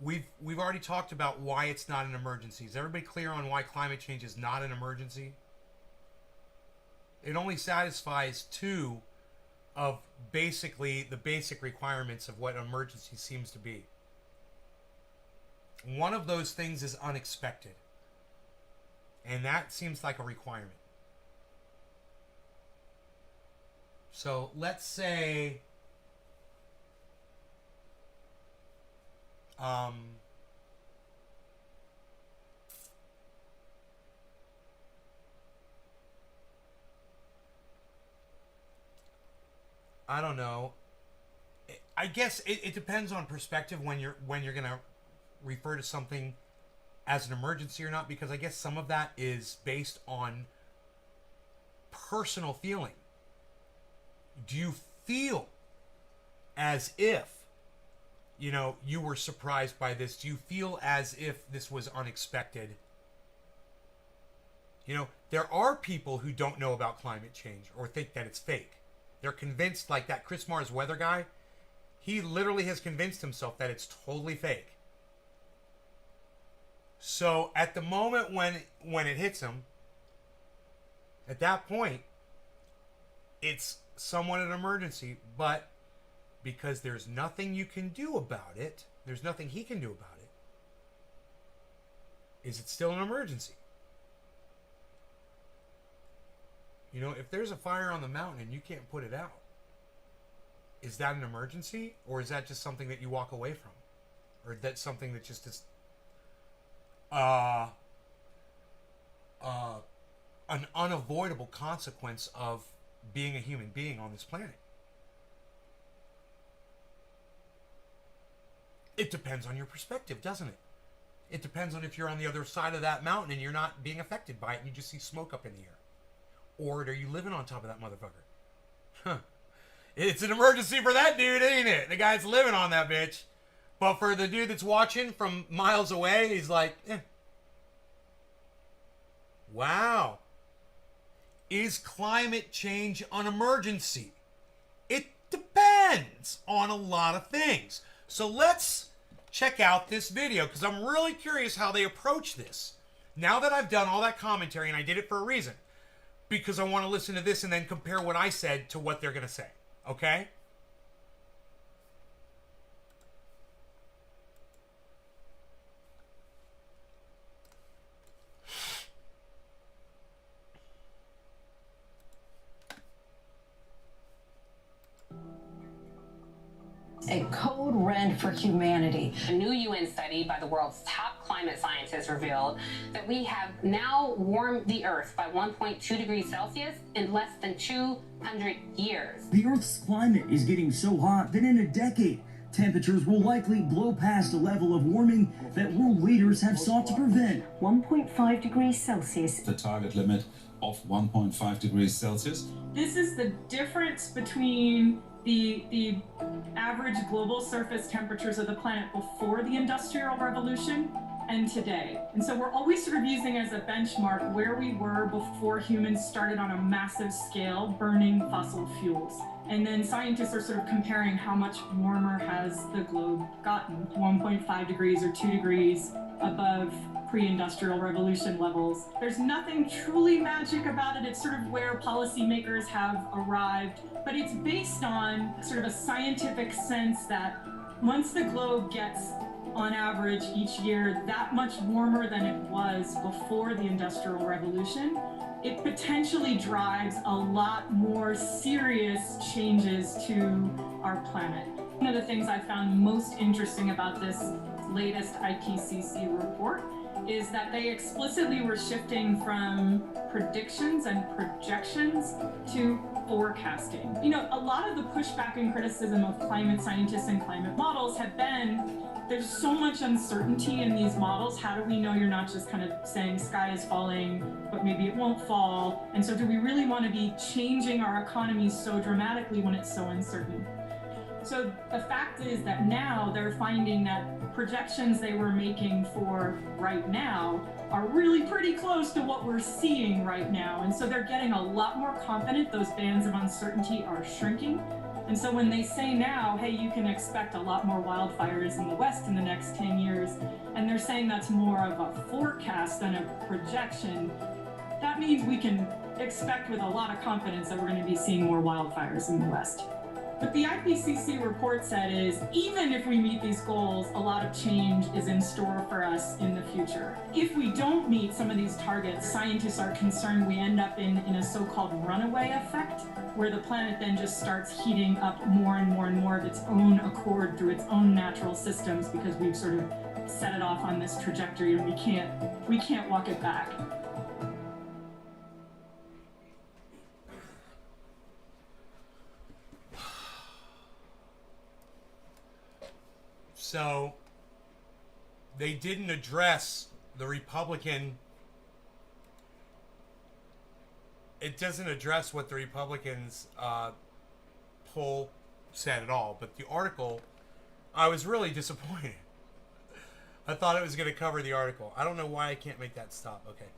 We've already talked about why it's not an emergency. Is everybody clear on why climate change is not an emergency? It only satisfies two of basically the basic requirements of what an emergency seems to be. One of those things is unexpected. And that seems like a requirement. So let's say I don't know. I guess it depends on perspective when you're gonna refer to something as an emergency or not, because I guess some of that is based on personal feeling. Do you feel as if, you were surprised by this? Do you feel as if this was unexpected? There are people who don't know about climate change or think that it's fake. They're convinced, like that Chris Mars weather guy, he literally has convinced himself that it's totally fake. So at the moment when it hits him, at that point, it's somewhat an emergency, but because there's nothing you can do about it, there's nothing he can do about it, is it still an emergency? If there's a fire on the mountain and you can't put it out, is that an emergency? Or is that just something that you walk away from? Or that's something that just is an unavoidable consequence of being a human being on this planet? It depends on your perspective, doesn't it? It depends on if you're on the other side of that mountain and you're not being affected by it and you just see smoke up in the air. Or are you living on top of that motherfucker? Huh. It's an emergency for that dude, ain't it? The guy's living on that bitch. But for the dude that's watching from miles away, he's like, eh. Wow. Is climate change an emergency? It depends on a lot of things. So let's check out this video, because I'm really curious how they approach this. Now that I've done all that commentary, and I did it for a reason, because I want to listen to this and then compare what I said to what they're going to say. Okay? end for humanity. A new UN study by the world's top climate scientists revealed that we have now warmed the Earth by 1.2 degrees Celsius in less than 200 years. The Earth's climate is getting so hot that in a decade, temperatures will likely blow past a level of warming that world leaders have sought to prevent. 1.5 degrees Celsius. The target limit of 1.5 degrees Celsius. This is the difference between the average global surface temperatures of the planet before the Industrial Revolution and today. And so we're always sort of using as a benchmark where we were before humans started on a massive scale burning fossil fuels. And then scientists are sort of comparing how much warmer has the globe gotten, 1.5 degrees or 2 degrees above pre-industrial revolution levels. There's nothing truly magic about it. It's sort of where policymakers have arrived, but it's based on sort of a scientific sense that once the globe gets, on average each year, that much warmer than it was before the Industrial Revolution, it potentially drives a lot more serious changes to our planet. One of the things I found most interesting about this latest IPCC report is that they explicitly were shifting from predictions and projections to forecasting. You know, a lot of the pushback and criticism of climate scientists and climate models have been there's so much uncertainty in these models. How do we know you're not just kind of saying sky is falling, but maybe it won't fall? And so do we really want to be changing our economy so dramatically when it's so uncertain? So the fact is that now they're finding that projections they were making for right now are really pretty close to what we're seeing right now. And so they're getting a lot more confident. Those bands of uncertainty are shrinking. And so when they say now, hey, you can expect a lot more wildfires in the West in the next 10 years, and they're saying that's more of a forecast than a projection, that means we can expect with a lot of confidence that we're going to be seeing more wildfires in the West. What the IPCC report said is, even if we meet these goals, a lot of change is in store for us in the future. If we don't meet some of these targets, scientists are concerned we end up in a so-called runaway effect, where the planet then just starts heating up more and more and more of its own accord through its own natural systems because we've sort of set it off on this trajectory and we can't walk it back. So they didn't address the Republican. It doesn't address what the Republicans poll said at all. But the article, I was really disappointed. I thought it was going to cover the article. I don't know why I can't make that stop. Okay.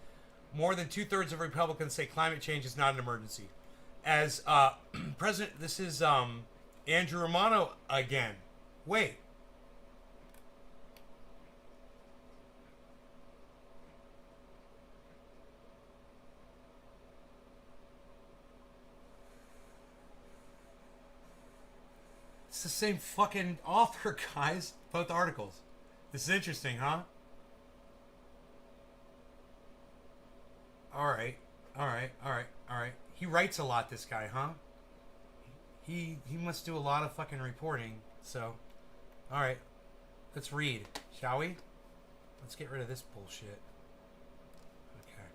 More than 2/3 of Republicans say climate change is not an emergency. As President, this is Andrew Romano again. Wait. It's the same fucking author, guys. Both articles. This is interesting, huh? Alright. He writes a lot, this guy, huh? He must do a lot of fucking reporting, so... Alright. Let's read, shall we? Let's get rid of this bullshit. Okay.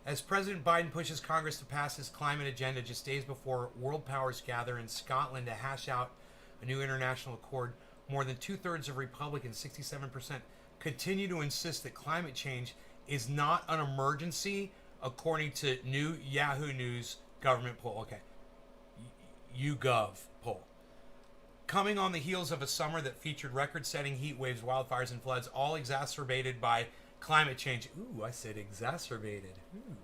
As President Biden pushes Congress to pass his climate agenda just days before world powers gather in Scotland to hash out a new international accord, more than 2/3 of Republicans, 67%, continue to insist that climate change is not an emergency, according to new Yahoo News government poll. Okay. YouGov poll. Coming on the heels of a summer that featured record-setting heat waves, wildfires, and floods, all exacerbated by climate change. Ooh, I said exacerbated. Ooh.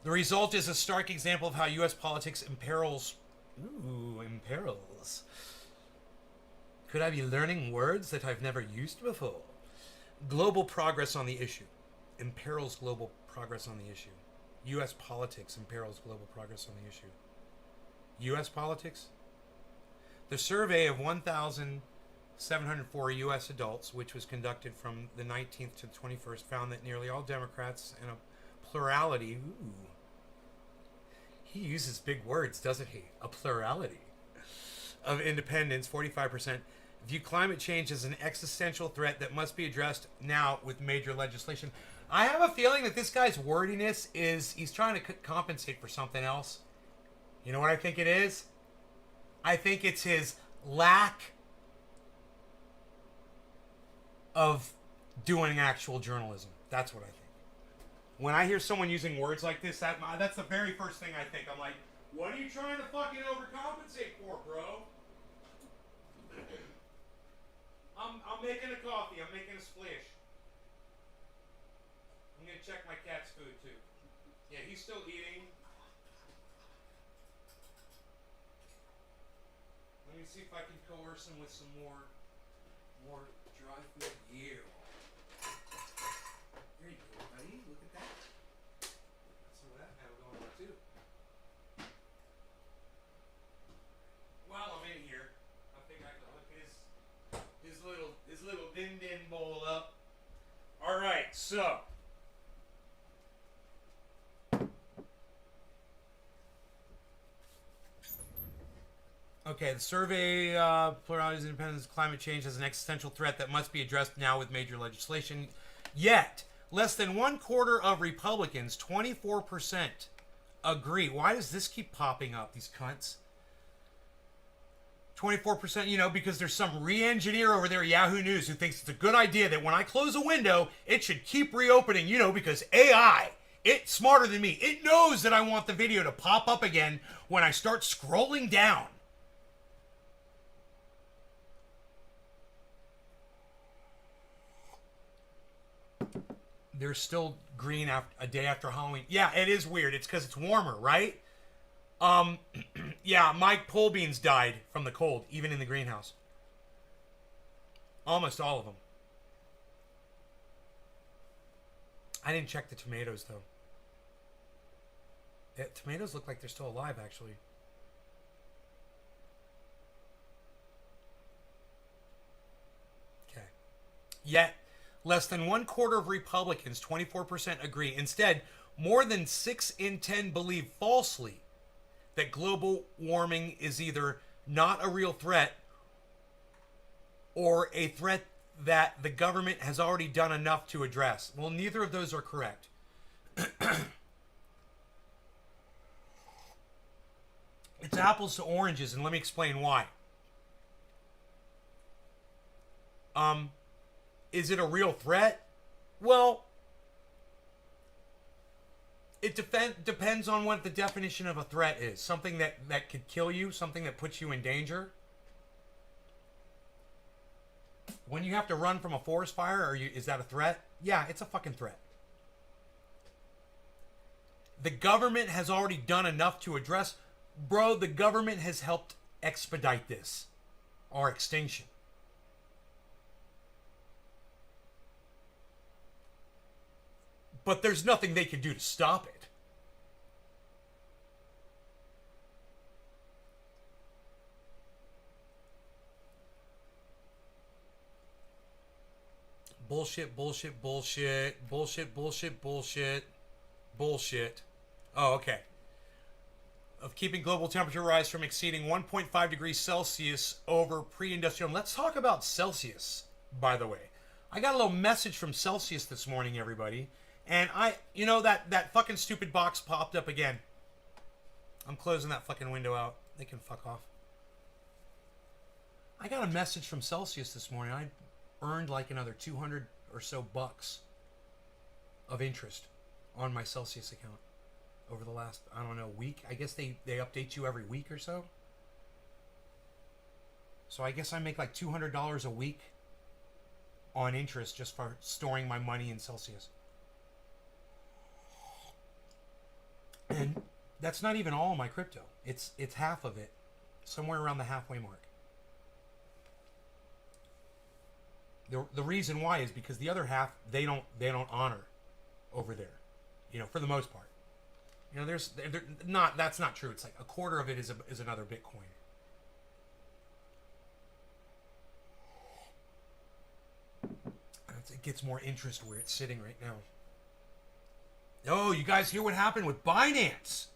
The result is a stark example of how U.S. politics imperils. Ooh, imperils. Could I be learning words that I've never used before? Global progress on the issue. Imperils global progress on the issue. U.S. politics imperils global progress on the issue. U.S. politics? The survey of 1,704 U.S. adults, which was conducted from the 19th to the 21st, found that nearly all Democrats and a plurality... Ooh. He uses big words, doesn't he? A plurality of independents, 45%, view climate change as an existential threat that must be addressed now with major legislation. I have a feeling that this guy's wordiness is he's trying to compensate for something else. You know what I think it is? I think it's his lack of doing actual journalism. That's what I think. When I hear someone using words like this, that's the very first thing I think. I'm like, what are you trying to fucking overcompensate for, bro? I'm making a coffee. I'm making a splish. I'm gonna check my cat's food too. Yeah, he's still eating. Let me see if I can coerce him with some more dry food. Yeah. There you go, buddy. Look at that. Some of that now going on too. While I'm in here, I think I can hook his little din din bowl up. All right, so. Okay, the survey, pluralities, independence, climate change as an existential threat that must be addressed now with major legislation. Yet, less than 1/4 of Republicans, 24%, agree. Why does this keep popping up, these cunts? 24%, you know, because there's some re-engineer over there at Yahoo News who thinks it's a good idea that when I close a window, it should keep reopening, you know, because AI, it's smarter than me. It knows that I want the video to pop up again when I start scrolling down. There's still green after a day after Halloween. Yeah, it is weird. It's because it's warmer, right? Yeah, my pole beans died from the cold, even in the greenhouse. Almost all of them. I didn't check the tomatoes, though. Yeah, tomatoes look like they're still alive, actually. Okay. Yet, less than 1/4 of Republicans, 24%, agree. Instead, more than 6 in 10 believe falsely that global warming is either not a real threat or a threat that the government has already done enough to address. Well, neither of those are correct. It's apples to oranges, and let me explain why. Is it a real threat? Well, it depends on what the definition of a threat is. Something that could kill you, something that puts you in danger. When you have to run from a forest fire, is that a threat? Yeah, it's a fucking threat. The government has already done enough to address. Bro, the government has helped expedite this. Our extinction. But there's nothing they can do to stop it. Bullshit, bullshit, bullshit, bullshit, bullshit, bullshit, bullshit. Oh, okay. Of keeping global temperature rise from exceeding 1.5 degrees Celsius over pre-industrial. Let's talk about Celsius, by the way. I got a little message from Celsius this morning, everybody. And you know, that fucking stupid box popped up again. I'm closing that fucking window out. They can fuck off. I got a message from Celsius this morning. I earned like another 200 or so bucks of interest on my Celsius account over the last, I don't know, week. I guess they update you every week or so. So I guess I make like $200 a week on interest just for storing my money in Celsius. And that's not even all of my crypto. It's half of it, somewhere around the halfway mark. The reason why is because the other half they don't honor over there, you know, for the most part. You know, that's not true. It's like 1/4 of it is another Bitcoin. It gets more interest where it's sitting right now. Oh, you guys hear what happened with Binance?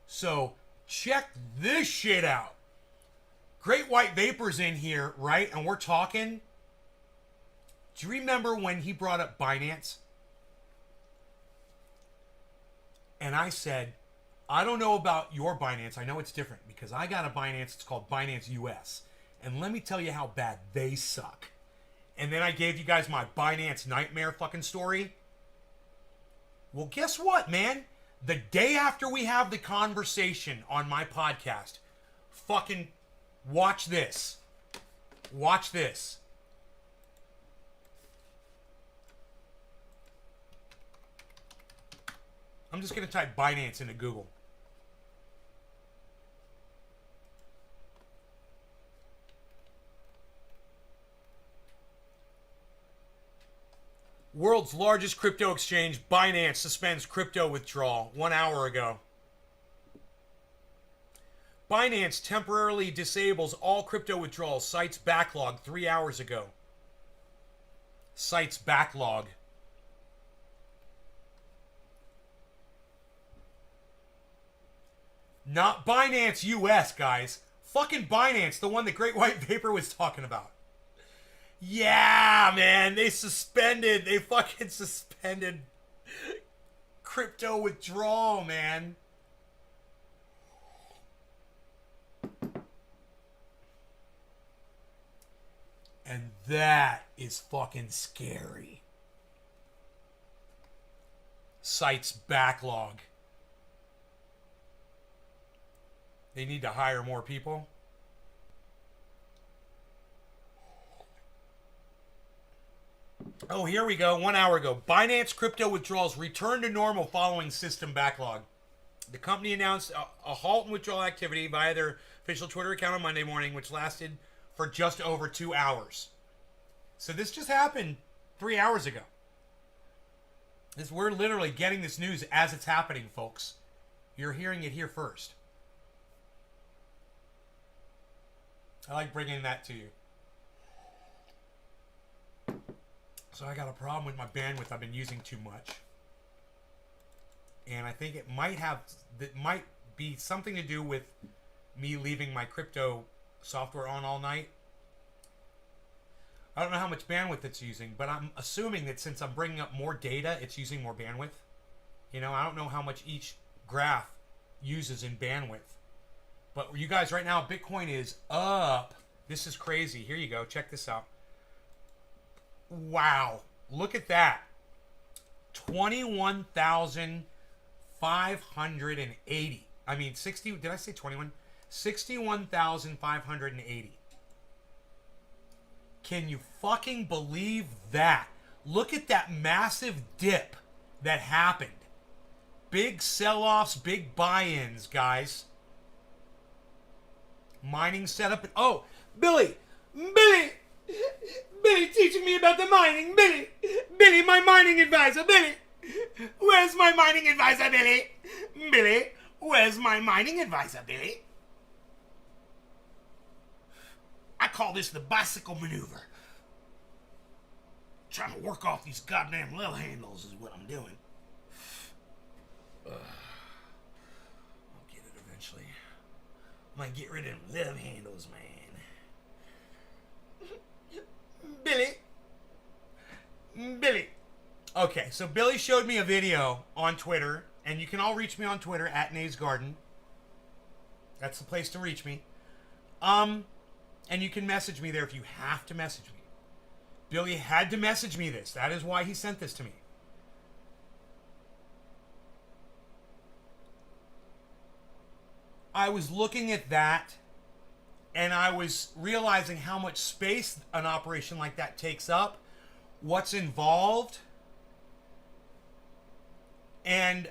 So check this shit out. Great White Vapor's in here, right? And we're talking. Do you remember when he brought up Binance? And I said, I don't know about your Binance. I know it's different because I got a Binance. It's called Binance US. And let me tell you how bad they suck. And then I gave you guys my Binance nightmare fucking story. Well, guess what, man? The day after we have the conversation on my podcast, fucking watch this. Watch this. I'm just going to type Binance into Google. World's largest crypto exchange, Binance, suspends crypto withdrawal 1 hour ago. Binance temporarily disables all crypto withdrawals, cites backlog 3 hours ago. Cites backlog. Not Binance US, guys. Fucking Binance, the one that Great White Vapor was talking about. Yeah, man, they fucking suspended crypto withdrawal, man. And that is fucking scary. Sites backlog. They need to hire more people. Oh, here we go. 1 hour ago. Binance crypto withdrawals return to normal following system backlog. The company announced a halt in withdrawal activity via their official Twitter account on Monday morning, which lasted for just over 2 hours. So this just happened 3 hours ago. We're literally getting this news as it's happening, folks. You're hearing it here first. I like bringing that to you. So I got a problem with my bandwidth. I've been using too much. And I think it might be something to do with me leaving my crypto software on all night. I don't know how much bandwidth it's using, but I'm assuming that since I'm bringing up more data, it's using more bandwidth. You know, I don't know how much each graph uses in bandwidth. But you guys, right now, Bitcoin is up. This is crazy. Here you go. Check this out. Wow. Look at that. 21,580. I mean, 60. Did I say 21? 61,580. Can you fucking believe that? Look at that massive dip that happened. Big sell-offs, big buy-ins, guys. Mining setup. Oh, Billy, teaching me about the mining. Billy, my mining advisor. Billy, where's my mining advisor, Billy? Billy, where's my mining advisor, Billy? I call this the bicycle maneuver. Trying to work off these goddamn love handles is what I'm doing. I'll get it eventually. I might get rid of them love handles, man. Billy. Okay, so Billy showed me a video on Twitter, and you can all reach me on Twitter at Nays Garden. That's the place to reach me. And you can message me there if you have to message me. Billy had to message me this. That is why he sent this to me. I was looking at that, and I was realizing how much space an operation like that takes up, what's involved, and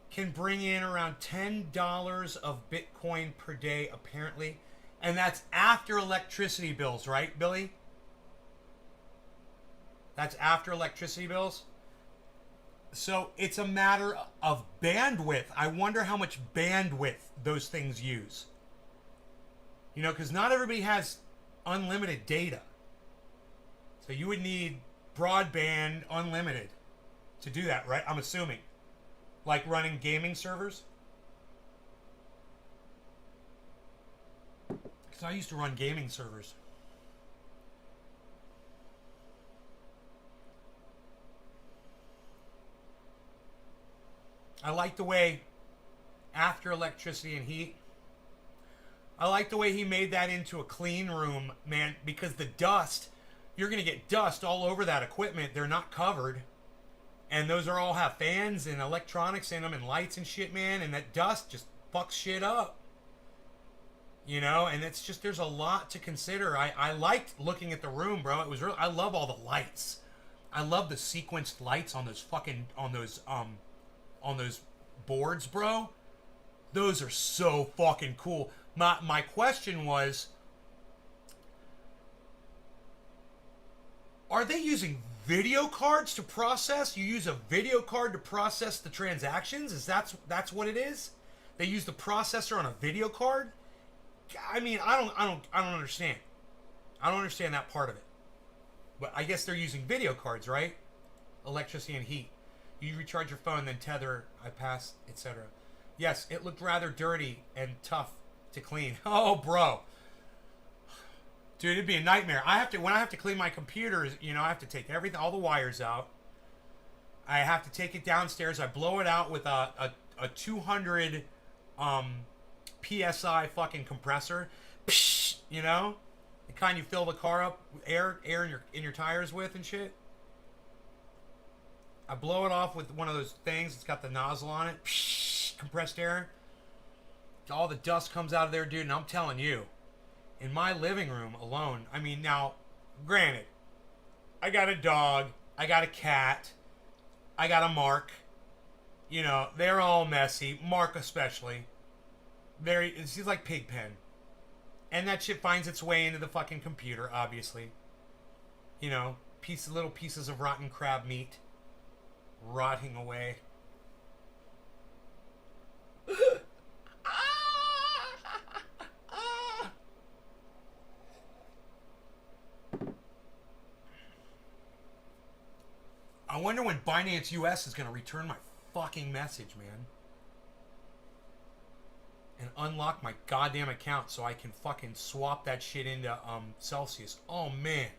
can bring in around $10 of Bitcoin per day, apparently. And that's after electricity bills, right, Billy? That's after electricity bills? So it's a matter of bandwidth. I wonder how much bandwidth those things use. You know, because not everybody has unlimited data. So you would need broadband unlimited to do that, right? I'm assuming. Like running gaming servers. Because I used to run gaming servers. I like the way, after electricity and heat, I like the way he made that into a clean room, man, because the dust, you're going to get dust all over that equipment. They're not covered. And those are all have fans and electronics in them and lights and shit, man. And that dust just fucks shit up. You know, and it's just, there's a lot to consider. I liked looking at the room, bro. It was real. I love all the lights. I love the sequenced lights on those fucking, on those boards, bro. Those are so fucking cool. My question was, are they using video cards to process? You use a video card to process the transactions? Is that's what it is? They use the processor on a video card? I mean, I don't understand. I don't understand that part of it. But I guess they're using video cards, right? Electricity and heat. You recharge your phone, then tether, iPass, etc. Yes, it looked rather dirty and tough to clean. Oh, bro. Dude, it'd be a nightmare. When I have to clean my computer, you know, I have to take everything, all the wires out. I have to take it downstairs. I blow it out with a 200 PSI fucking compressor. Psh, you know? The kind you fill the car up with air in your tires with and shit. I blow it off with one of those things. It's got the nozzle on it. Psh, compressed air. All the dust comes out of there, dude. And I'm telling you, in my living room alone, I mean, now, granted, I got a dog. I got a cat. I got a Mark. You know, they're all messy. Mark especially. He's like Pigpen. And that shit finds its way into the fucking computer, obviously. You know, little pieces of rotten crab meat. Rotting away. I wonder when Binance US is going to return my fucking message, man. And unlock my goddamn account so I can fucking swap that shit into Celsius. Oh, man.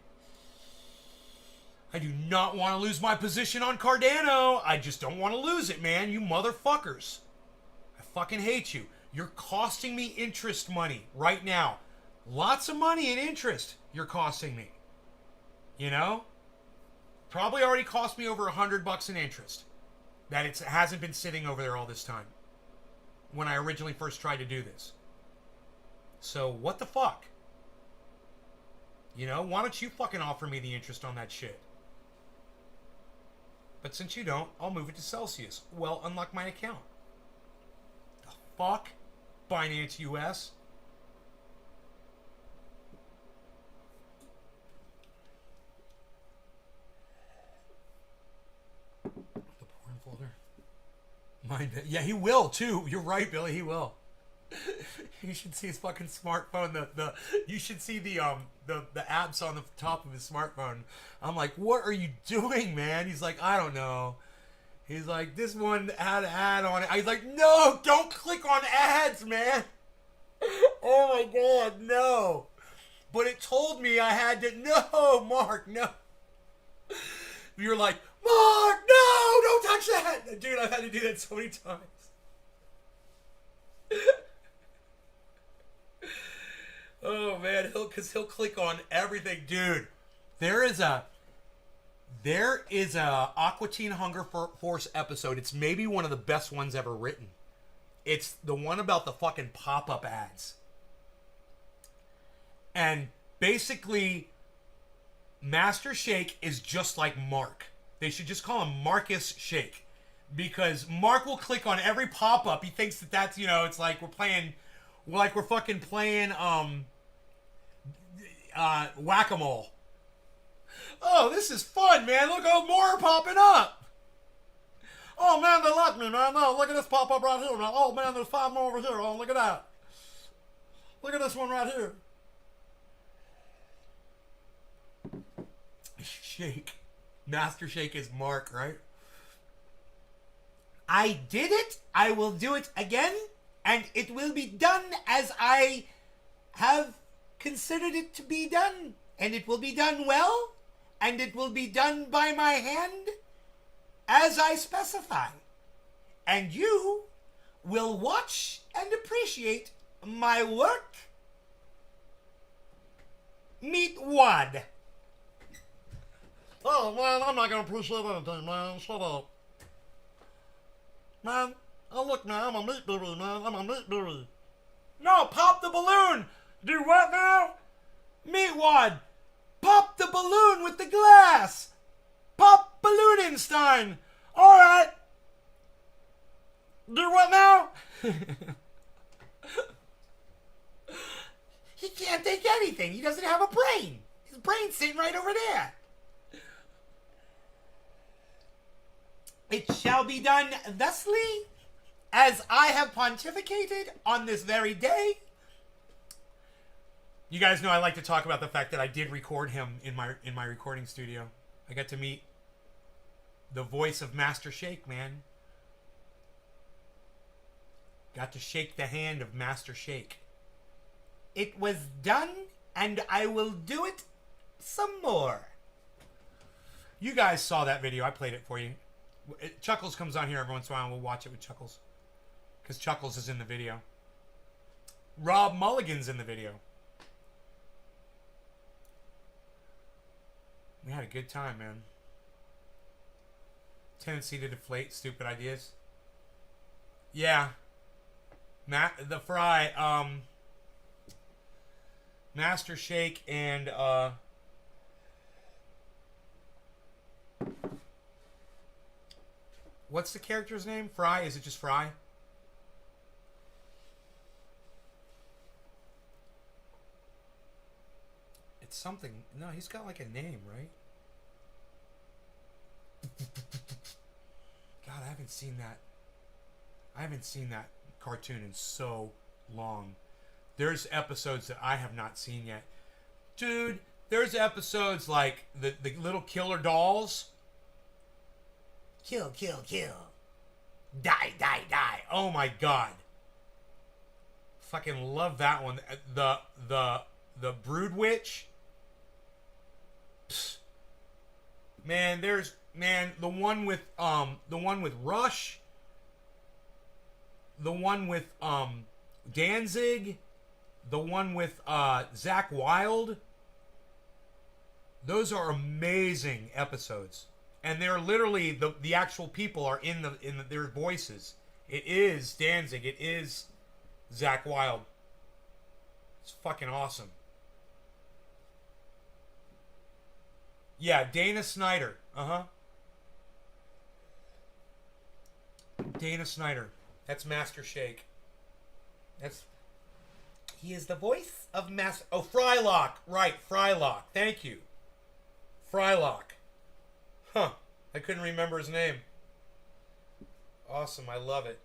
I do not want to lose my position on Cardano. I just don't want to lose it, man. You motherfuckers. I fucking hate you. You're costing me interest money right now. Lots of money in interest you're costing me. You know? Probably already cost me over $100 in interest. That it hasn't been sitting over there all this time. When I originally first tried to do this. So, what the fuck? You know, why don't you fucking offer me the interest on that shit? But since you don't, I'll move it to Celsius. Well, unlock my account. The fuck? Binance US? The porn folder. Yeah, he will too. You're right, Billy. He will. You should see his fucking smartphone. You should see the apps on the top of his smartphone. I'm like, what are you doing, man? He's like, I don't know. He's like, this one had an ad on it. I was like, no, don't click on ads, man. Oh my god, no. But it told me I had to. No, Mark, no. You're like, Mark, no, don't touch that. Dude, I've had to do that so many times. Oh man, he'll click on everything, dude. There is a Aqua Teen Hunger Force episode. It's maybe one of the best ones ever written. It's the one about the fucking pop-up ads. And basically, Master Shake is just like Mark. They should just call him Marcus Shake. Because Mark will click on every pop-up. He thinks that that's, you know, it's like we're fucking playing whack-a-mole. Oh, this is fun, man. Look how more are popping up. Oh, man, they like me, man. No, look at this pop-up right here, man. Oh, man, there's 5 more over here. Oh, look at that. Look at this one right here. Shake. Master Shake is Mark, right? I did it. I will do it again. And it will be done as I have considered it to be done, and it will be done well, and it will be done by my hand as I specify. And you will watch and appreciate my work. Meet Wad. Oh, man, I'm not going to appreciate anything, man. Shut up. Man, oh, look, man, I'm a meat baby, man. I'm a meat baby. No, pop the balloon. Do what now? Meat Wad. Pop the balloon with the glass. Pop Ballooninstein. All right. Do what now? He can't think anything. He doesn't have a brain. His brain's sitting right over there. It shall be done thusly, as I have pontificated on this very day. You guys know I like to talk about the fact that I did record him in my recording studio. I got to meet the voice of Master Shake, man. Got to shake the hand of Master Shake. It was done, and I will do it some more. You guys saw that video. I played it for you. Chuckles comes on here every once in a while, and we'll watch it with Chuckles. Because Chuckles is in the video. Rob Mulligan's in the video. We had a good time, man. Tendency to deflate stupid ideas. Yeah. The Fry, Master Shake and, what's the character's name? Fry? Is it just Fry? It's something. No, he's got like a name, right? God, I haven't seen that. I haven't seen that cartoon in so long. There's episodes that I have not seen yet. Dude, there's episodes like the little killer dolls. Kill, kill, kill. Die, die, die. Oh my god. Fucking love that one. The Brood Witch. Psst. Man, there's the one with Rush. The one with Danzig. The one with Zach Wilde. Those are amazing episodes. And they're literally the actual people are in their voices. It is Danzig. It is Zach Wilde. It's fucking awesome. Yeah, Dana Snyder. Dana Snyder. That's Master Shake. He is the voice of Master... Oh, Frylock. Right, Frylock. Thank you. Frylock. Huh. I couldn't remember his name. Awesome. I love it.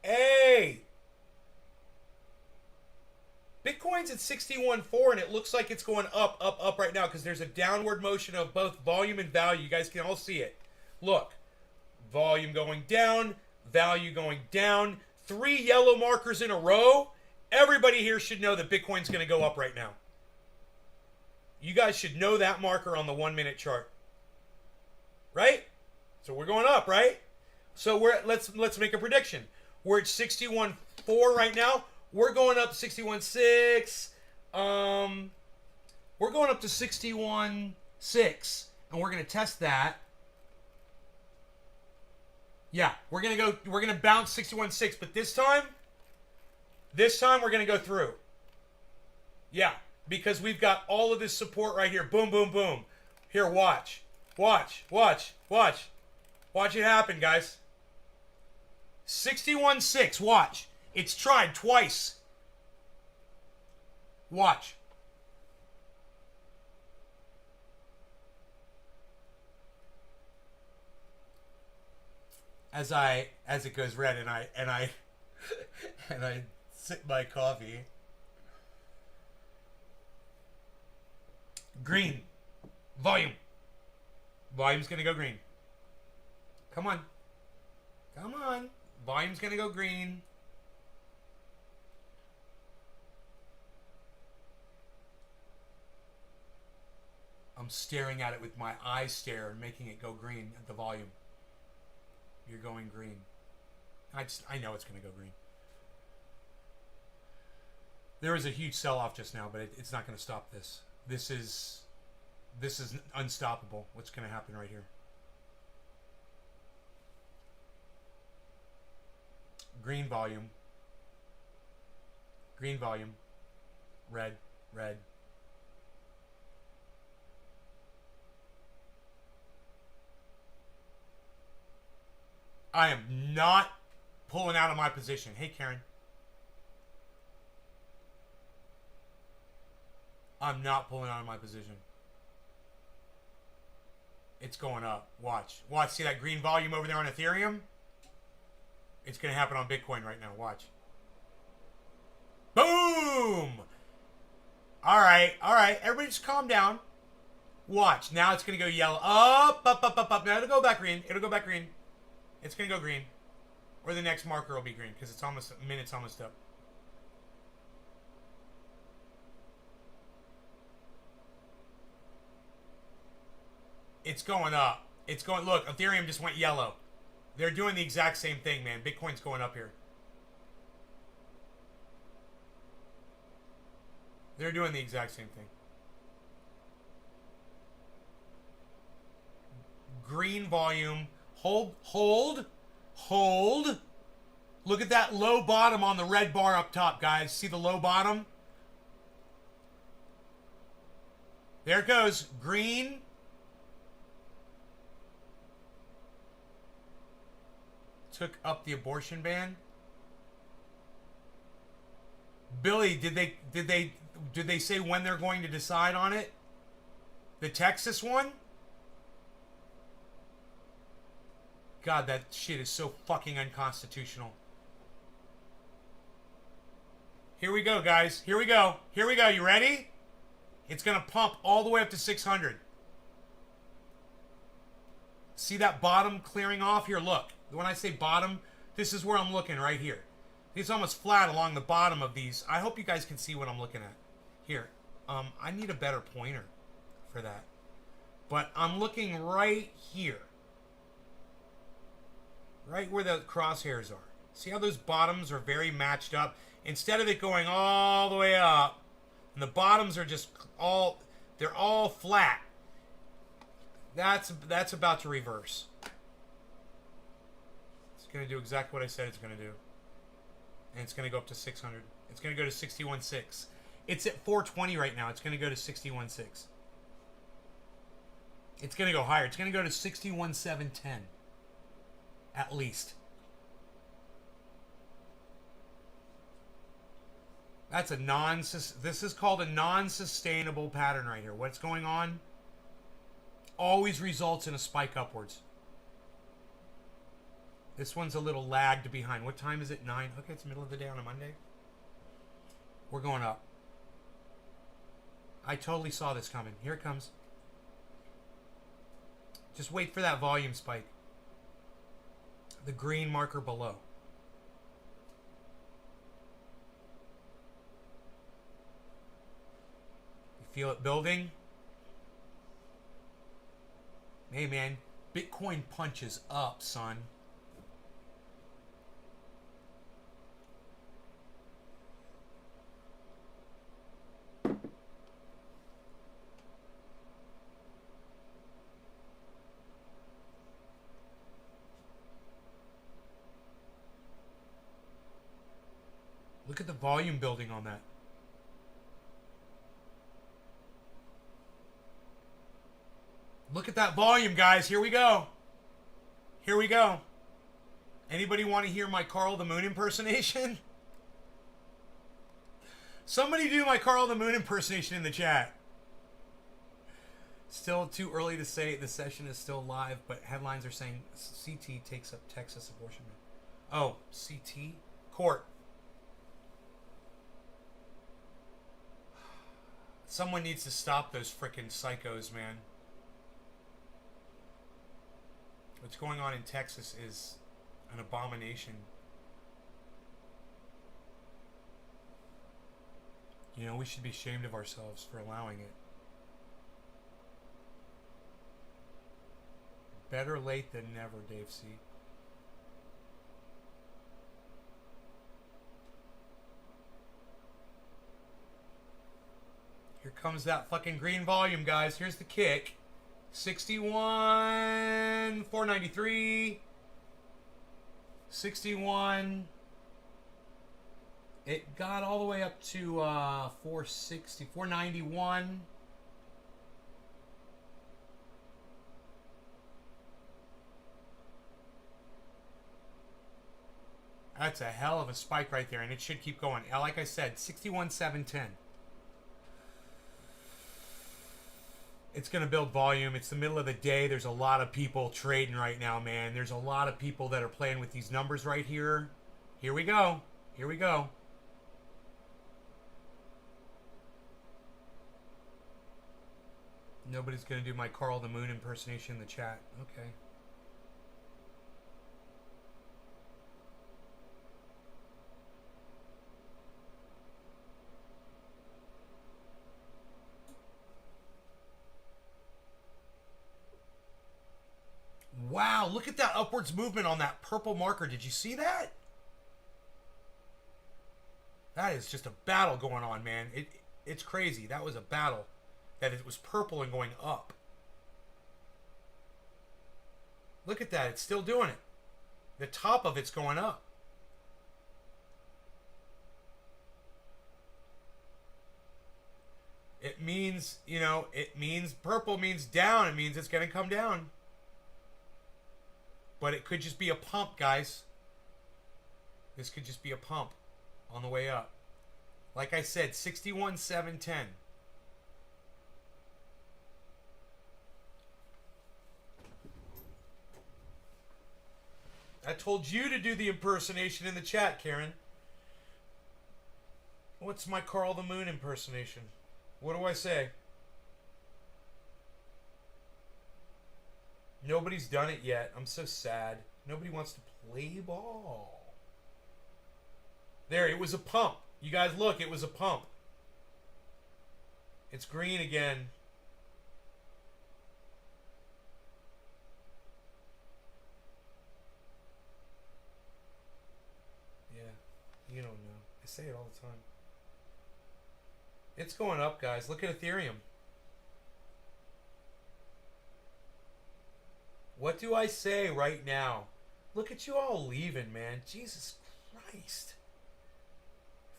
Hey! Bitcoin's at 61.4 and it looks like it's going up right now because there's a downward motion of both volume and value. You guys can all see it. Look. Volume going down. Value going down. 3 yellow markers in a row. Everybody here should know that Bitcoin's going to go up right now. You guys should know that marker on the 1 minute chart. Right? So we're going up, right? So let's make a prediction. We're at 61.4 right now. We're going up 61.6. We're going up to 61.6 and we're going to test that. Yeah, we're going to bounce 61.6, but this time we're going to go through. Yeah, because we've got all of this support right here. Boom, boom, boom. Here, watch. Watch, watch, watch. Watch it happen, guys. 61.6, watch. It's tried twice. Watch. As it goes red and I and I sip my coffee. Green. Volume. Volume's gonna go green. Come on. Come on. Volume's gonna go green. I'm staring at it with my eye stare and making it go green at the volume. You're going green. I know it's going to go green. There was a huge sell-off just now, but it's not going to stop this. This is unstoppable. What's going to happen right here? Green volume. Green volume. Red. Red. I am not pulling out of my position. Hey, Karen. I'm not pulling out of my position. It's going up. Watch. Watch. See that green volume over there on Ethereum? It's going to happen on Bitcoin right now. Watch. Boom! All right. All right. Everybody just calm down. Watch. Now it's going to go yellow. Up, up, up, up, up. Now it'll go back green. It'll go back green. It's going to go green. Or the next marker will be green because it's almost, minute's almost up. It's going up. It's going, look, Ethereum just went yellow. They're doing the exact same thing, man. Bitcoin's going up here. They're doing the exact same thing. Green volume. Hold, hold, hold. Look at that low bottom on the red bar up top, guys. See the low bottom? There it goes. Green. Took up the abortion ban. Billy, did they say when they're going to decide on it? The Texas one? God, that shit is so fucking unconstitutional. Here we go, guys. Here we go. Here we go. You ready? It's going to pump all the way up to 600. See that bottom clearing off? Here, look. When I say bottom, this is where I'm looking right here. It's almost flat along the bottom of these. I hope you guys can see what I'm looking at. Here. I need a better pointer for that. But I'm looking right here. Right where the crosshairs are. See how those bottoms are very matched up? Instead of it going all the way up, and the bottoms are just all, they're all flat. That's about to reverse. It's going to do exactly what I said it's going to do. And it's going to go up to 600. It's going to go to 61.6. It's at 420 right now. It's going to go to 61.6. It's going to go higher. It's going to go to 61.710. At least. That's a this is called a non-sustainable pattern right here. What's going on always results in a spike upwards. This one's a little lagged behind. What time is it? 9. Okay, it's the middle of the day on a Monday. We're going up. I totally saw this coming. Here it comes. Just wait for that volume spike. The green marker below. You feel it building? Hey man, Bitcoin punches up, son. Look at the volume building on that. Look at that volume, guys. Here we go. Here we go. Anybody want to hear my Carl the Moon impersonation? Somebody do my Carl the Moon impersonation in the chat. Still too early to say the session is still live, but headlines are saying CT takes up Texas abortion. Oh, CT? Court. Someone needs to stop those frickin' psychos, man. What's going on in Texas is an abomination. You know, we should be ashamed of ourselves for allowing it. Better late than never, Dave C. Here comes that fucking green volume, guys. Here's the kick. 61, 493, 61. It got all the way up to 460, 491. That's a hell of a spike right there, and it should keep going. Like I said, 61, 710. It's going to build volume. It's the middle of the day. There's a lot of people trading right now, man. There's a lot of people that are playing with these numbers right here. Here we go. Here we go. Nobody's going to do my Carl the Moon impersonation in the chat. Okay. Wow, look at that upwards movement on that purple marker. Did you see that? That is just a battle going on, man. It's crazy. That was a battle. That it was purple and going up. Look at that. It's still doing it. The top of it's going up. It means, you know, it means purple means down. It means it's going to come down. But it could just be a pump, guys. This could just be a pump on the way up. Like I said, 61, 710. I told you to do the impersonation in the chat, Karen. What's my Carl the Moon impersonation? What do I say? Nobody's done it yet. I'm so sad. Nobody wants to play ball. There, it was a pump. You guys look, it was a pump. It's green again. Yeah, you don't know. I say it all the time. It's going up, guys. Look at Ethereum. What do I say right now? Look at you all leaving, man. Jesus Christ.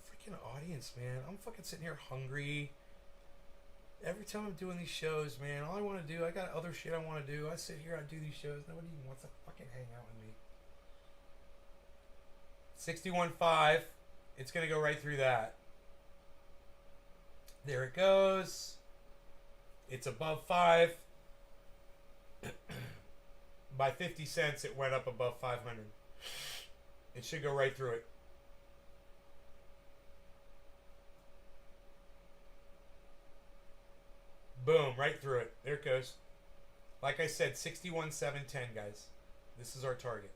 Freaking audience, man. I'm fucking sitting here hungry. Every time I'm doing these shows, man, all I want to do, I got other shit I want to do. I sit here, I do these shows. Nobody even wants to fucking hang out with me. 61.5. It's going to go right through that. There it goes. It's above 5. By 50 cents, it went up above 500. It should go right through it. Boom, right through it. There it goes. Like I said, 61, 710, guys. This is our target.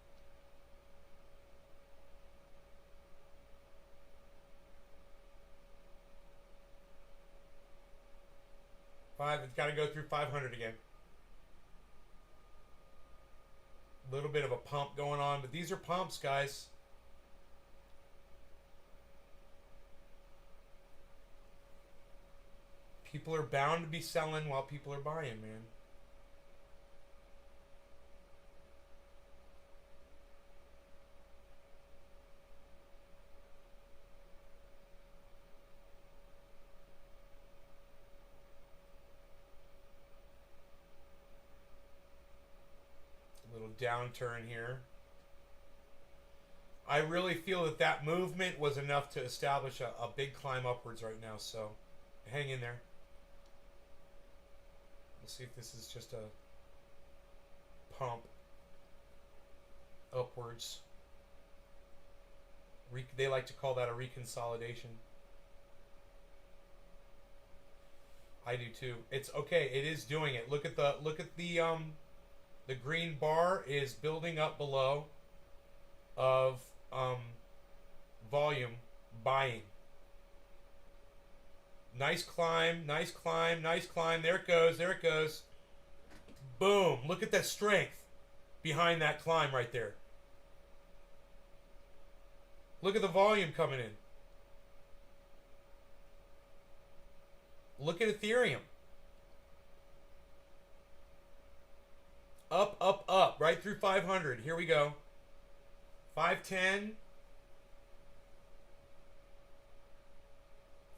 It's got to go through 500 again. Little bit of a pump going on, but these are pumps, guys. People are bound to be selling while people are buying, man. Downturn here. I really feel that that movement was enough to establish a big climb upwards right now, so hang in there. We'll see if this is just a pump upwards. They like to call that a reconsolidation. I do too. It's okay. It is doing it. Look at the green bar is building up below of volume buying. Nice climb, nice climb, nice climb. There it goes, there it goes. Boom. Look at that strength. behind that climb right there. Look at the volume coming in. Look at Ethereum. Up, up, up, right through 500. Here we go. 510.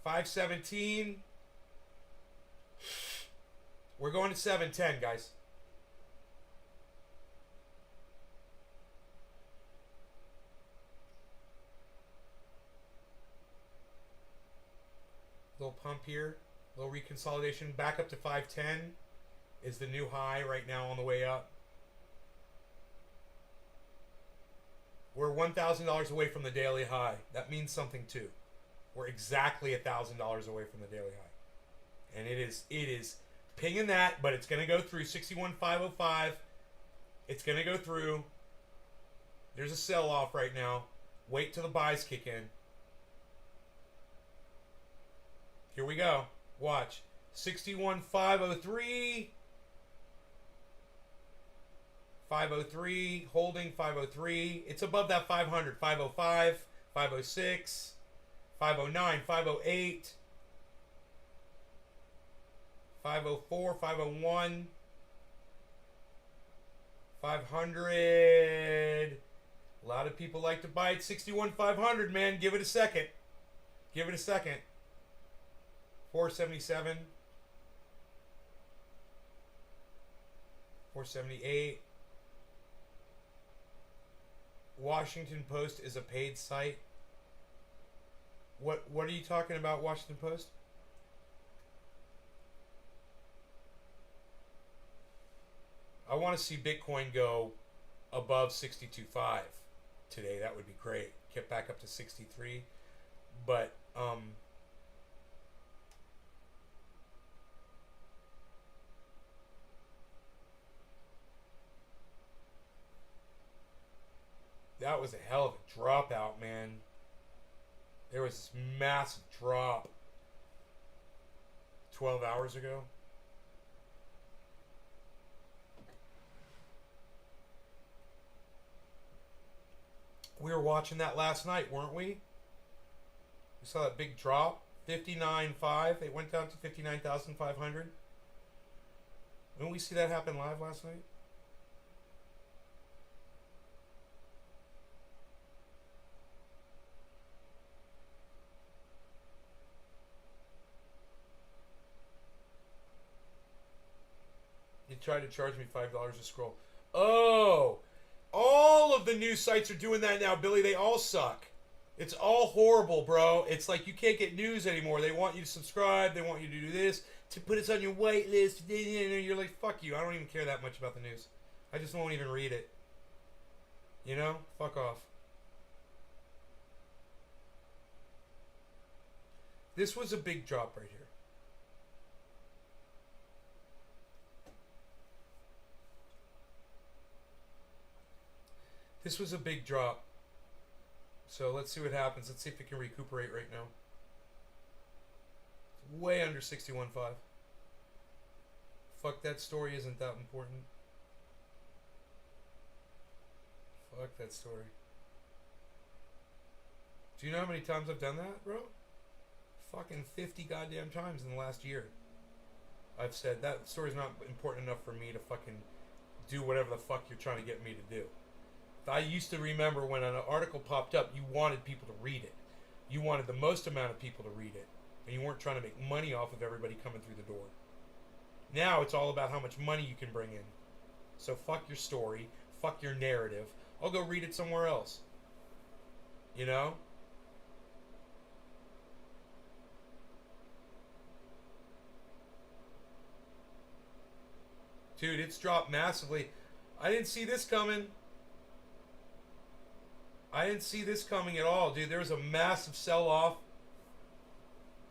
517. We're going to 710, guys. Little pump here. Little reconsolidation. Back up to 510 is the new high right now on the way up. We're $1,000 away from the daily high. That means something too. We're exactly $1,000 away from the daily high. And it is pinging that, but it's going to go through 61,505. It's going to go through. There's a sell-off right now. Wait till the buys kick in. Here we go. Watch. 61,503. 503. Holding 503. It's above that 500. 505. 506. 509. 508. 504. 501. 500. A lot of people like to buy it. 61,500, man. Give it a second. Give it a second. 477. 478. Washington Post is a paid site. What are you talking about, Washington Post? I want to see Bitcoin go above 62.5 today. That would be great. Get back up to 63. But that was a hell of a dropout, man. There was this massive drop 12 hours ago. We were watching that last night, weren't we? We saw that big drop, 59.5. It went down to 59,500. Didn't we see that happen live last night? You tried to charge me $5 a scroll. Oh! All of the news sites are doing that now, Billy. They all suck. It's all horrible, bro. It's like you can't get news anymore. They want you to subscribe. They want you to do this. To put us on your white list. You're like, fuck you. I don't even care that much about the news. I just won't even read it. You know? Fuck off. This was a big drop right here. This was a big drop. So let's see what happens. Let's see if it can recuperate right now. It's way under 61.5. Fuck, that story isn't that important. Fuck that story. Do you know how many times I've done that, bro? Fucking 50 goddamn times in the last year. I've said that story's not important enough for me to fucking do whatever the fuck you're trying to get me to do. I used to remember when an article popped up, you wanted people to read it. You wanted the most amount of people to read it. And you weren't trying to make money off of everybody coming through the door. Now it's all about how much money you can bring in. So fuck your story. Fuck your narrative. I'll go read it somewhere else. You know? Dude, it's dropped massively. I didn't see this coming. I didn't see this coming at all, dude. There was a massive sell-off.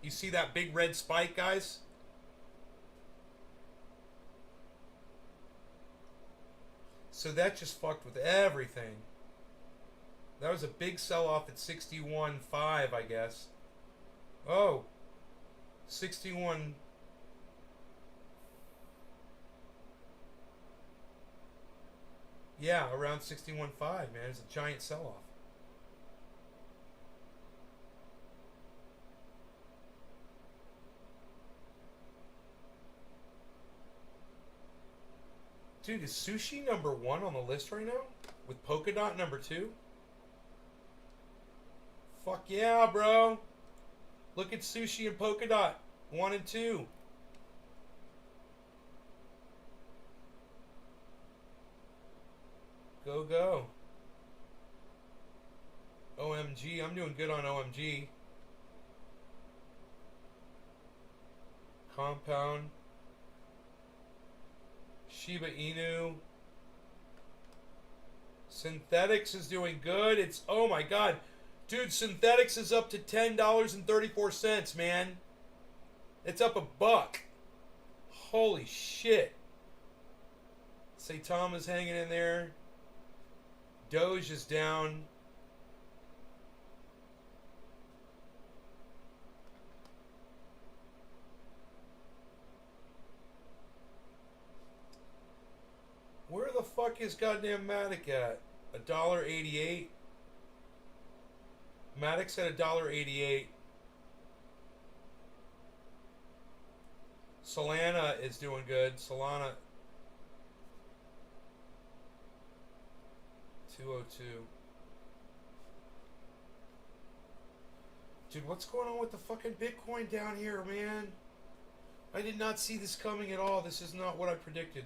You see that big red spike, guys? So that just fucked with everything. That was a big sell-off at 61.5, I guess. Oh. 61... Yeah, around 61.5, man. It's a giant sell-off. Dude, is sushi number 1 on the list right now? With polka dot number 2? Fuck yeah, bro. Look at sushi and polka dot 1 and 2. Go, go. OMG. I'm doing good on OMG. Compound. Shiba Inu. Synthetics is doing good. It's, oh my god. Dude, Synthetics is up to $10.34, man. It's up $1. Holy shit. Saitama is hanging in there. Doge is down. Where the fuck is goddamn Matic at? $1.88. Matic's at $1.88. Solana is doing good. Solana 202. Dude, what's going on with the fucking Bitcoin down here, man? I did not see this coming at all. This is not what I predicted.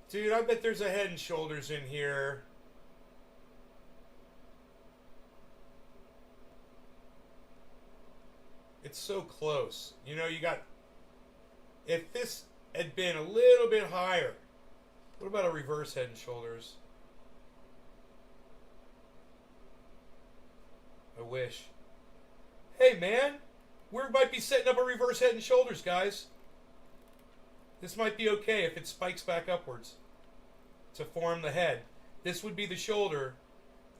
Dude, I bet there's a Head and Shoulders in here. It's so close. You know, you got... If this had been a little bit higher... What about a reverse Head and Shoulders? I wish. Hey, man! We might be setting up a reverse Head and Shoulders, guys. This might be okay if it spikes back upwards to form the head. This would be the shoulder.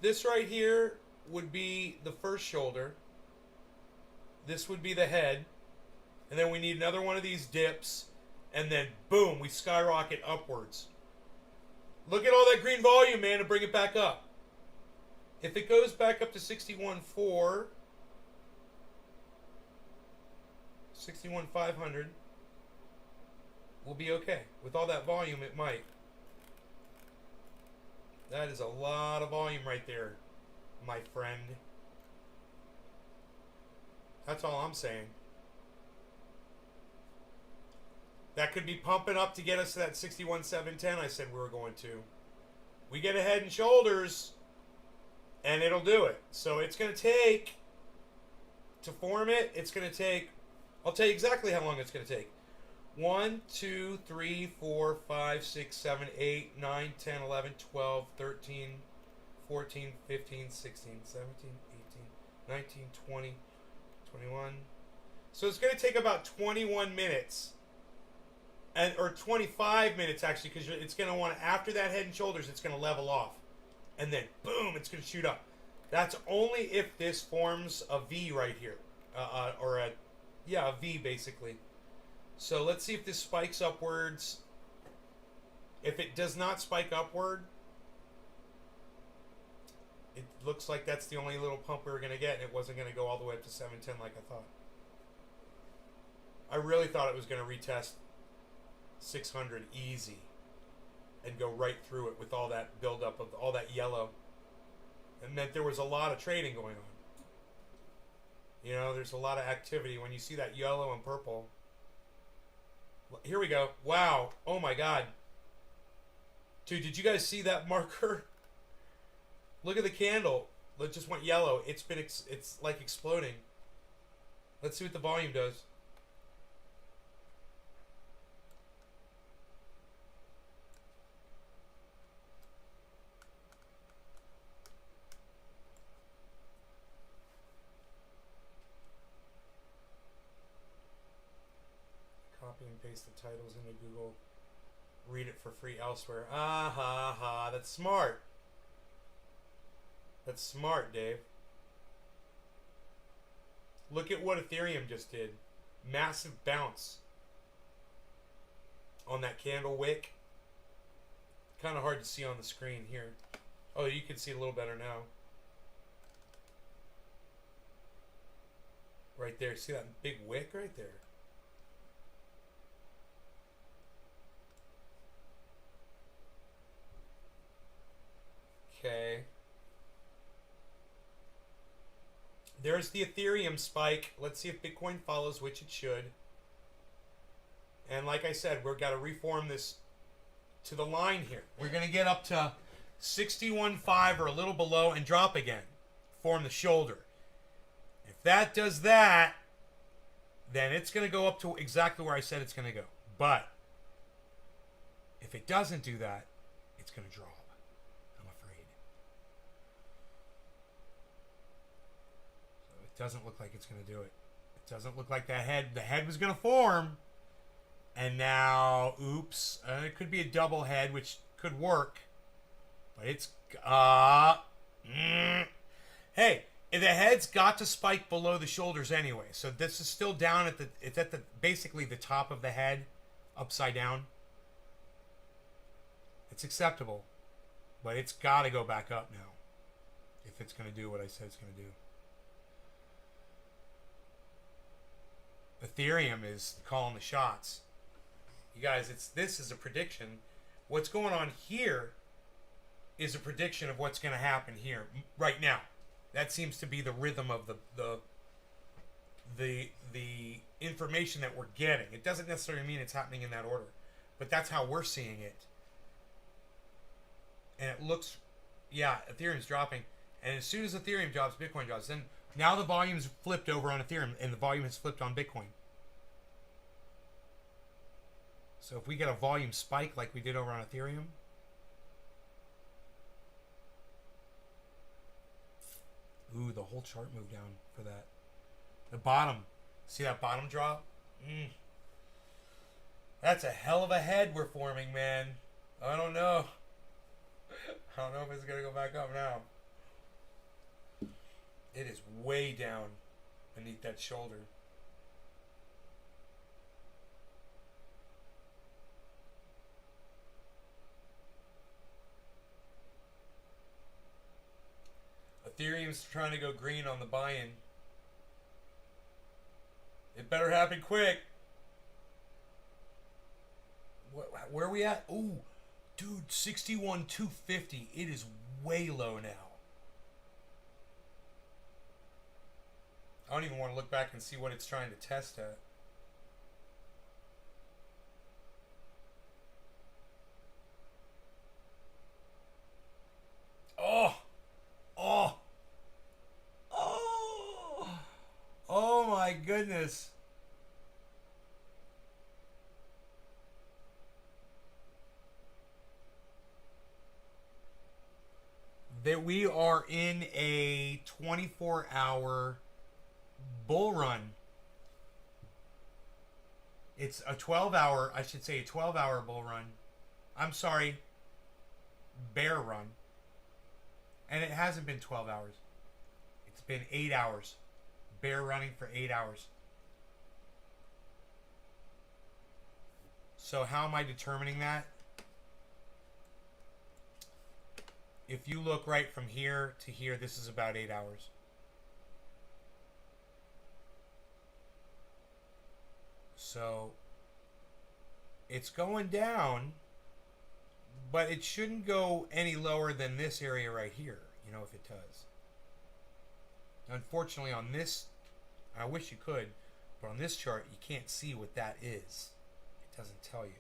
This right here would be the first shoulder. This would be the head. And then we need another one of these dips. And then, boom, we skyrocket upwards. Look at all that green volume, man, to bring it back up. If it goes back up to 61.4, 61,500, we'll be okay. With all that volume, it might. That is a lot of volume right there, my friend. That's all I'm saying. That could be pumping up to get us to that 61,710 I said we were going to. We get a Head and Shoulders, and it'll do it. So it's going to take, to form it, it's going to take, I'll tell you exactly how long it's going to take. 1, 2, 3, 4, 5, 6, 7, 8, 9, 10, 11, 12, 13, 14, 15, 16, 17, 18, 19, 20, 21. So it's going to take about 21 minutes. Or 25 minutes, actually, because it's going to want to, after that Head and Shoulders, it's going to level off. And then, boom, it's going to shoot up. That's only if this forms a V right here. Or a V, basically. So let's see if this spikes upwards. If it does not spike upward, it looks like that's the only little pump we were going to get, and it wasn't going to go all the way up to 710 like I thought. I really thought it was going to retest 600 easy and go right through it with all that buildup of all that yellow. It meant there was a lot of trading going on. You know, there's a lot of activity when you see that yellow and purple. Here we go. Wow. Oh my god. Dude, did you guys see that marker? Look at the candle. It just went yellow. It's like exploding. Let's see what the volume does. Copy and paste the titles into Google. Read it for free elsewhere. Ah ha ha. That's smart. That's smart, Dave. Look at what Ethereum just did. Massive bounce on that candle wick. Kind of hard to see on the screen here. Oh, you can see it a little better now. Right there. See that big wick right there? Okay. There's the Ethereum spike. Let's see if Bitcoin follows, which it should. And like I said, we've got to reform this to the line here. We're going to get up to 61.5 or a little below and drop again. Form the shoulder. If that does that, then it's going to go up to exactly where I said it's going to go. But if it doesn't do that, it's going to drop. I'm afraid. So it doesn't look like it's going to do it. It doesn't look like the head was going to form. And now, oops, it could be a double head, which could work. But it's, hey, the head's got to spike below the shoulders anyway. So this is still down at it's at basically the top of the head, upside down. It's acceptable. But it's got to go back up now. If it's going to do what I said it's going to do. Ethereum is calling the shots. You guys, this is a prediction. What's going on here is a prediction of what's going to happen here right now. That seems to be the rhythm of the information that we're getting. It doesn't necessarily mean it's happening in that order, but that's how we're seeing it. And it looks, yeah, Ethereum's dropping, and as soon as Ethereum drops, Bitcoin drops. Then now the volume's flipped over on Ethereum, and the volume has flipped on Bitcoin. So if we get a volume spike like we did over on Ethereum, ooh, the whole chart moved down for that. The bottom, see that bottom drop? That's a hell of a head we're forming, man. I don't know. I don't know if it's gonna go back up now. It is way down beneath that shoulder. Ethereum's trying to go green on the buy-in. It better happen quick. Where are we at? Ooh, dude, 61,250. It is way low now. I don't even want to look back and see what it's trying to test at. Oh! Oh! Oh! Oh my goodness. That we are in a 24-hour bull run. It's a 12-hour, I should say a 12-hour bull run. I'm sorry, bear run. And it hasn't been 12 hours. It's been 8 hours. Bear running for 8 hours. So how am I determining that? If you look right from here to here, this is about 8 hours. So it's going down, but it shouldn't go any lower than this area right here, you know, if it does. Unfortunately on this, I wish you could, but on this chart you can't see what that is. It doesn't tell you.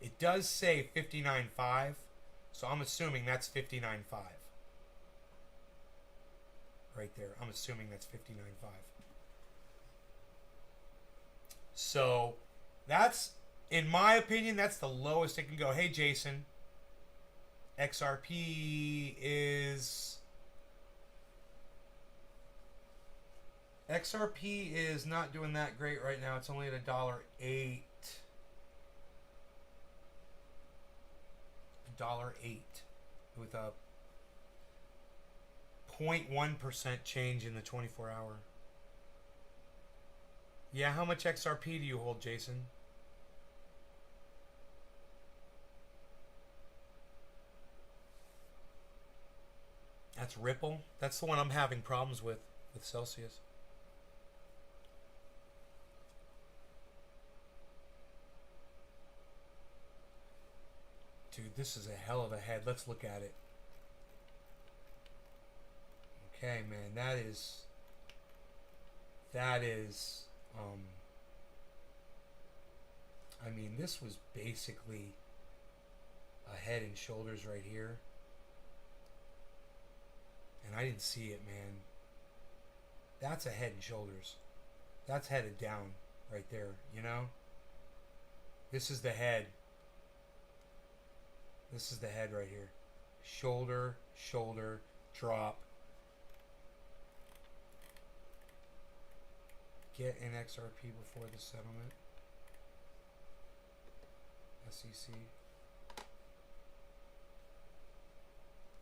It does say 59.5, so I'm assuming that's 59.5. Right there. I'm assuming that's 59.5. So that's, in my opinion, that's the lowest it can go. Hey Jason, XRP is not doing that great right now. It's only at $1.08. $1.08 with a 0.1% change in the 24 hour. Yeah, how much XRP do you hold, Jason? That's Ripple. That's the one I'm having problems with Celsius. Dude, this is a hell of a head. Let's look at it. Okay, man, that is I mean, this was basically a head and shoulders right here. And I didn't see it, man. That's a head and shoulders. That's headed down right there, you know? This is the head. This is the head right here. Shoulder, shoulder, drop. Get an XRP before the settlement. SEC.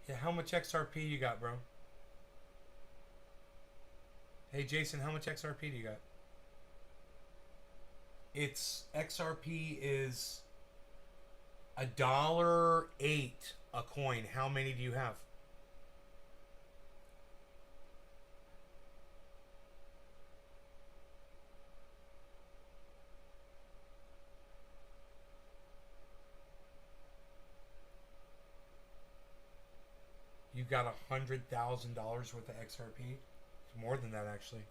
Yeah, how much XRP you got, bro? Hey, Jason, how much XRP do you got? It's XRP is $1.08 a coin. How many do you have? You got $100,000 worth of XRP. It's more than that, actually.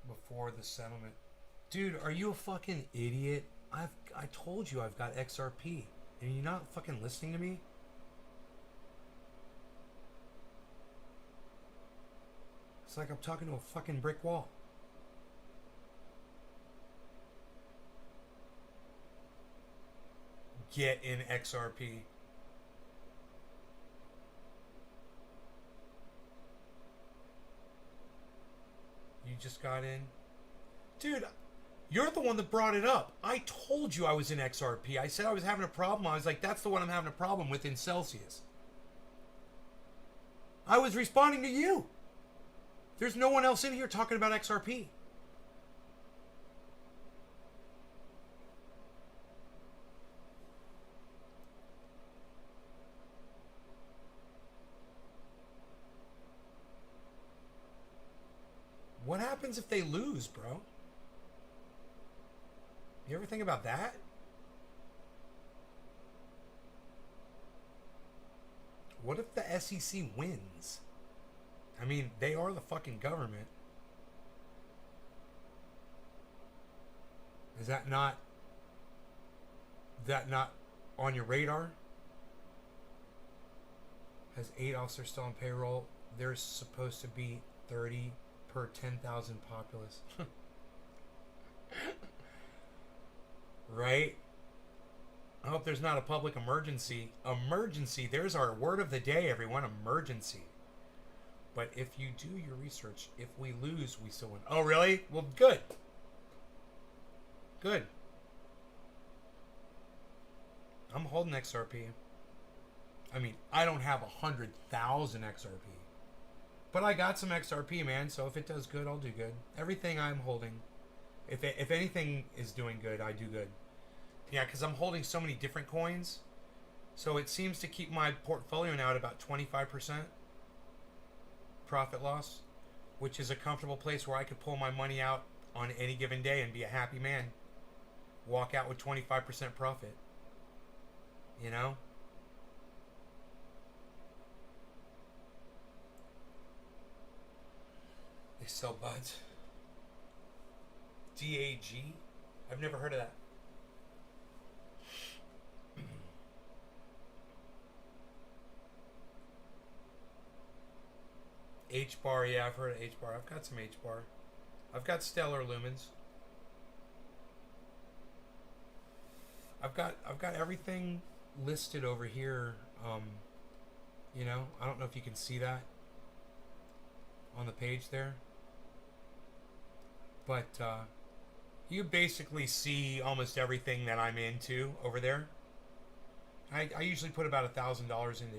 Before the settlement. Dude, are you a fucking idiot? I told you I've got XRP. And you're not fucking listening to me? It's like I'm talking to a fucking brick wall. Get in XRP. You just got in? Dude, you're the one that brought it up. I told you I was in XRP. I said I was having a problem. I was like, that's the one I'm having a problem with in Celsius. I was responding to you. There's no one else in here talking about XRP. What happens if they lose, bro? You ever think about that? What if the SEC wins? I mean, they are the fucking government. Is that not on your radar? Has 8 officers still on payroll? There's supposed to be 30 per 10,000 populace. Right? I hope there's not a public emergency. Emergency. There's our word of the day, everyone. Emergency. But if you do your research, if we lose, we still win. Oh, really? Well, good. Good. I'm holding XRP. I mean, I don't have 100,000 XRP. But I got some XRP, man. So if it does good, I'll do good. Everything I'm holding, if anything is doing good, I do good. Yeah, because I'm holding so many different coins. So it seems to keep my portfolio now at about 25% profit loss, which is a comfortable place where I could pull my money out on any given day and be a happy man. Walk out with 25% profit. You know? They sell buds. DAG? I've never heard of that. H-bar, yeah, I've heard of H-bar. I've got some H-bar. I've got stellar lumens. I've got everything listed over here. You know, I don't know if you can see that on the page there. But You basically see almost everything that I'm into over there. I usually put about $1,000 into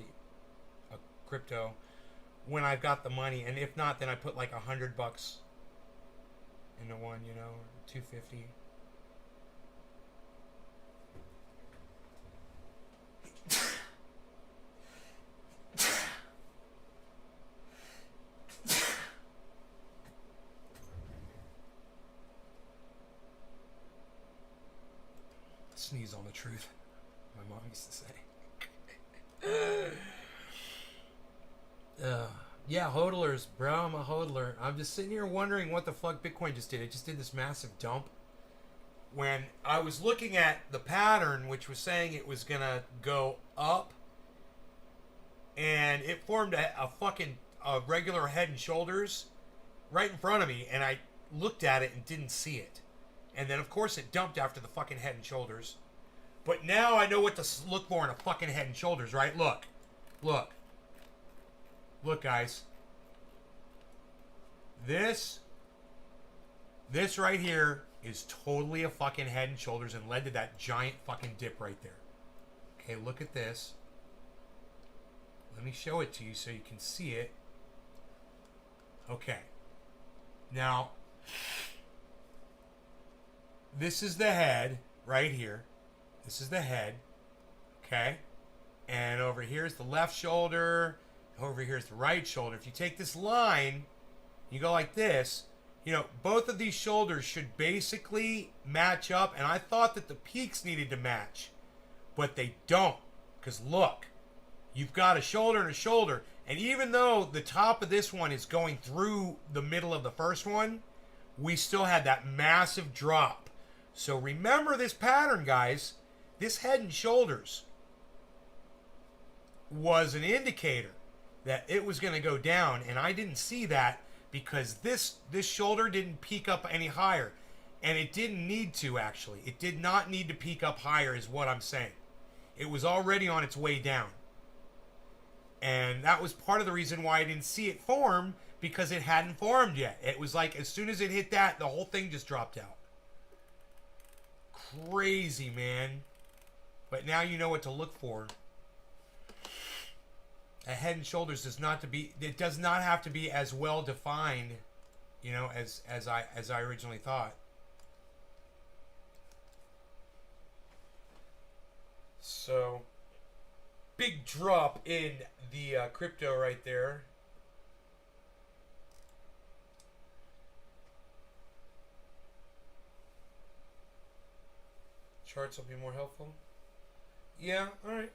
a crypto when I've got the money, and if not, then I put like $100 into one, you know, or 250. Sneeze on the truth, my mom used to say. Yeah, hodlers, bro. I'm a hodler. I'm just sitting here wondering what the fuck Bitcoin just did. It just did this massive dump. When I was looking at the pattern, which was saying it was gonna go up, and it formed a fucking regular head and shoulders right in front of me, and I looked at it and didn't see it. And then, of course, it dumped after the fucking head and shoulders. But now I know what to look for in a fucking head and shoulders, right? Look. Look. Look, guys. This right here is totally a fucking head and shoulders and led to that giant fucking dip right there. Okay, look at this. Let me show it to you so you can see it. Okay. Now, this is the head right here. This is the head. Okay? And over here is the left shoulder. Over here is the right shoulder. If you take this line, you go like this, you know, both of these shoulders should basically match up. And I thought that the peaks needed to match, but they don't. Because look, you've got a shoulder and a shoulder. And even though the top of this one is going through the middle of the first one, we still had that massive drop. So remember this pattern, guys. This head and shoulders was an indicator that it was going to go down, and I didn't see that because this shoulder didn't peak up any higher, and it didn't need to. Actually, it did not need to peak up higher, is what I'm saying. It was already on its way down, and that was part of the reason why I didn't see it form, because it hadn't formed yet. It was like as soon as it hit that, the whole thing just dropped out. Crazy, man. But now you know what to look for. A head and shoulders does not have to be as well defined, you know, as I originally thought. So big drop in the crypto right there. Charts will be more helpful. Yeah, all right.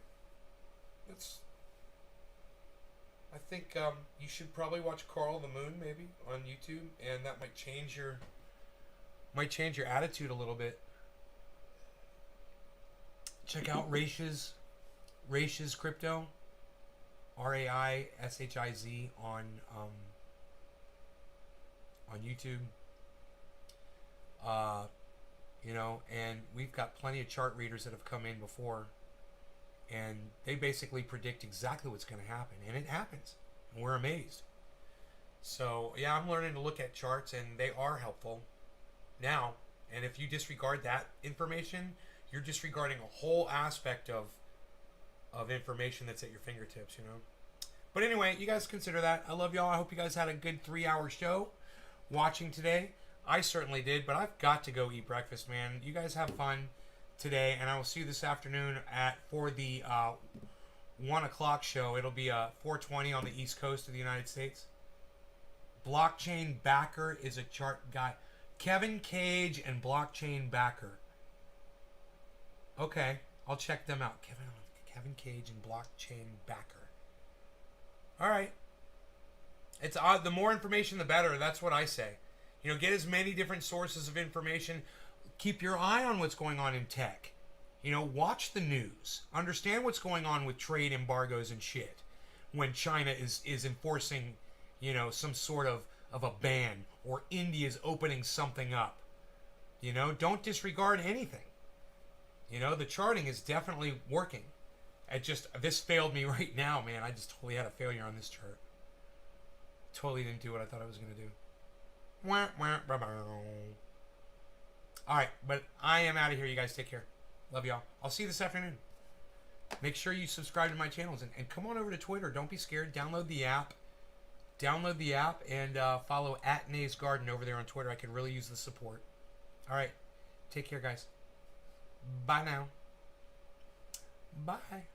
I think you should probably watch Carl the Moon maybe on YouTube, and that might change your attitude a little bit. Check out Raish's crypto, RAISHIZ on YouTube. You know, and we've got plenty of chart readers that have come in before, and they basically predict exactly what's going to happen, and it happens, and we're amazed. So yeah, I'm learning to look at charts, and they are helpful now. And if you disregard that information, you're disregarding a whole aspect of information that's at your fingertips, you know. But anyway, you guys consider that. I love y'all. I hope you guys had a good 3-hour show watching today. I certainly did, but I've got to go eat breakfast, man. You guys have fun today, and I will see you this afternoon for the 1 o'clock show. It'll be 4:20 on the East Coast of the United States. Blockchain Backer is a chart guy. Kevin Cage and Blockchain Backer. Okay, I'll check them out. Kevin Cage and Blockchain Backer. All right. It's the more information, the better. That's what I say. You know, get as many different sources of information. Keep your eye on what's going on in tech. You know, watch the news. Understand what's going on with trade embargoes and shit. When China is enforcing, you know, some sort of a ban, or India's opening something up. You know, don't disregard anything. You know, the charting is definitely working. This failed me right now, man. I just totally had a failure on this chart. Totally didn't do what I thought I was going to do. All right, but I am out of here. You guys take care. Love y'all. I'll see you this afternoon. Make sure you subscribe to my channels and come on over to Twitter. Don't be scared. Download the app. Download the app and follow @NaysGarden over there on Twitter. I could really use the support. All right. Take care, guys. Bye now. Bye.